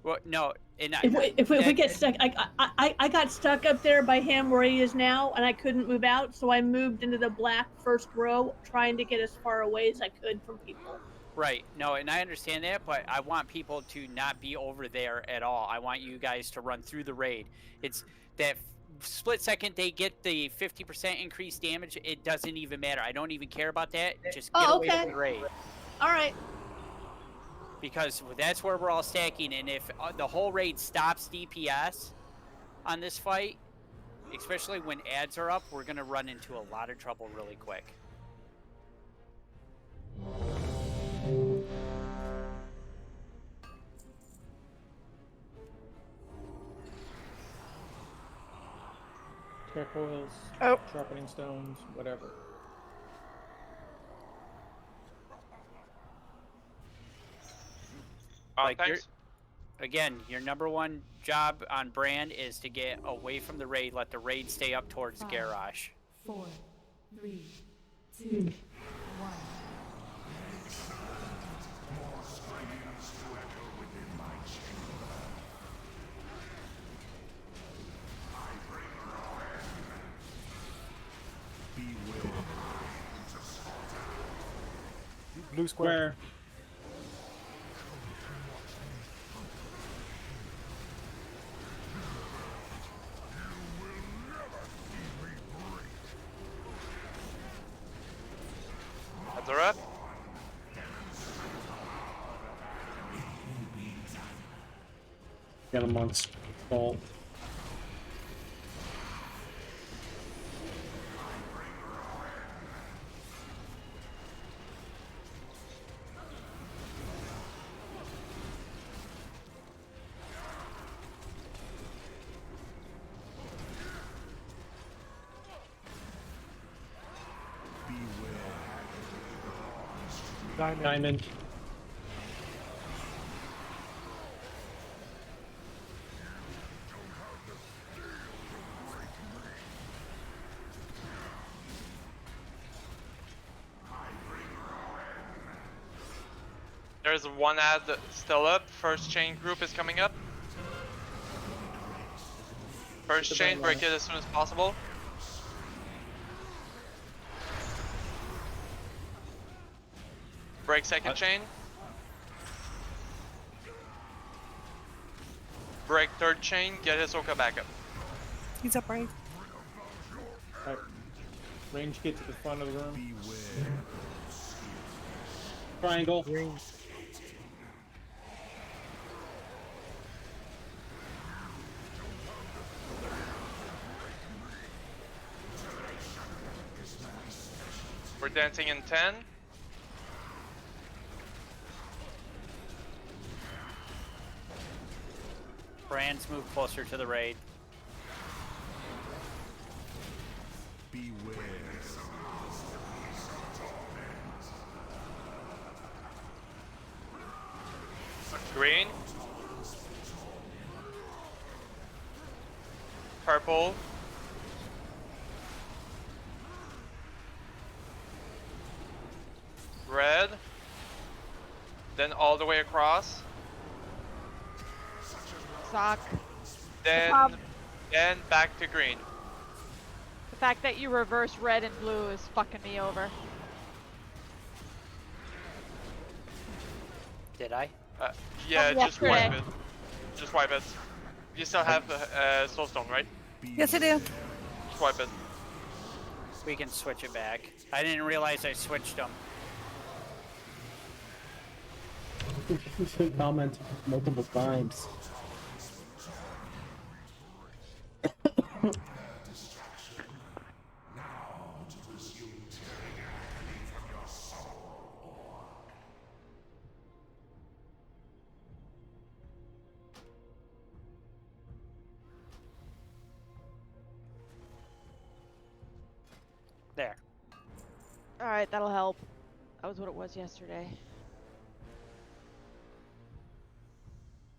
Well, no. And If we get stuck, I got stuck up there by him where he is now, and I couldn't move out, so I moved into the black first row, trying to get as far away as I could from people. Right. No, and I understand that, but I want people to not be over there at all. I want you guys to run through the raid. It's that split second they get the 50% increased damage, it doesn't even matter. I don't even care about that. Just get away from the raid. All right. Because that's where we're all stacking, and if the whole raid stops DPS on this fight, especially when ads are up, we're going to run into a lot of trouble really quick. Turquoise, Oh. sharpening stones, whatever. Like again, your number one job on Brand is to get away from the raid, let the raid stay up towards Garrosh. 4, 3, 2, 1. Blue square. They're up. Got him on fault. Diamond. There's one ad still up. First chain group is coming up. First chain, break it as soon as possible. Break second chain. Break third chain, get Hisoka back up. He's up right. Alright. Range, get to the front of the room. Triangle. We're dancing in 10. Brands move closer to the raid. Green. Purple. Red. Then all the way across. Sock. Then back to green. The fact that you reverse red and blue is fucking me over. Did I? Yeah, From just wipe yesterday. it. Just wipe it. You still have soulstone, right? Yes, I do. Just wipe it. We can switch it back. I didn't realize I switched them. Comment multiple times. There. Alright, that'll help. That was what it was yesterday.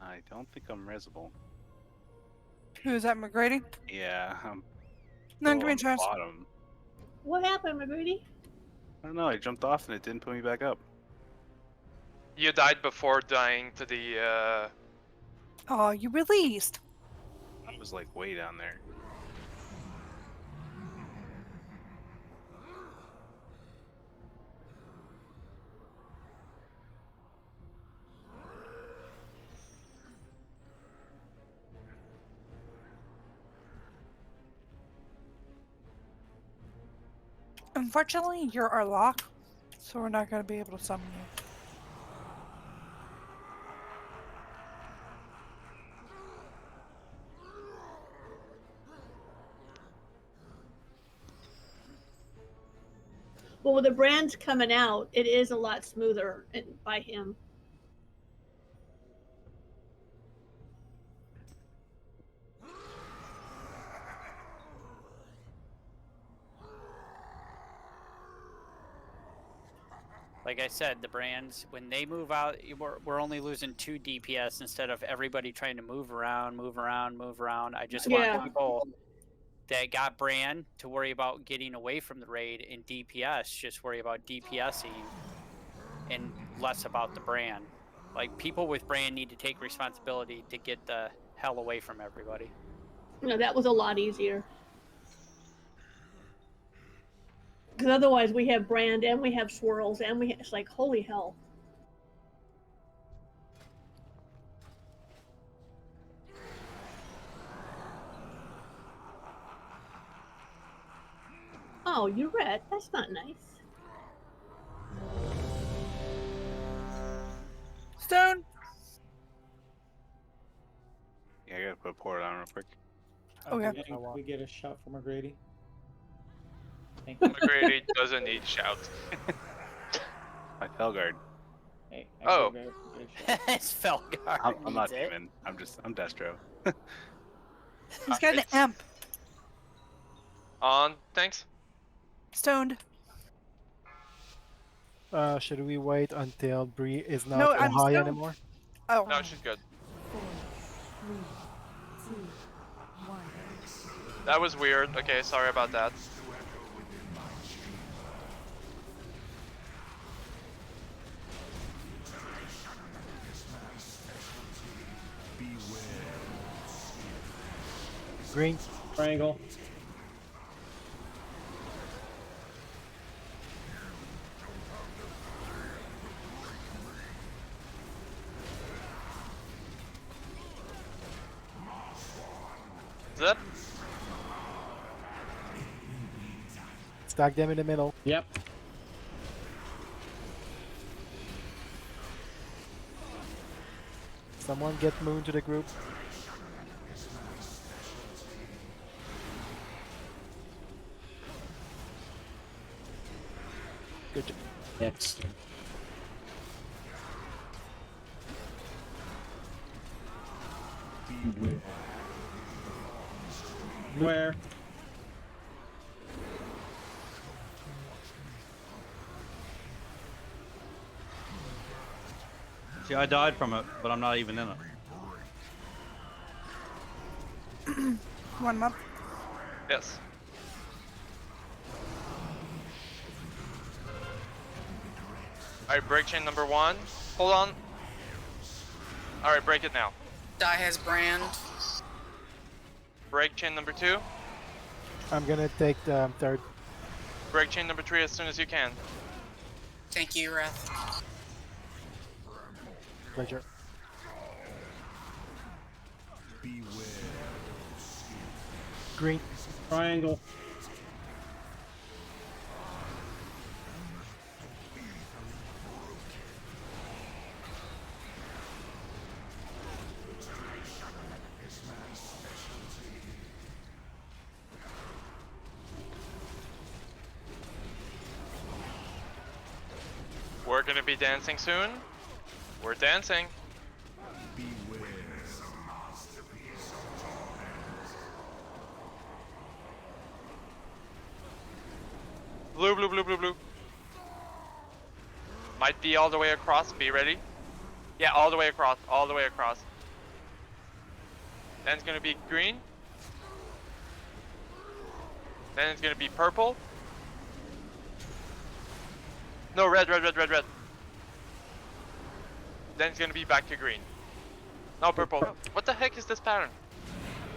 I don't think I'm risible. Who's that, McGrady? Yeah, I'm No, still give me a on the chance. bottom. What happened, McGrady? I don't know, I jumped off and it didn't put me back up. You died before dying to the Oh, you released. I was like way down there. Unfortunately, you're our lock, so we're not going to be able to summon you. Well, with the brands coming out, it is a lot smoother by him. Like I said, the brands, when they move out, we're only losing 2 DPS instead of everybody trying to move around. I just want people that got brand to worry about getting away from the raid, and DPS just worry about DPSing and less about the brand. Like, people with brand need to take responsibility to get the hell away from everybody. No, that was a lot easier. Because otherwise we have brand and we have swirls and it's like, holy hell. Oh, you're red. That's not nice. real quick. Okay. Can we get a shot from McGrady? Thank you. McGrady doesn't need shouts. My Felguard. Hey, Oh. It's Felgar. I'm not needs it. demon. I'm Destro. He's got an amp. On, thanks. Stoned. Should we wait until Bree is not No, on I'm high stoned. anymore? Oh. No, she's good. 4, 3, 2, 1. That was weird. Okay, sorry about that. Green. Triangle. Zip. Stack them in the middle. Yep. Someone get Moon to the group. Good job. Next. Where? See, I died from it, but I'm not even in it. One up. Yes. Alright, break chain number 1. Hold on. Alright, break it now. Die has brand. Break chain number 2. I'm gonna take the third. Break chain number 3 as soon as you can. Thank you, Wrath. Pleasure. Green. Triangle. We're gonna be dancing soon. We're dancing. Blue, blue, blue, blue, blue. Might be all the way across. Be ready. Yeah, all the way across. All the way across. Then it's gonna be green. Then it's gonna be purple. No, red, red, red, red, red. Then it's gonna be back to green. No, purple. What the heck is this pattern?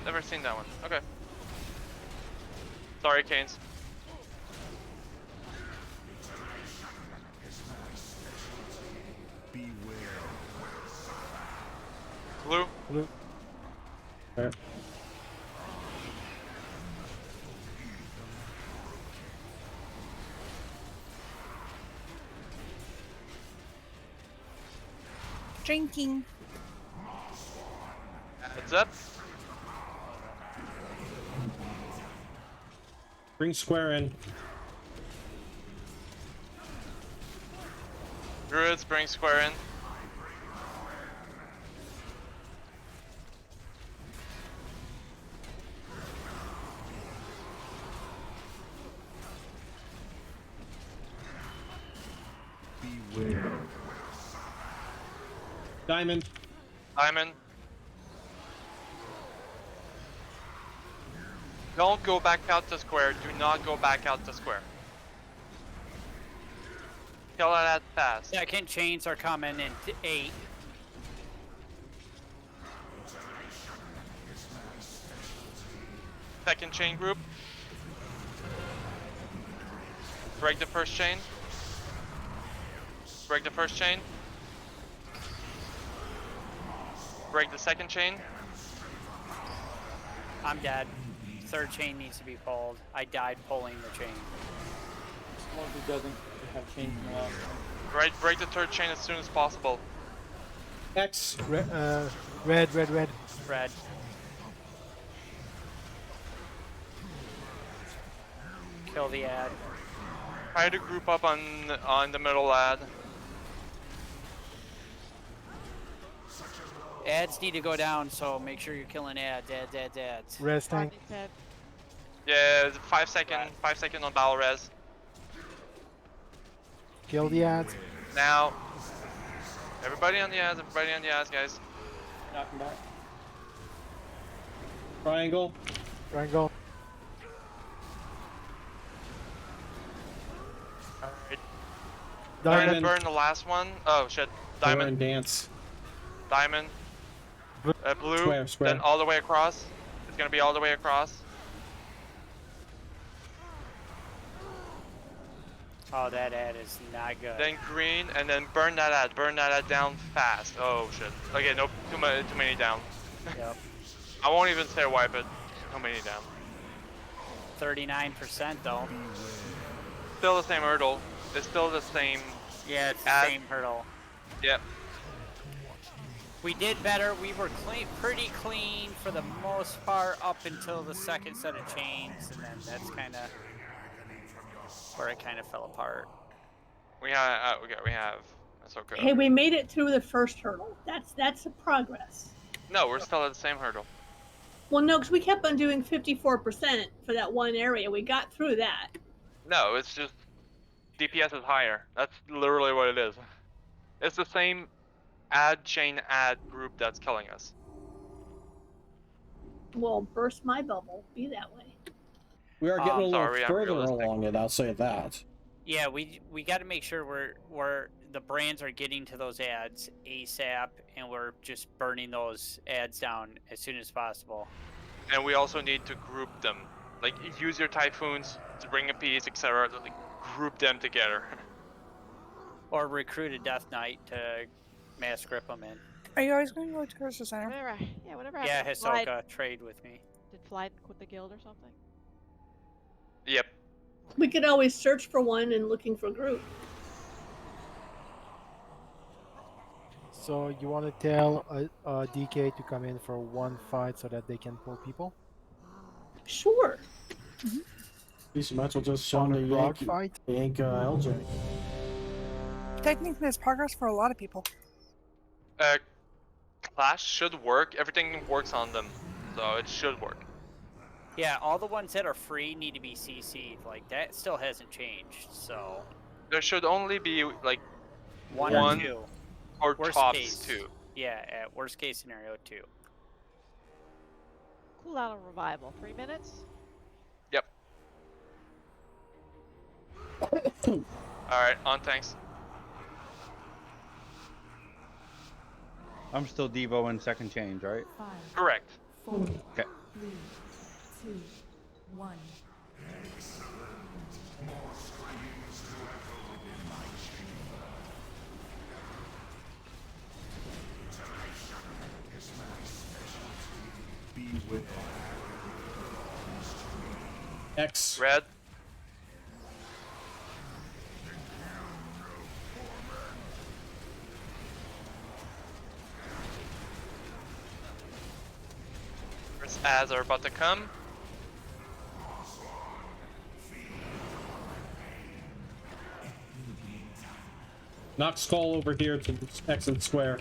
Never seen that one. Okay. Sorry, Canes. Blue. Blue. Right. Drinking. Heads up. Bring square in. Druids, bring square in. Diamond. Diamond. Don't go back out to square. Do not go back out to square. Kill that fast. Second chains are coming in 8. Second chain group. Break the first chain. Break the first chain. Break the second chain. I'm dead. Third chain needs to be pulled. I died pulling the chain. Someone who doesn't have chains in the last one. Right, break the third chain as soon as possible. X. Red, red, red. Red. Kill the ad. Try to group up on the middle ad. Ads need to go down, so make sure you're killing ads. Ads. Resting. Yeah, 5 second on battle res. Kill the ads. Now. Everybody on the ads, guys. Knock him back. Triangle. Triangle. Alright. Diamond. Burn the last one. Oh shit. Diamond. Dance. Diamond. Blue. Square. Then all the way across. It's gonna be all the way across. Oh, that ad is not good. Then green, and then burn that ad. Burn that ad down fast. Oh shit. Okay, no, too many down. Yep. I won't even say wipe it. Too many down. 39% though. Still the same hurdle. It's still the same. Yeah, it's the ad. same hurdle. Yep. We did better. We were pretty clean for the most part up until the second set of chains, and then that's kind of where it kind of fell apart. We have. That's okay. Hey, we made it through the first hurdle. That's a progress. No, we're still at the same hurdle. Well, no, because we kept on doing 54% for that one area. We got through that. No, it's just DPS is higher. That's literally what it is. It's the same ad chain ad group that's killing us. Well, burst my bubble. Be that way. We are getting a little sorry, I'm further realistic. along it, I'll say that. Yeah, we got to make sure we're the brands are getting to those ads ASAP, and we're just burning those ads down as soon as possible. And we also need to group them. Like, use your typhoons to bring a piece, etc. Like, group them together. Or recruit a Death Knight to mass grip them in. Are you always going to go towards the center? Whatever. Yeah, happened to Flyd? Hisoka, trade with me. Did Flyd quit the guild or something? Yep. We could always search for one and looking for a group. So you want to tell DK to come in for one fight so that they can pull people? Sure. At least you might as well just show On them a the rock yank, fight? LJ. Technically, there's progress for a lot of people. Clash should work. Everything works on them. So it should work. Yeah, all the ones that are free need to be CC'd. Like, that still hasn't changed, so... There should only be, like, One or two. Or Worst tops case. 2. Yeah, at worst case scenario, 2. Cooldown of revival, 3 minutes? Yep. Alright, on tanks. I'm still Devo in second change, right? 5, Correct. 4, Okay. 3, 2, 1. X. Red. First ads are about to come. Knock skull over here to exit square.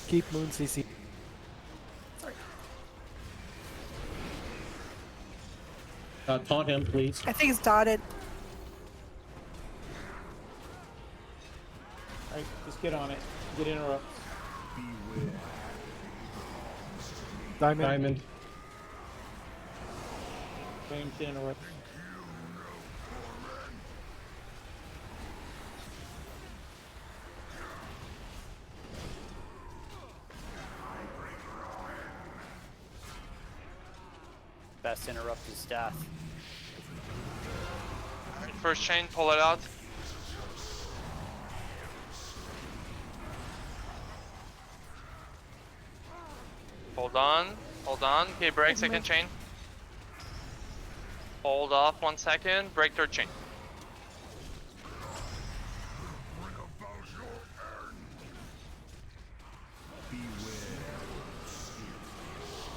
Keep Moon CC. Taunt him, please. I think it's dotted. Alright, just get on it. Get interrupts. Diamond. Range to interrupt. Best interrupt is death. Alright, first chain, pull it out. Hold on. Okay, break second chain. Hold off 1 second, break third chain.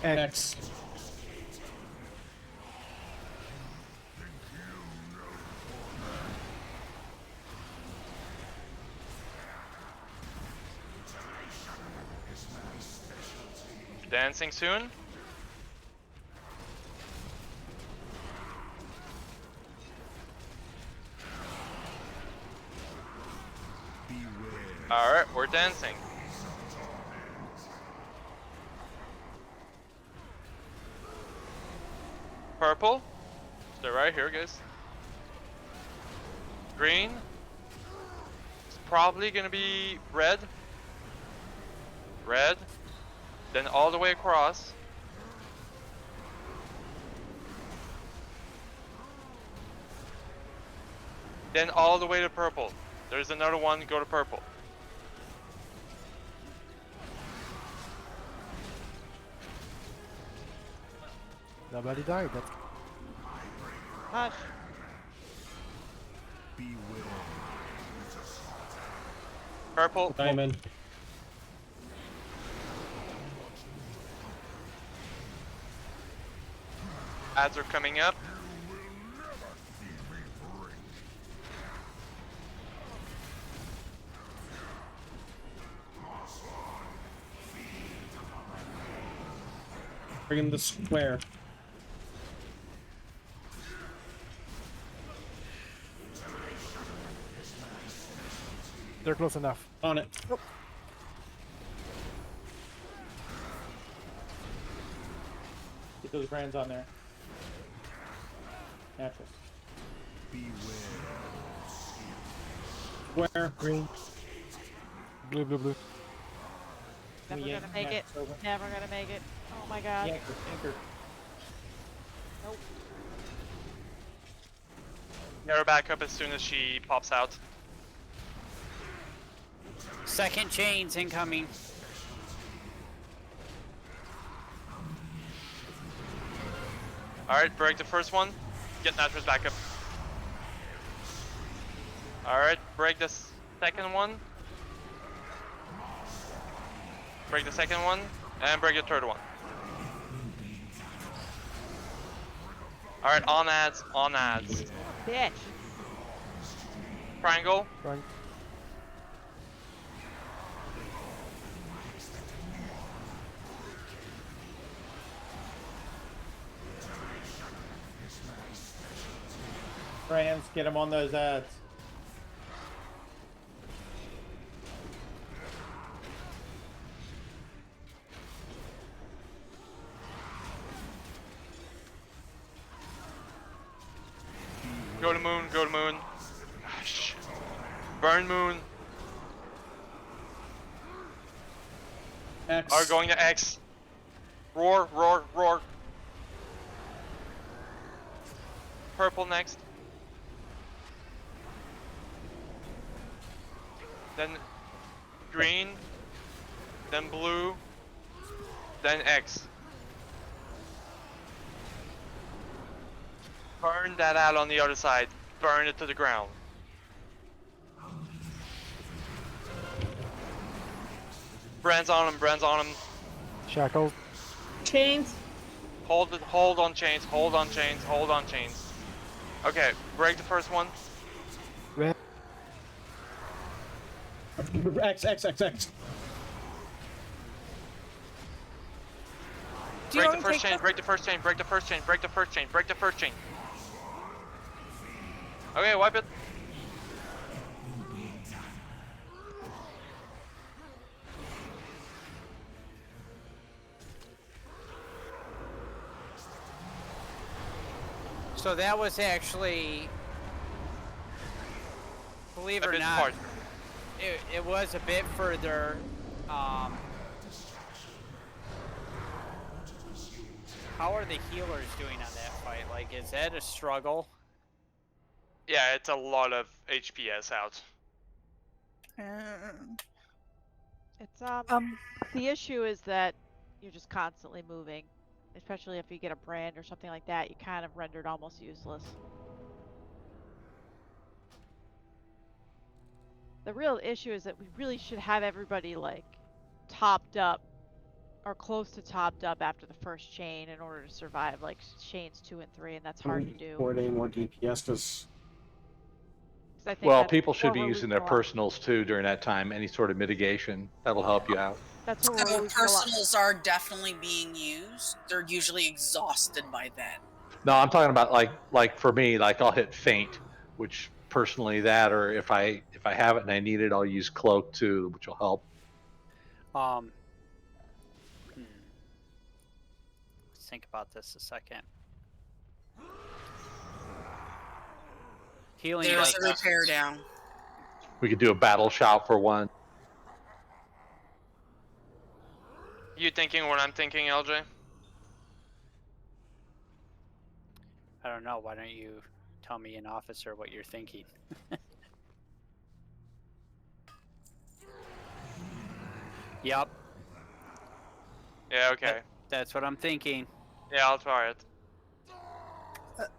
X. Dancing soon? Alright, we're dancing. Purple. Stay right here, guys. Green. It's probably gonna be red. Red. Then all the way across. Then all the way to purple. There's another one, go to purple. Nobody died. That's Hush. Purple. Diamond. Ads are coming up. Bring in the square. they're close enough. On it. Oh. Get those brands on there. Natural. Square. Green. Blue, blue, blue. Never We gonna make it. over. Never gonna make it. Oh my god. Anchor. Nope. Get her back up as soon as she pops out. Second chains incoming. Alright, break the first one. Get Natras back up. Alright, break the second one. Break the second one. And break the third one. Alright, on ads, on ads. Bitch. Triangle. Right. Brands, get them on those ads. Go to moon, go to moon. Gosh. Burn moon. X. Are going to X. Roar, roar, roar. Purple next. Then green. Then blue. Then X. Burn that out on the other side. Burn it to the ground. Brands on him, brands on him. Shackled. Chains. Hold it, hold on chains, hold on chains, hold on chains. Okay, break the first one. Red. X, X, X, X. Do you Break want the to first take chain, break the first chain, break the first chain, break the first chain, break the first chain. Okay, wipe it. So that was actually, believe it A or bit not, hard. it was a bit further. How are the healers doing on that fight? Like, is that a struggle? Yeah, it's a lot of HPS out. It's the issue is that you're just constantly moving, especially if you get a brand or something like that. You kind of rendered almost useless. The real issue is that we really should have everybody like topped up are close to topped up after the first chain in order to survive, like chains 2 and 3, and that's hard to do. Coordinating more DPS because. I think Well, that's people should what be we're using losing their a lot. personals too during that time. Any sort of mitigation that'll help you out. That's what we're So losing a lot. personals are definitely being used. They're usually exhausted by then. No, I'm talking about like for me, like I'll hit faint, which personally that, or if I have it and I need it, I'll use cloak too, which will help. Let's think about this a second. Healing There's does a repair down. We could do a battle shout for one. You thinking what I'm thinking, LJ? I don't know. Why don't you tell me, an officer, what you're thinking? Yep. Yeah, okay. That's what I'm thinking. Yeah, I'll try it.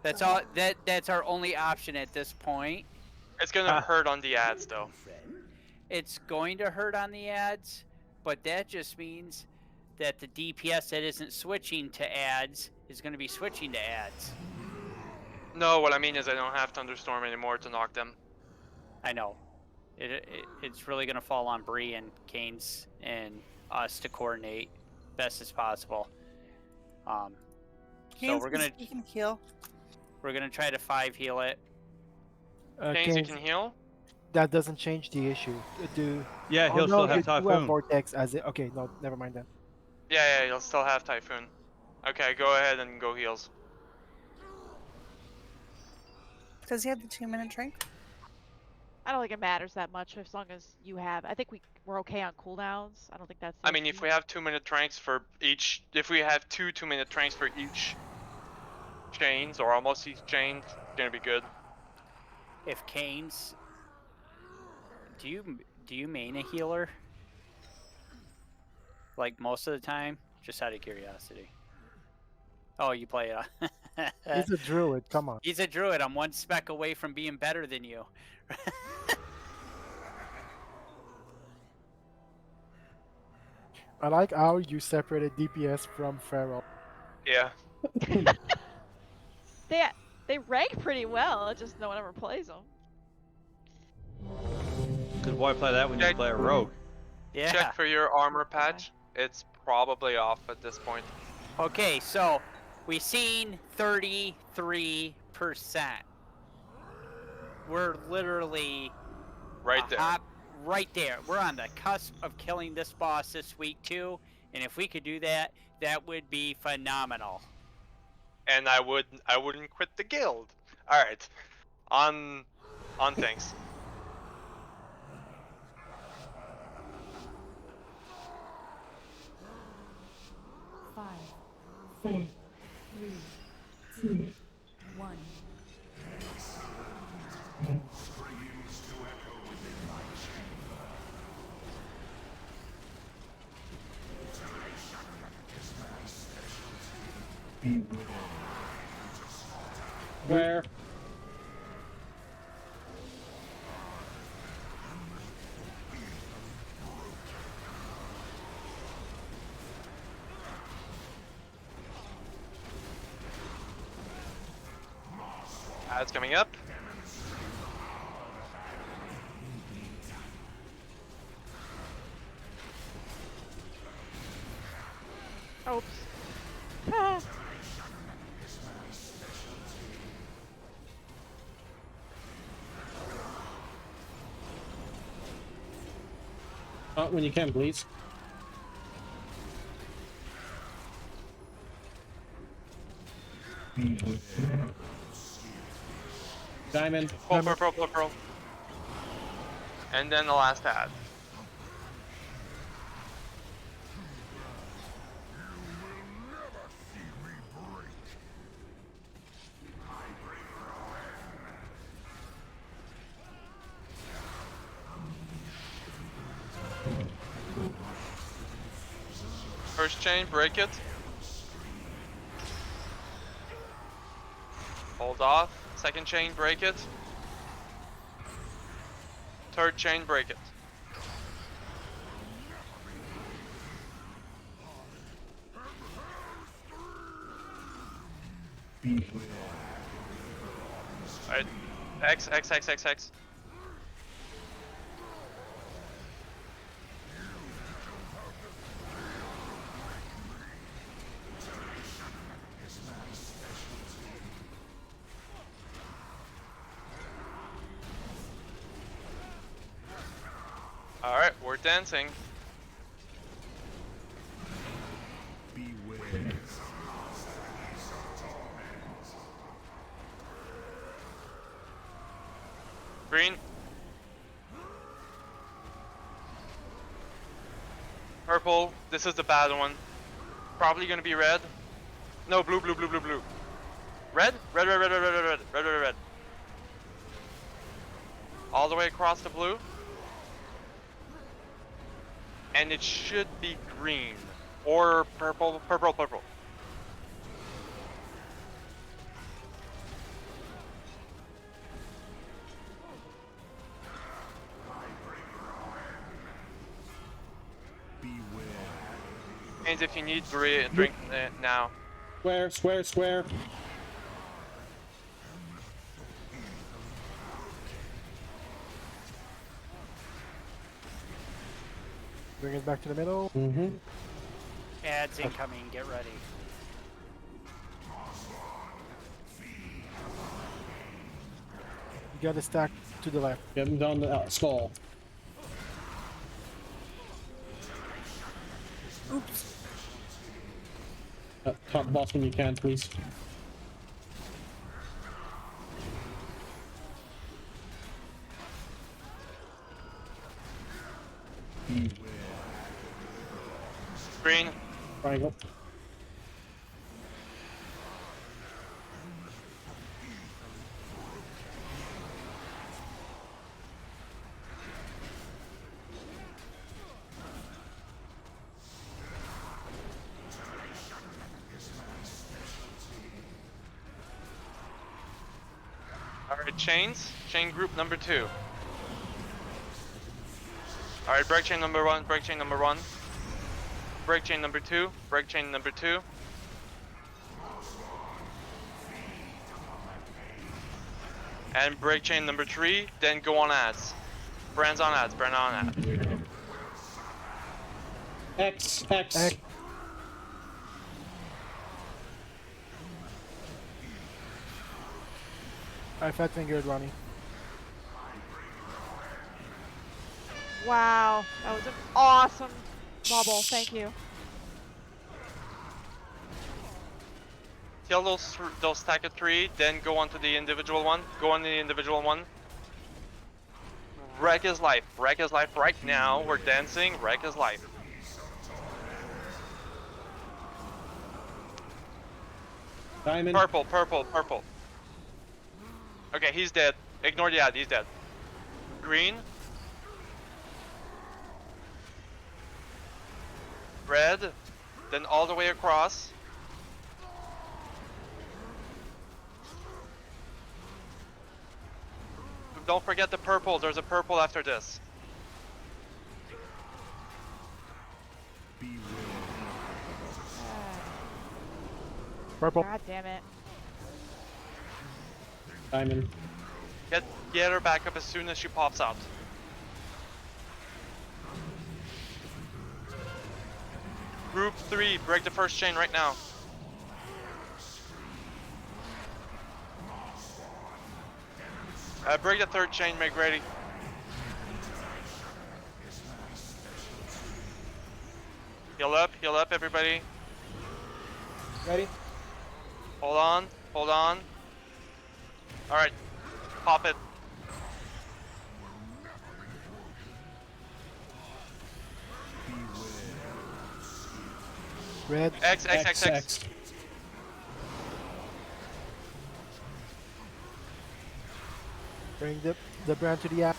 That's all. That's our only option at this point. It's gonna hurt on the ads, though. It's going to hurt on the ads, but that just means that the DPS that isn't switching to ads is going to be switching to ads. No, what I mean is I don't have Thunderstorm anymore to knock them. I know. It's really going to fall on Bree and Kane's and us to coordinate best as possible. So we're gonna You can heal. We're gonna try to 5 heal it. Kanes, you can heal. That doesn't change the issue. Yeah, Oh, he'll no, still have you do Typhoon. Vortex as it. Okay, no, never mind then. Yeah, you'll still have Typhoon. Okay, go ahead and go heals. Does he have the 2-minute drink? I don't think it matters that much as long as you have. I think we're okay on cooldowns. I don't think that's. I mean, if we have 2-minute tranks for each, if we have 2-2-minute tranks for each chains or almost each chain, it's gonna be good. If Kane's, do you main a healer? Like most of the time, just out of curiosity. Oh, you play it. He's a druid. Come on. He's a druid. I'm one spec away from being better than you. I like how you separated DPS from Feral. Yeah. They rank pretty well. It's just no one ever plays them. Because why play that when you play a rogue? Yeah. Check for your armor patch. It's probably off at this point. Okay, so we seen 33%. We're literally right there. Right there. We're on the cusp of killing this boss this week too, and if we could do that, that would be phenomenal. And I wouldn't quit the guild. All right, on things. Five, four, 3, 2, 1. Where? Ads coming up. Oops. When you can, please. Diamond. Pearl. And then the last ad. First chain, break it. Hold off. Second chain, break it. Third chain, break it. Alright. X. Alright, we're dancing. Green. Purple. This is the bad one. Probably gonna be red. No, blue. Red? Red. All the way across the blue. And it should be green. Or purple. And if you need drink now. Square. Bring it back to the middle. Mm-hmm. Ads incoming, get ready. You got to stack to the left. Get him down the skull. Oops. Top boss when you can, please. Green. Triangle. Alright, chains. Chain group number 2. Alright, break chain number 1, break chain number 1. Break chain number 2, break chain number 2. And break chain number 3, then go on ads. Brands on ads, brand on ads. X. I fat fingered Ronnie. Wow, that was an awesome bubble. Thank you. Kill those stack of 3, then go on to the individual one. Go on the individual one. Wreck his life. Wreck his life right now. We're dancing. Wreck his life. Diamond. Purple. Okay, he's dead. Ignore the ad. He's dead. Green. Red. Then all the way across. Don't forget the purple. There's a purple after this. Purple. God damn it. Diamond. Get her back up as soon as she pops out. Group 3, break the first chain right now. Break the third chain, make ready. Heal up everybody. Ready? Hold on. Alright, pop it. Red. X. Bring the brand to the app.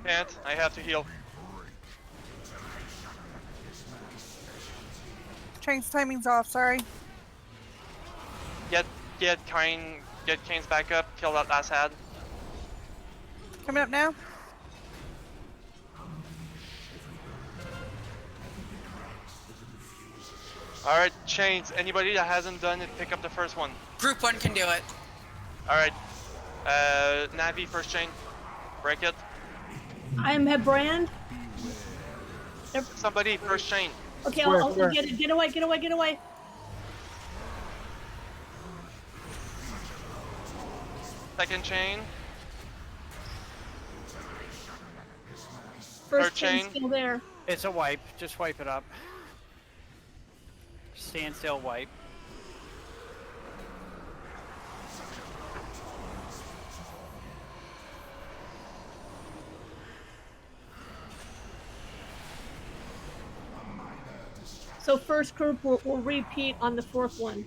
Can't, I have to heal. Train's timing's off, sorry. Get Kane's back up, kill that last ad. Coming up now. All right, chains. Anybody that hasn't done it, pick up the first one. Group 1 can do it. All right. Navi, first chain. Break it. I'm at Brand. Somebody, first chain. Okay, I'll get it. Get away, get away, get away. Second chain. First Third chain. still there. It's a wipe. Just wipe it up. Stand still, wipe. So first group will repeat on the fourth one.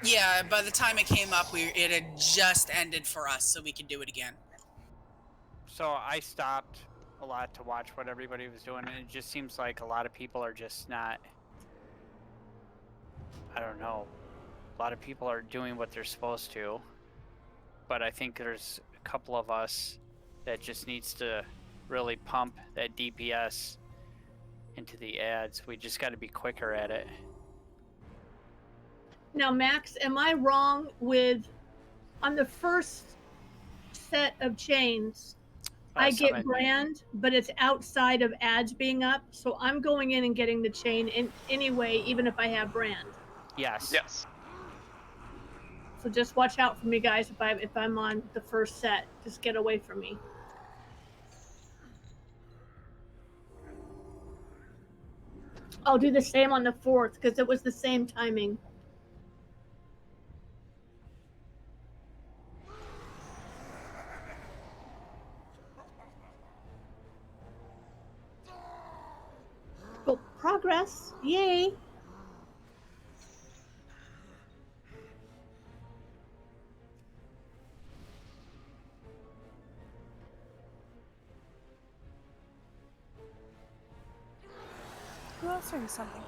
Yeah, by the time it came up, it had just ended for us, so we could do it again. So I stopped a lot to watch what everybody was doing, and it just seems like a lot of people are just not. I don't know. A lot of people are doing what they're supposed to, but I think there's a couple of us that just needs to really pump that DPS into the ads. We just got to be quicker at it. Now, Max, am I wrong with on the first set of chains? I get brand, but it's outside of ads being up, so I'm going in and getting the chain in anyway, even if I have brand. Yes. Yes. So just watch out for me, guys. If I'm on the first set, just get away from me. I'll do the same on the fourth because it was the same timing. Oh, progress! Yay! Who else doing something?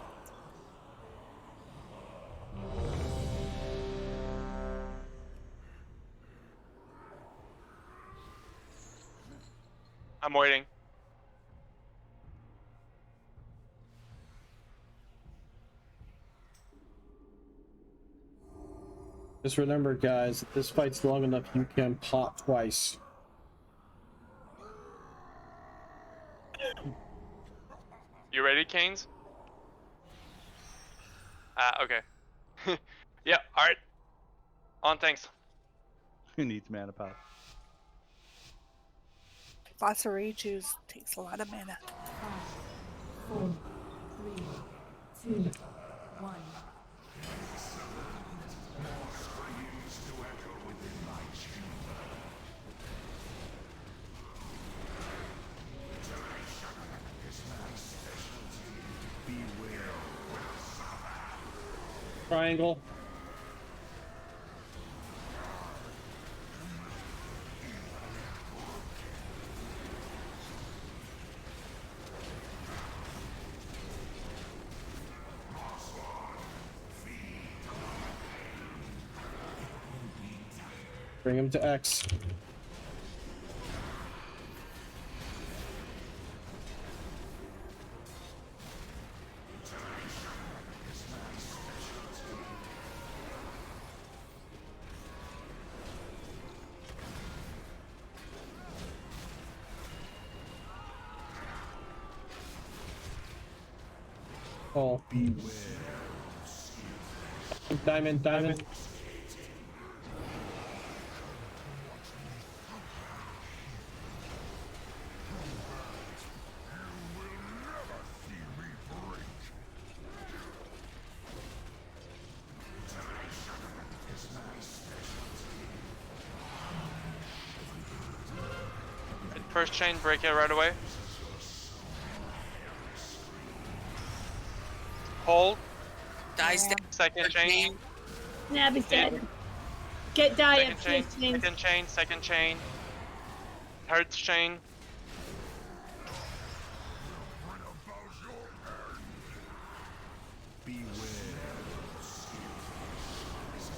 I'm waiting. Just remember, guys, if this fight's long enough, you can pop twice. You ready, Canes? Okay. Yeah, alright. On, thanks. Who needs mana pop? Lots of rage juice takes a lot of mana. 5, 4, 3, 2, 1. Triangle. Bring him to X. Oh. Diamond, diamond. First chain, break it right away. Hold. Dies down. Second chain. Navi's dead. Get diet, Second chain. please, chains. Second chain. Second chain. Third chain.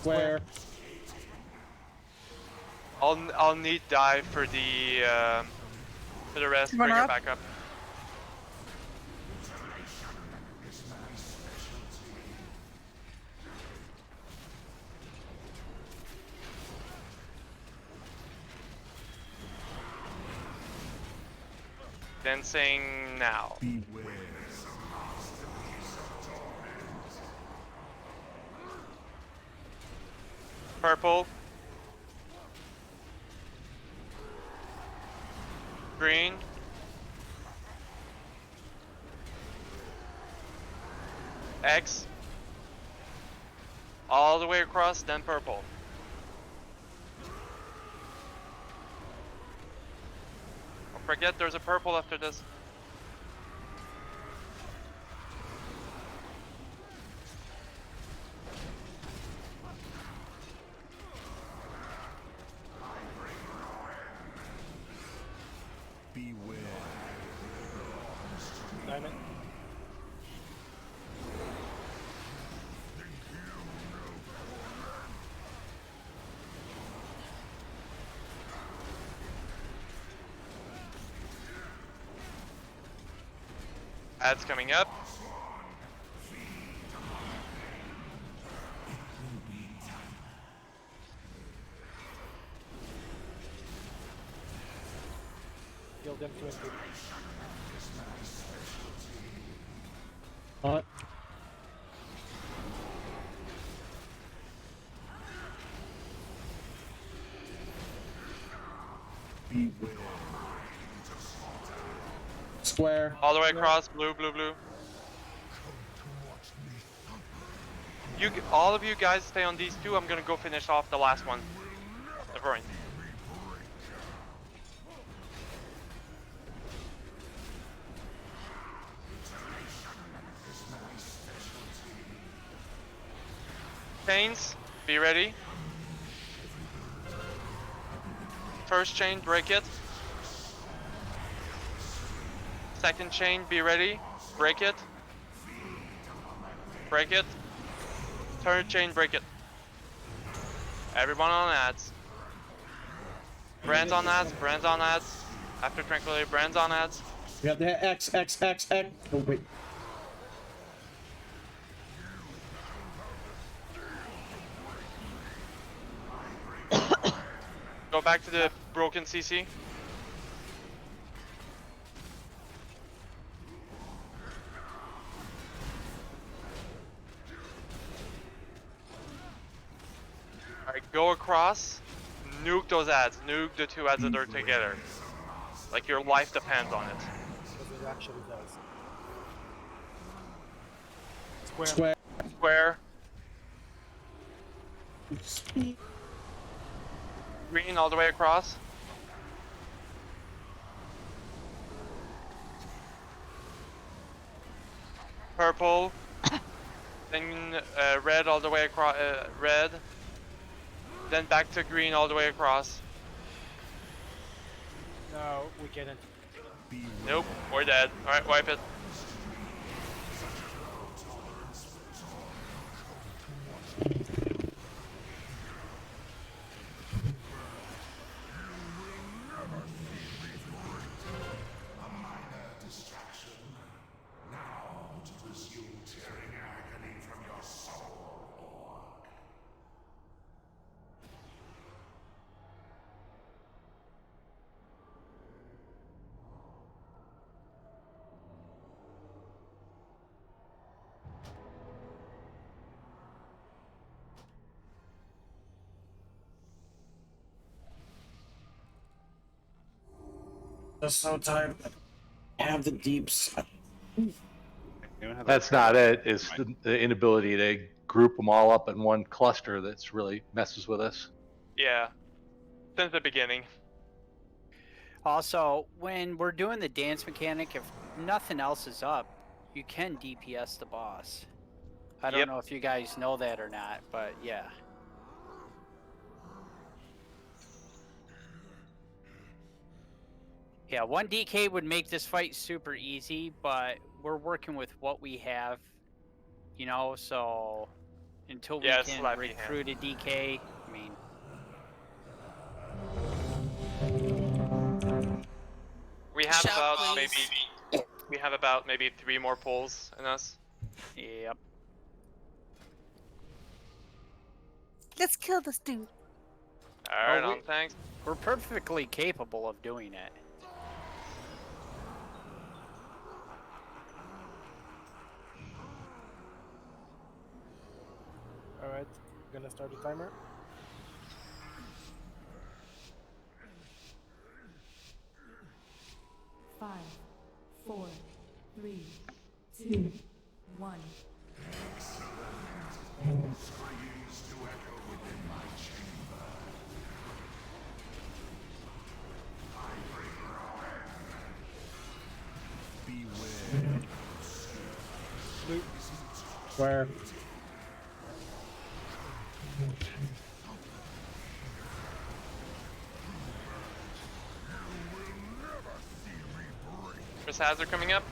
Where? I'll need dive for the rest. Come on Bring her up. back up. Dancing now. Purple. Green. X. All the way across, then purple. Don't forget there's a purple after this. Beware. Diamond. Ads coming up. Kill them to improve. What? Square. All the way across, blue, blue, blue. All of you guys stay on these two. I'm gonna go finish off the last one. Never mind. Chains, be ready. First chain, break it. Second chain, be ready. Break it. Break it. Third chain, break it. Everyone on ads. Brands on ads, brands on ads. After Tranquility, brands on ads. You have to hit X, X, X, X. Oh, wait. Go back to the broken CC. Alright, go across. Nuke those ads. Nuke the two ads that are together. Like your life depends on it. Because it actually does. Square. Square. Square. Green all the way across. Purple. Then red all the way across. Red. Then back to green all the way across. No, we couldn't. Nope, we're dead. Alright, wipe it. I'm so tired. I have the deeps. That's not it. It's the inability to group them all up in one cluster that's really messes with us. Yeah. Since the beginning. Also, when we're doing the dance mechanic, if nothing else is up, you can DPS the boss. I don't know if you guys know that or not, but yeah. Yeah, 1 DK would make this fight super easy, but we're working with what we have, you know, so until we can recruit a DK, I mean... We have about maybe 3 more pulls in us. Yep. Let's kill this dude. Alright, thanks. We're perfectly capable of doing it. gonna start the timer. Five, 4, 3, 2, 1. Screams to echo within my chamber. I bring ruin. Beware. Where? Chris Hazard coming up.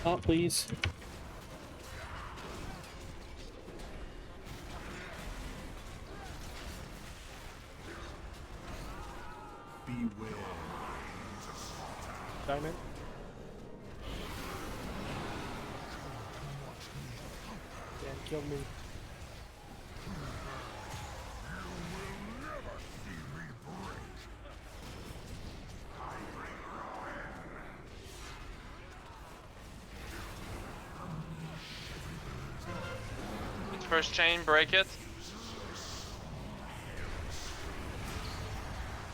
Oh, please. Beware. Diamond. Dan killed me. First chain, break it.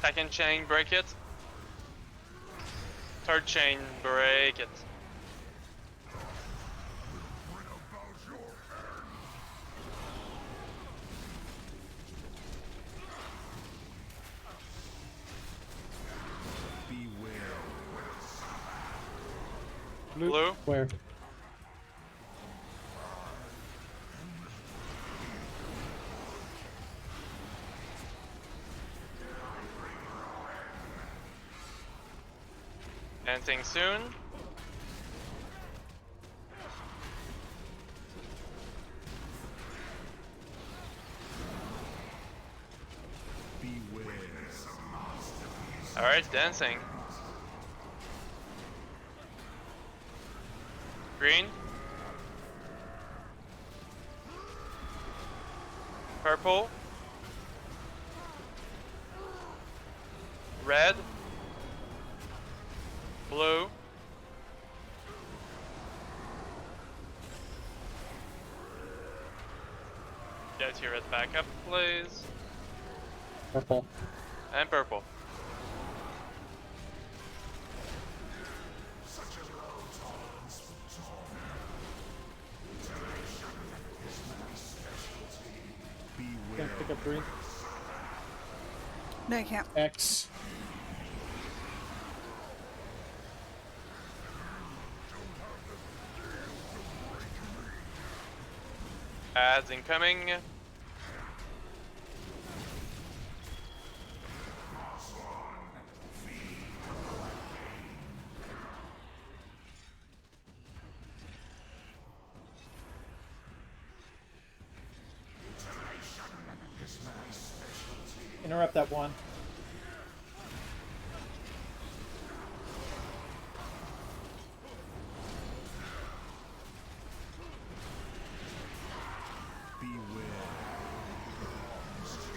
Second chain, break it. Third chain, break it. Blue. Where? Dancing soon. Beware. Alright, dancing. Green. Purple. Red. Blue. Get your red back up, please. Purple. And purple. Can I pick up green? No, I can't. X. Ads incoming. Interrupt that one.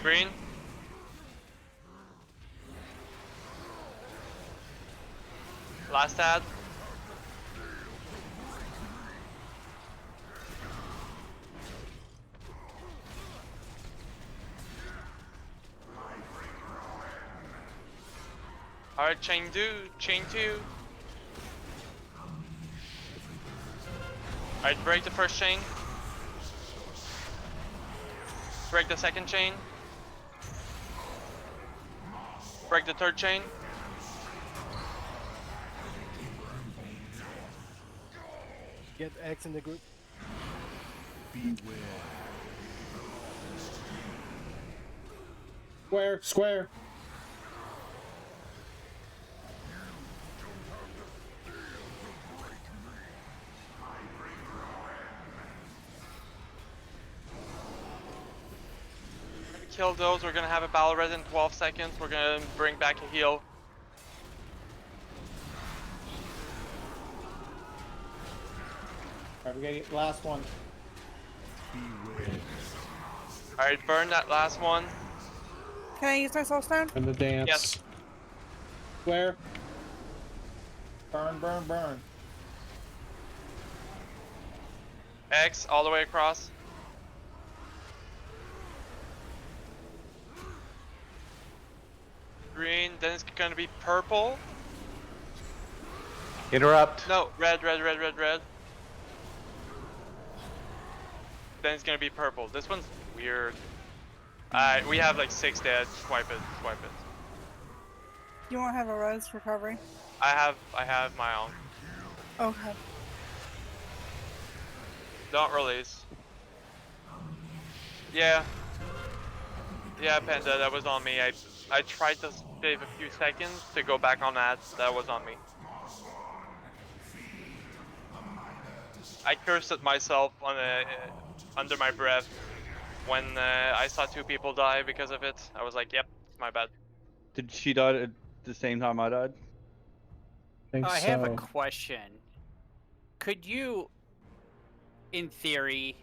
Green. Last ad. Alright, chain two. Alright, break the first chain. Break the second chain. Break the third chain. Get X in the group. Square. Kill those, we're gonna have a battle res in 12 seconds. We're gonna bring back a heal. Alright, we gotta get the last one. Alright, burn that last one. Can I use my soul stone? And the dance. Yes. Where? Burn, burn, burn. X all the way across. Green, then it's gonna be purple. Interrupt. No, red, red, red, red, red. Then it's gonna be purple. This one's weird. We have like 6 dead. Swipe it, swipe it. You won't have a res recovery. I have my own. Okay. Don't release. Yeah. Yeah, Panda, that was on me. I tried to save a few seconds to go back on that. That was on me. I cursed at myself on under my breath when I saw 2 people die because of it. I was like, yep, my bad. Did she die at the same time I died? I have a question. Could you, in theory,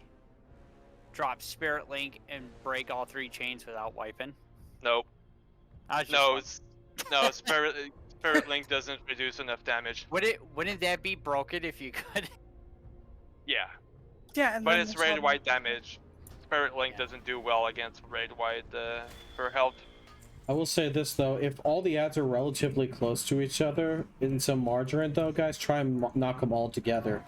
drop Spirit Link and break all 3 chains without wiping? Nope. No, no, Spirit Link doesn't reduce enough damage. Wouldn't that be broken if you could? Yeah. Yeah, But it's raid white damage. Spirit Link doesn't do well against raid white for health. I will say this though, if all the ads are relatively close to each other in some margarine though, guys, try and knock them all together.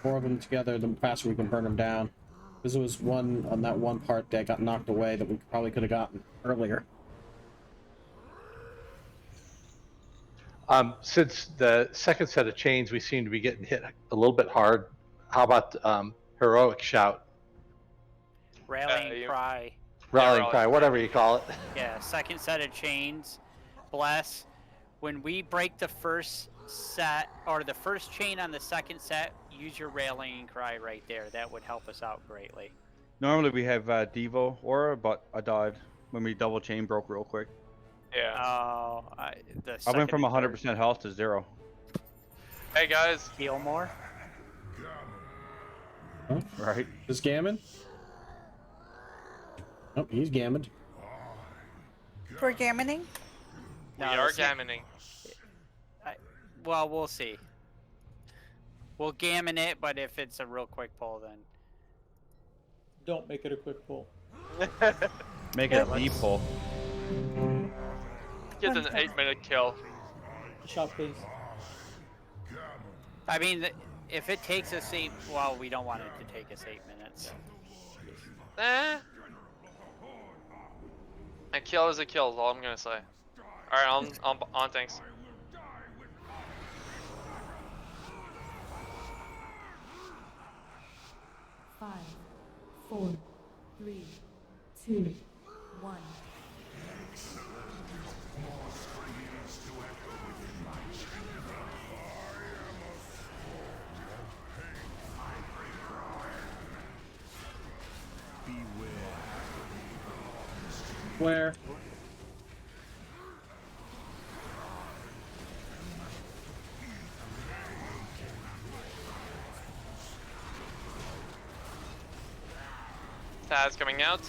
4 of them together, the faster we can burn them down. Because there was one on that one part that got knocked away that we probably could have gotten earlier. Since the second set of chains we seem to be getting hit a little bit hard, how about heroic shout? Rallying cry. Rallying cry, whatever you call it. Yeah, second set of chains. Bless. When we break the first set, or the first chain on the second set, use your rallying cry right there. That would help us out greatly. Normally we have Devo Aura, but I died when we double chain broke real quick. Yeah. Oh, I went from 100% health to 0. Hey guys. Heal more? Huh? Right. Is Gammon? Oh, he's gammoned. For gammoning? We are gammoning. Well, we'll see. We'll gammon it, but if it's a real quick pull, then... Don't make it a quick pull. Make it a deep pull. Get an 8-minute kill. Shot, please. I mean, if it takes us 8... Well, we don't want it to take us 8 minutes. A kill is a kill, is all I'm gonna say. Alright, on thanks. Five, 4, 3, 2, 1. Where? Taz coming out.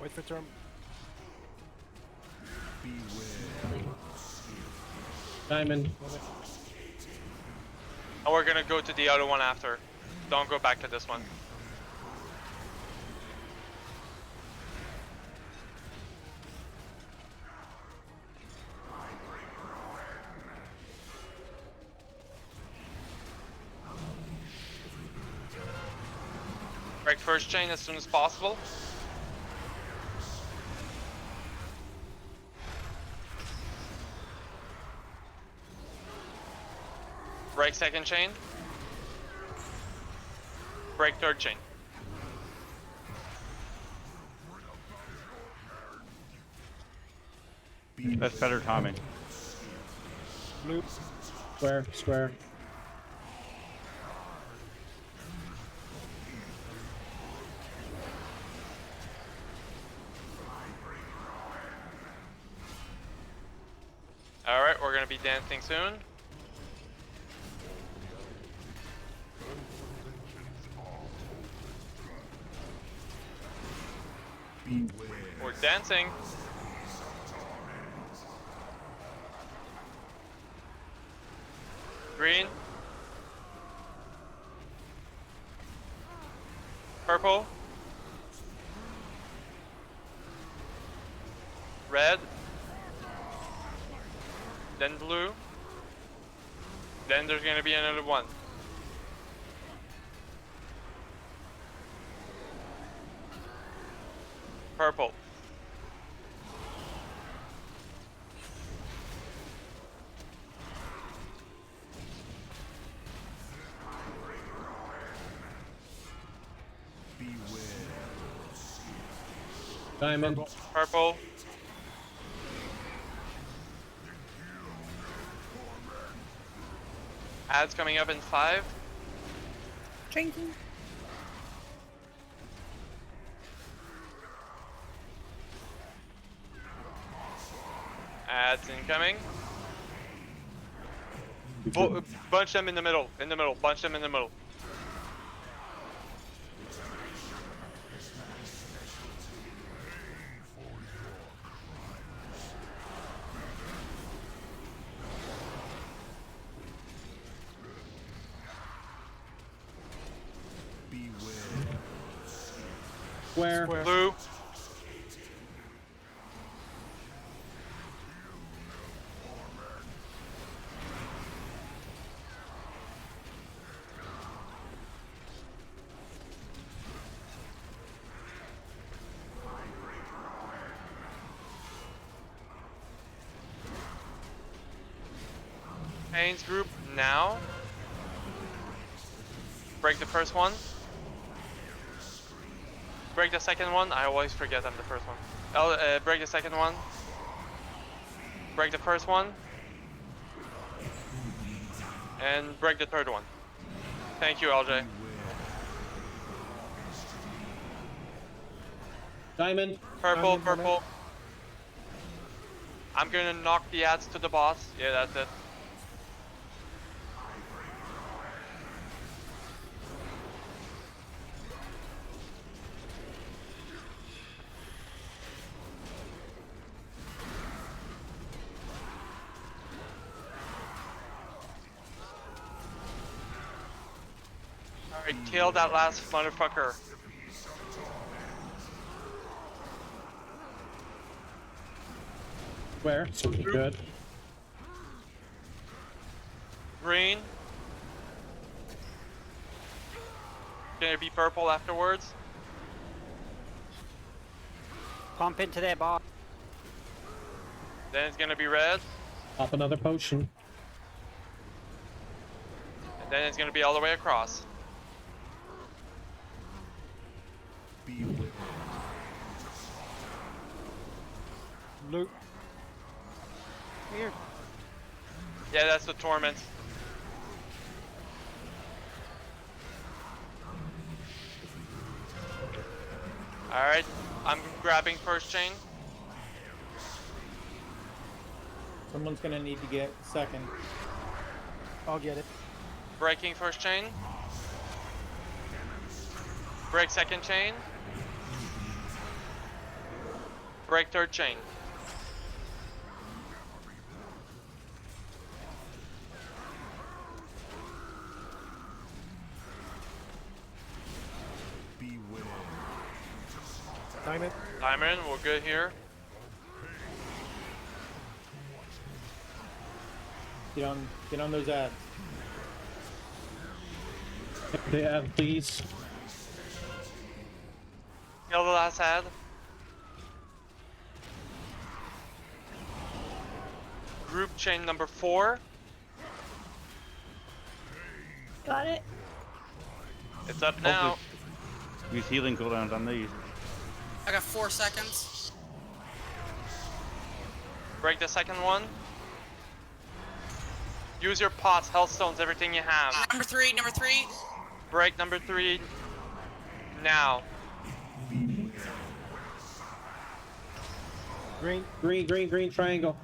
Wait for turn. Diamond. And we're gonna go to the other one after. Don't go back to this one. Break first chain as soon as possible. Break second chain. Break third chain. That's better timing. Blue. Square, square. Alright, we're gonna be dancing soon. We're dancing. Green. Purple. Red. Then blue. Then there's gonna be another one. Purple. Diamond. Purple. Ads coming up in 5. Drinking. Ads incoming. Bunch them in the middle. Bunch them in the middle. Square. Blue. Pains group now. Break the first one. Break the second one. I always forget I'm the first one. Break the second one. Break the first one. And break the third one. Thank you, LJ. Diamond. Purple, purple. I'm gonna knock the ads to the boss. Yeah, that's it. Alright, kill that last motherfucker. Square. Good. Green. Gonna be purple afterwards. Pump into that boss. Then it's gonna be red. Pop another potion. And then it's gonna be all the way across. Blue. Weird. Yeah, that's the torment. Alright, I'm grabbing first chain. Someone's gonna need to get second. I'll get it. Breaking first chain. Break second chain. Break third chain. Diamond. Diamond, we're good here. Get on those ads. They have, please. Kill the last ad. Group chain number 4. Got it. It's up now. Use healing cooldowns on these. I got 4 seconds. Break the second one. Use your pots, healthstones, everything you have. Number three. Break number 3 now. Green. Green triangle.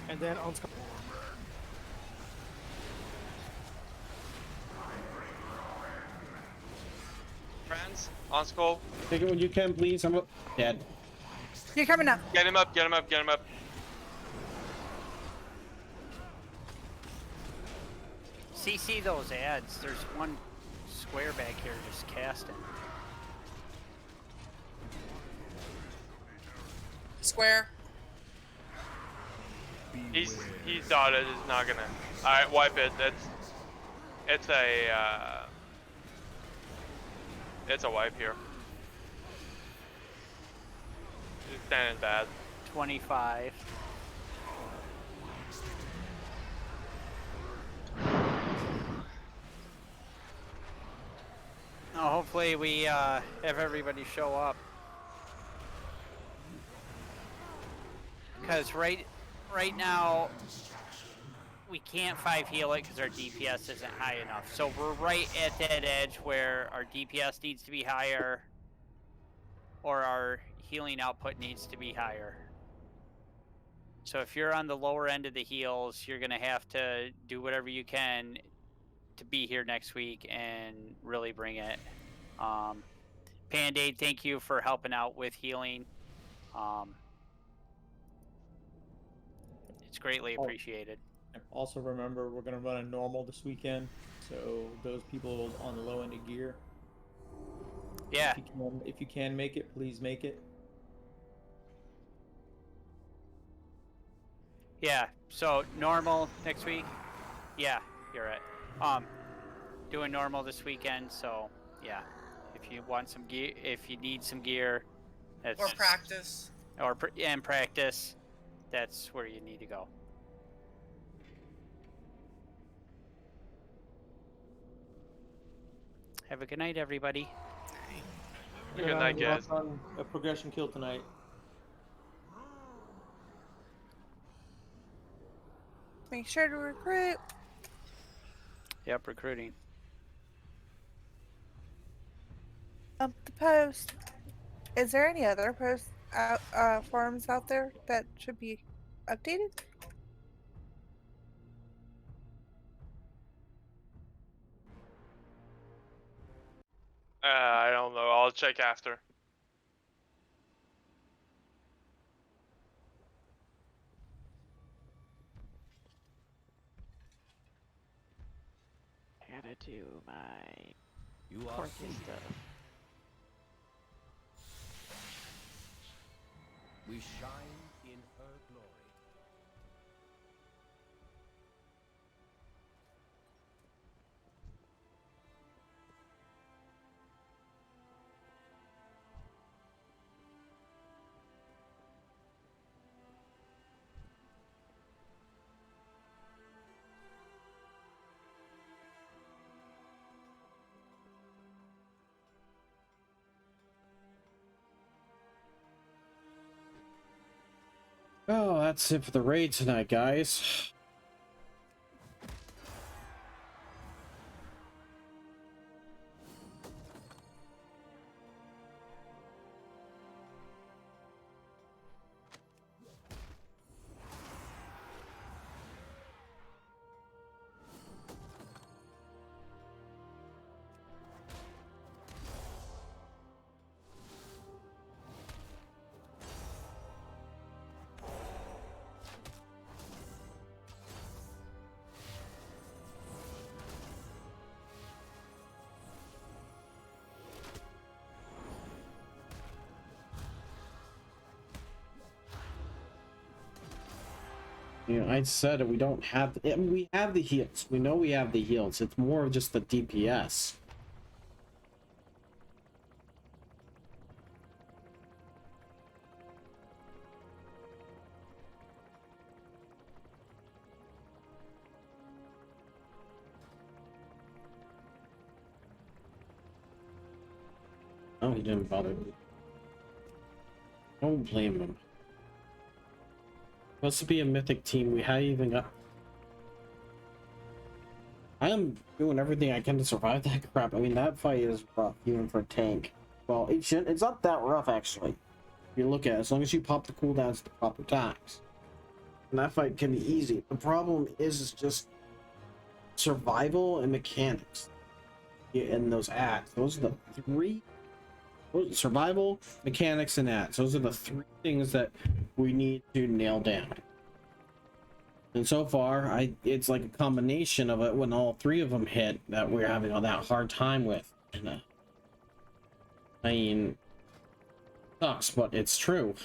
And then on Skull. Friends, on skull. Take it when you can, please. I'm dead. You're coming up. Get him up, get him up, get him up. CC those ads. There's one square back here just casting. Square. He's dotted, he's not gonna. Alright, wipe it. It's a wipe here. He's standing bad. 25. Oh, hopefully we have everybody show up. Because right now we can't 5 heal it because our DPS isn't high enough. So we're right at that edge where our DPS needs to be higher or our healing output needs to be higher. So if you're on the lower end of the heals, you're going to have to do whatever you can to be here next week and really bring it. Pandade, thank you for helping out with healing. It's greatly appreciated. Also remember, we're gonna run a normal this weekend, so those people on the low end of gear. Yeah. If you can make it, please make it. Yeah. So normal next week. Yeah, you're right. Doing normal this weekend. So yeah, if you want some gear, if you need some gear, that's, Or practice. And practice, that's where you need to go. Have a good night, everybody. Good night, guys. On a progression kill tonight. Make sure to recruit. Yep, recruiting. Up the post. Is there any other post forums out there that should be updated? I don't know. I'll check after. I gotta do my You are quirky free. stuff. We shine in her glory. Oh, that's it for the raid tonight, guys. You know, I said it, we don't have. I mean, we have the heals. We know we have the heals. It's more of just the DPS. Oh, he didn't bother. Don't blame him. Supposed to be a mythic team. We haven't even got. I am doing everything I can to survive that crap. I mean, that fight is rough, even for a tank. Well, it's not that rough, actually. If you look at it, as long as you pop the cooldowns at the proper times. And that fight can be easy. The problem is just survival and mechanics. In those ads. Those are the three. Survival, mechanics, and ads. Those are the three things that we need to nail down. And so far, it's like a combination of it when all three of them hit that we're having all that hard time with. And, I mean, sucks, but it's true.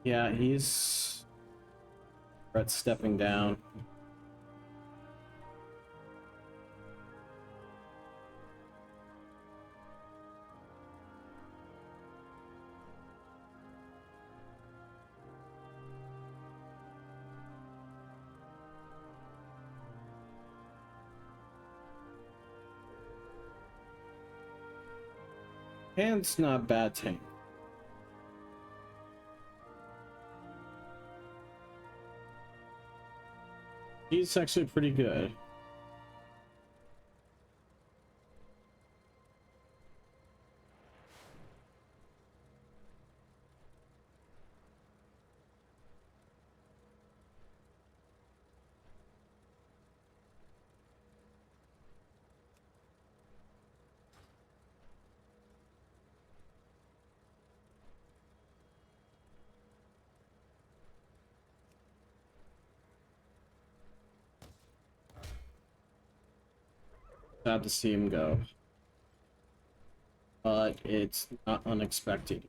Yeah, he's Brett's stepping down. Hand's not bad tank. He's actually pretty good. Sad to see him go, but it's not unexpected.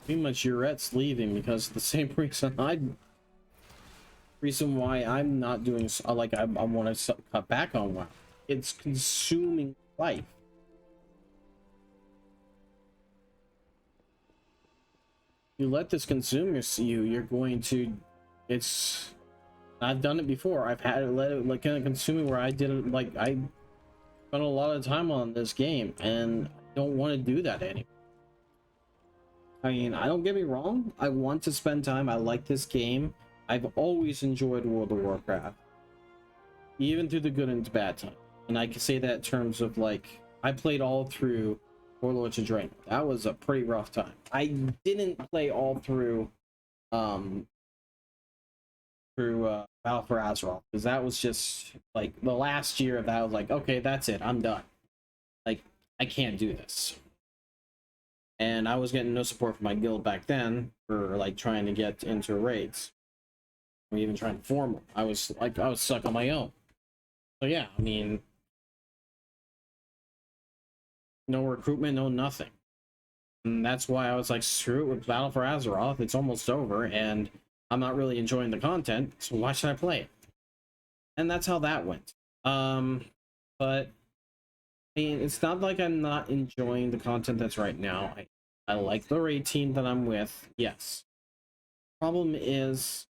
Pretty much Urette's leaving because the same reason why I'm not doing like I want to cut back on WoW. It's consuming life. You let this consume you, you're going to. I've done it before. I've had it let it like kind of consume me where I did it like I spent a lot of time on this game and I don't want to do that anymore. I mean, I don't get me wrong. I want to spend time. I like this game. I've always enjoyed World of Warcraft, even through the good and bad time. And I can say that in terms of like I played all through Warlords of Draenor. That was a pretty rough time. I didn't play all through Battle for Azeroth because that was just like the last year of that. I was like, okay, that's it. I'm done. Like I can't do this. And I was getting no support from my guild back then for like trying to get into raids. Or even trying to form them. I was stuck on my own. So yeah, I mean, no recruitment, no nothing. And that's why I was like, screw it with Battle for Azeroth. It's almost over, and I'm not really enjoying the content, so why should I play it? And that's how that went. But I mean, it's not like I'm not enjoying the content that's right now. I like the raid team that I'm with, yes. Problem is,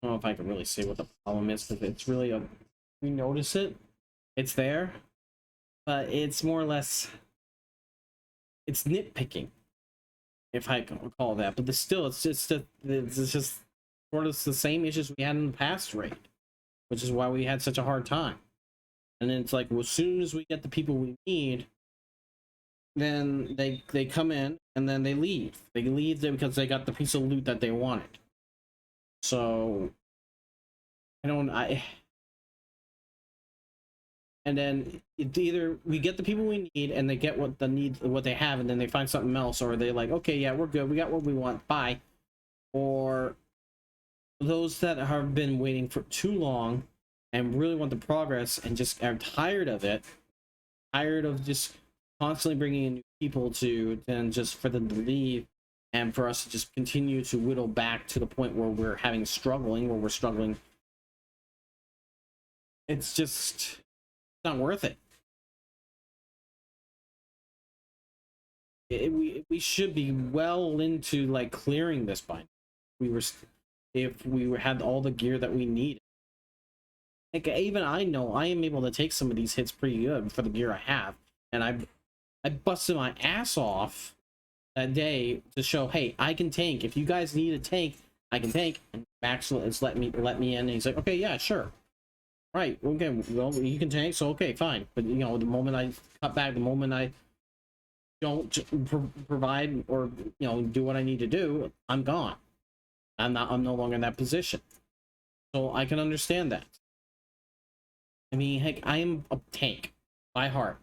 I don't know if I can really say what the problem is, because it's really we notice it, it's there, but it's more or less, it's nitpicking, if I can call that. But still, it's just sort of the same issues we had in the past raid, which is why we had such a hard time. And then it's like, well, as soon as we get the people we need, then they come in and then they leave. They leave there because they got the piece of loot that they wanted. So and then it's either we get the people we need and they get what they have, and then they find something else, or they're like, okay, yeah, we're good, we got what we want, bye. Or those that have been waiting for too long and really want the progress and just are tired of it, tired of just constantly bringing in new people to then just for them to leave, and for us to just continue to whittle back to the point where we're struggling. It's just not worth it. We should be well into like clearing this by now. If we had all the gear that we needed. Like even I know I am able to take some of these hits pretty good for the gear I have, and I busted my ass off that day to show, hey, I can tank. If you guys need a tank, I can tank. And Max is let me in, and he's like, okay, yeah, sure. Right, okay, well, you can tank, so okay, fine. But you know, the moment I cut back, the moment I don't provide or do what I need to do, I'm gone. I'm no longer in that position. So I can understand that. I mean, heck, I am a tank by heart.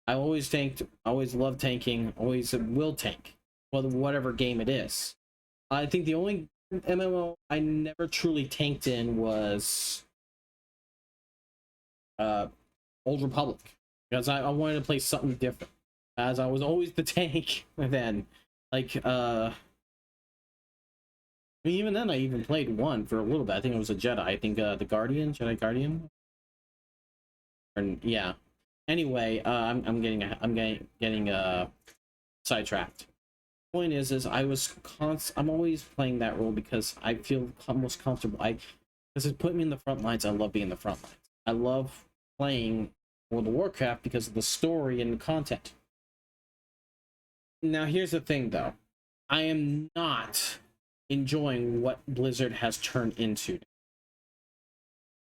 I always tanked, always loved tanking, always will tank, whatever game it is. I think the only MMO I never truly tanked in was Old Republic, because I wanted to play something different, as I was always the tank then. Like even then I even played one for a little bit. I think it was a Jedi. I think the Jedi Guardian. And yeah. Anyway, I'm getting sidetracked. Point is I'm always playing that role because I feel most comfortable. Because it put me in the front lines. I love being in the front lines. I love playing World of Warcraft because of the story and the content. Now here's the thing though. I am not enjoying what Blizzard has turned into.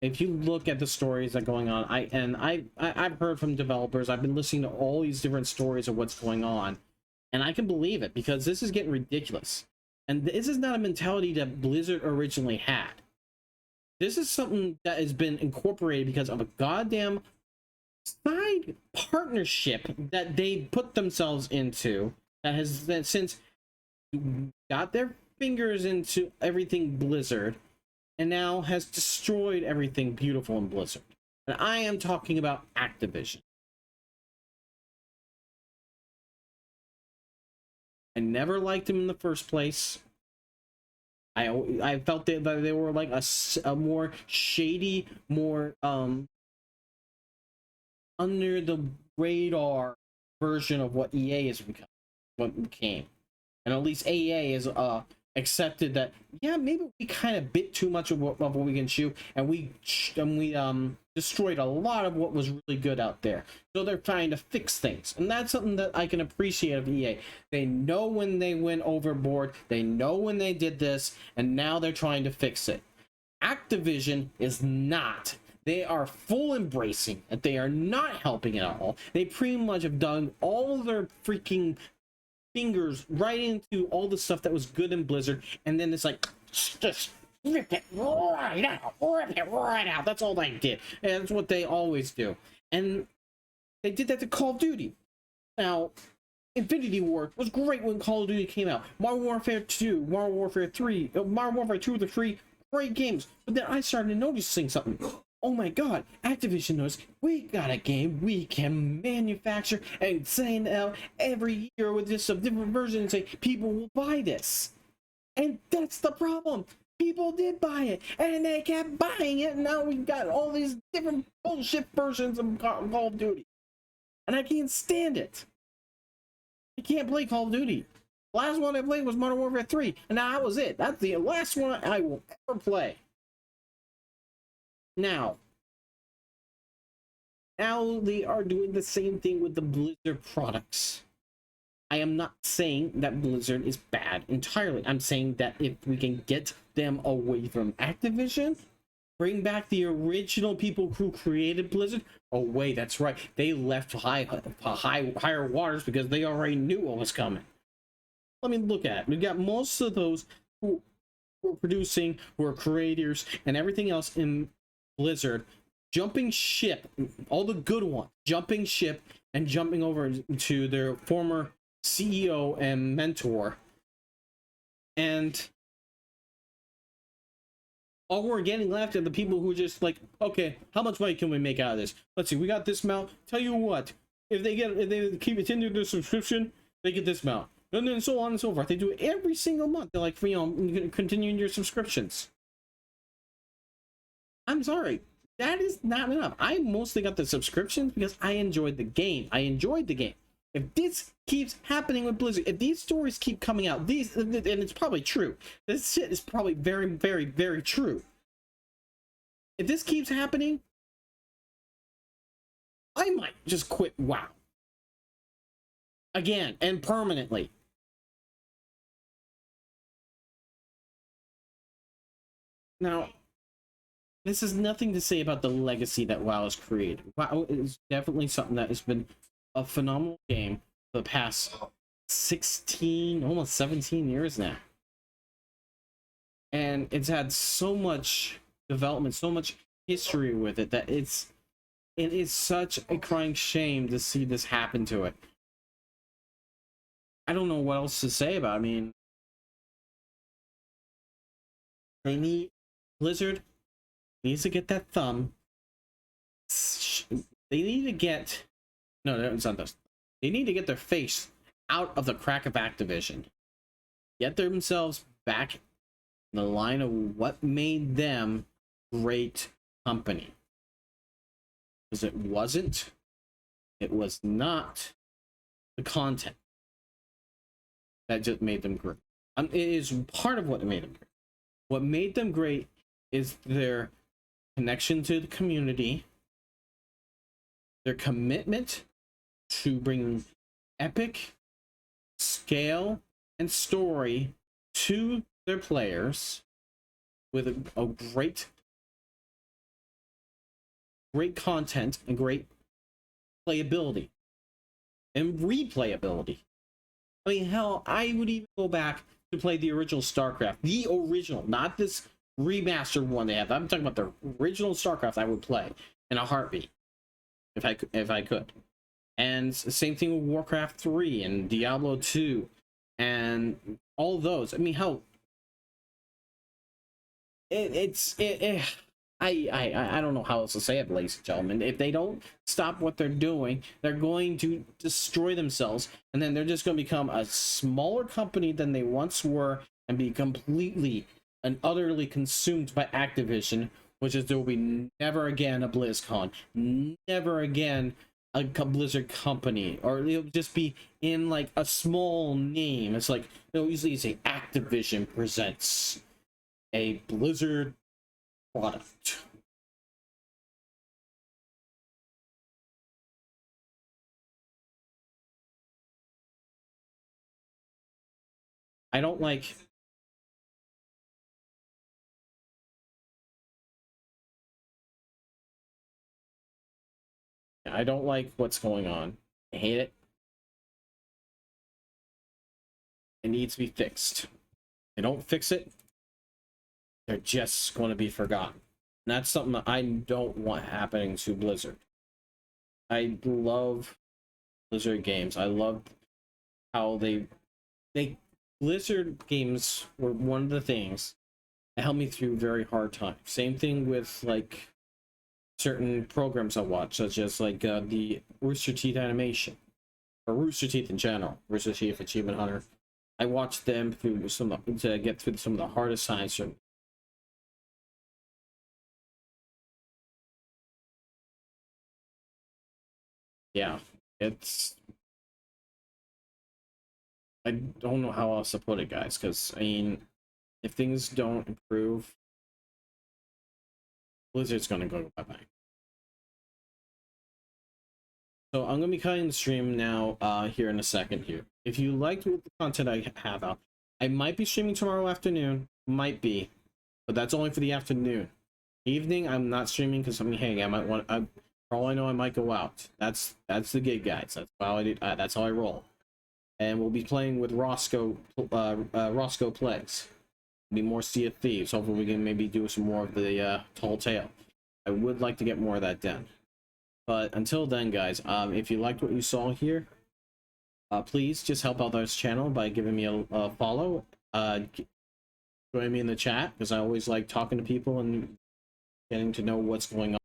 If you look at the stories that are going on, I've heard from developers, I've been listening to all these different stories of what's going on, and I can believe it because this is getting ridiculous. And this is not a mentality that Blizzard originally had. This is something that has been incorporated because of a goddamn side partnership that they put themselves into, that has since got their fingers into everything Blizzard and now has destroyed everything beautiful in Blizzard. And I am talking about Activision. I never liked them in the first place. I felt that they were like a more shady, more under the radar version of what EA has become, what became. And at least EA is accepted that, yeah, maybe we kind of bit too much of what we can chew, and we destroyed a lot of what was really good out there. So they're trying to fix things, and that's something that I can appreciate of EA. They know when they went overboard, they know when they did this, and now they're trying to fix it. Activision is not. They are full embracing that they are not helping at all. They pretty much have done all their freaking fingers right into all the stuff that was good in Blizzard, and then it's like, just rip it right out, rip it right out. That's all they did, and that's what they always do. And they did that to Call of Duty. Now, Infinity Ward was great when Call of Duty came out. Modern Warfare 2, Modern Warfare 3, Modern Warfare 2 to 3, great games. But then I started noticing something. Oh my god, Activision knows we got a game we can manufacture and send out every year with just a different version and say people will buy this. And that's the problem. People did buy it and they kept buying it, and now we've got all these different bullshit versions of Call of Duty. And I can't stand it. I can't play Call of Duty. The last one I played was Modern Warfare 3, and that was it. That's the last one I will ever play. Now they are doing the same thing with the Blizzard products. I am not saying that Blizzard is bad entirely. I'm saying that if we can get them away from Activision, bring back the original people who created Blizzard. Oh wait, that's right. They left higher waters because they already knew what was coming. Let me look at it. We got most of those who were producing, who are creators, and everything else in Blizzard jumping ship, all the good ones jumping ship and jumping over to their former CEO and mentor, and all we're getting left are the people who are just like, okay, how much money can we make out of this? Let's see, we got this amount. Tell you what, if they keep continuing their subscription, they get this amount, and then so on and so forth. They do it every single month. They're like, continuing your subscriptions. I'm sorry, that is not enough. I mostly got the subscriptions because I enjoyed the game. If this keeps happening with Blizzard, if these stories keep coming out, and it's probably true. This shit is probably very, very, very true. If this keeps happening, I might just quit WoW. Again, and permanently. Now, this is nothing to say about the legacy that WoW has created. WoW is definitely something that has been a phenomenal game for the past 16, almost 17 years now. And it's had so much development, so much history with it, that it is such a crying shame to see this happen to it. I don't know what else to say about it. I mean, Blizzard needs to get that thumb. They need to get... No, it's not this. They need to get their face out of the crack of Activision. Get themselves back in the line of what made them great company. Because it was not the content that just made them great. It is part of what made them great. What made them great is their connection to the community, their commitment to bring epic scale and story to their players with a great content and great playability and replayability. I mean, hell, I would even go back to play the original StarCraft, the original, not this remastered one they have. I'm talking about the original StarCraft. I would play in a heartbeat if I could. And same thing with Warcraft 3 and Diablo 2 and all of those. I mean, how I don't know how else to say it, ladies and gentlemen. If they don't stop what they're doing, they're going to destroy themselves, and then they're just going to become a smaller company than they once were and be completely and utterly consumed by Activision, which is there will be never again a BlizzCon, never again a Blizzard company, or it'll just be in like a small name. It's like they'll usually say Activision presents a Blizzard product. I don't like what's going on. I hate it. It needs to be fixed. If they don't fix it, they're just going to be forgotten. And that's something that I don't want happening to Blizzard. I love Blizzard games. I love how they Blizzard games were one of the things that helped me through very hard times. Same thing with like certain programs I watch, such as like the Rooster Teeth animation, or Rooster Teeth in general, Rooster Teeth Achievement Hunter. I watched them through to get through some of the hardest times. Yeah, it's. I don't know how else to put it, guys, because I mean, if things don't improve, Blizzard's gonna go bye-bye. So I'm gonna be cutting the stream now here in a second here. If you liked the content I have out, I might be streaming tomorrow afternoon, might be, but that's only for the afternoon. Evening, I'm not streaming because I mean, hey, I might want. For all I know, I might go out. That's the gig, guys. That's how I do. That's how I roll. And we'll be playing with Roscoe. Roscoe Plays. Be more Sea of Thieves. Hopefully, we can maybe do some more of the Tall Tale. I would like to get more of that done. But until then, guys, if you liked what you saw here, please just help out this channel by giving me a follow. Join me in the chat, because I always like talking to people and getting to know what's going on.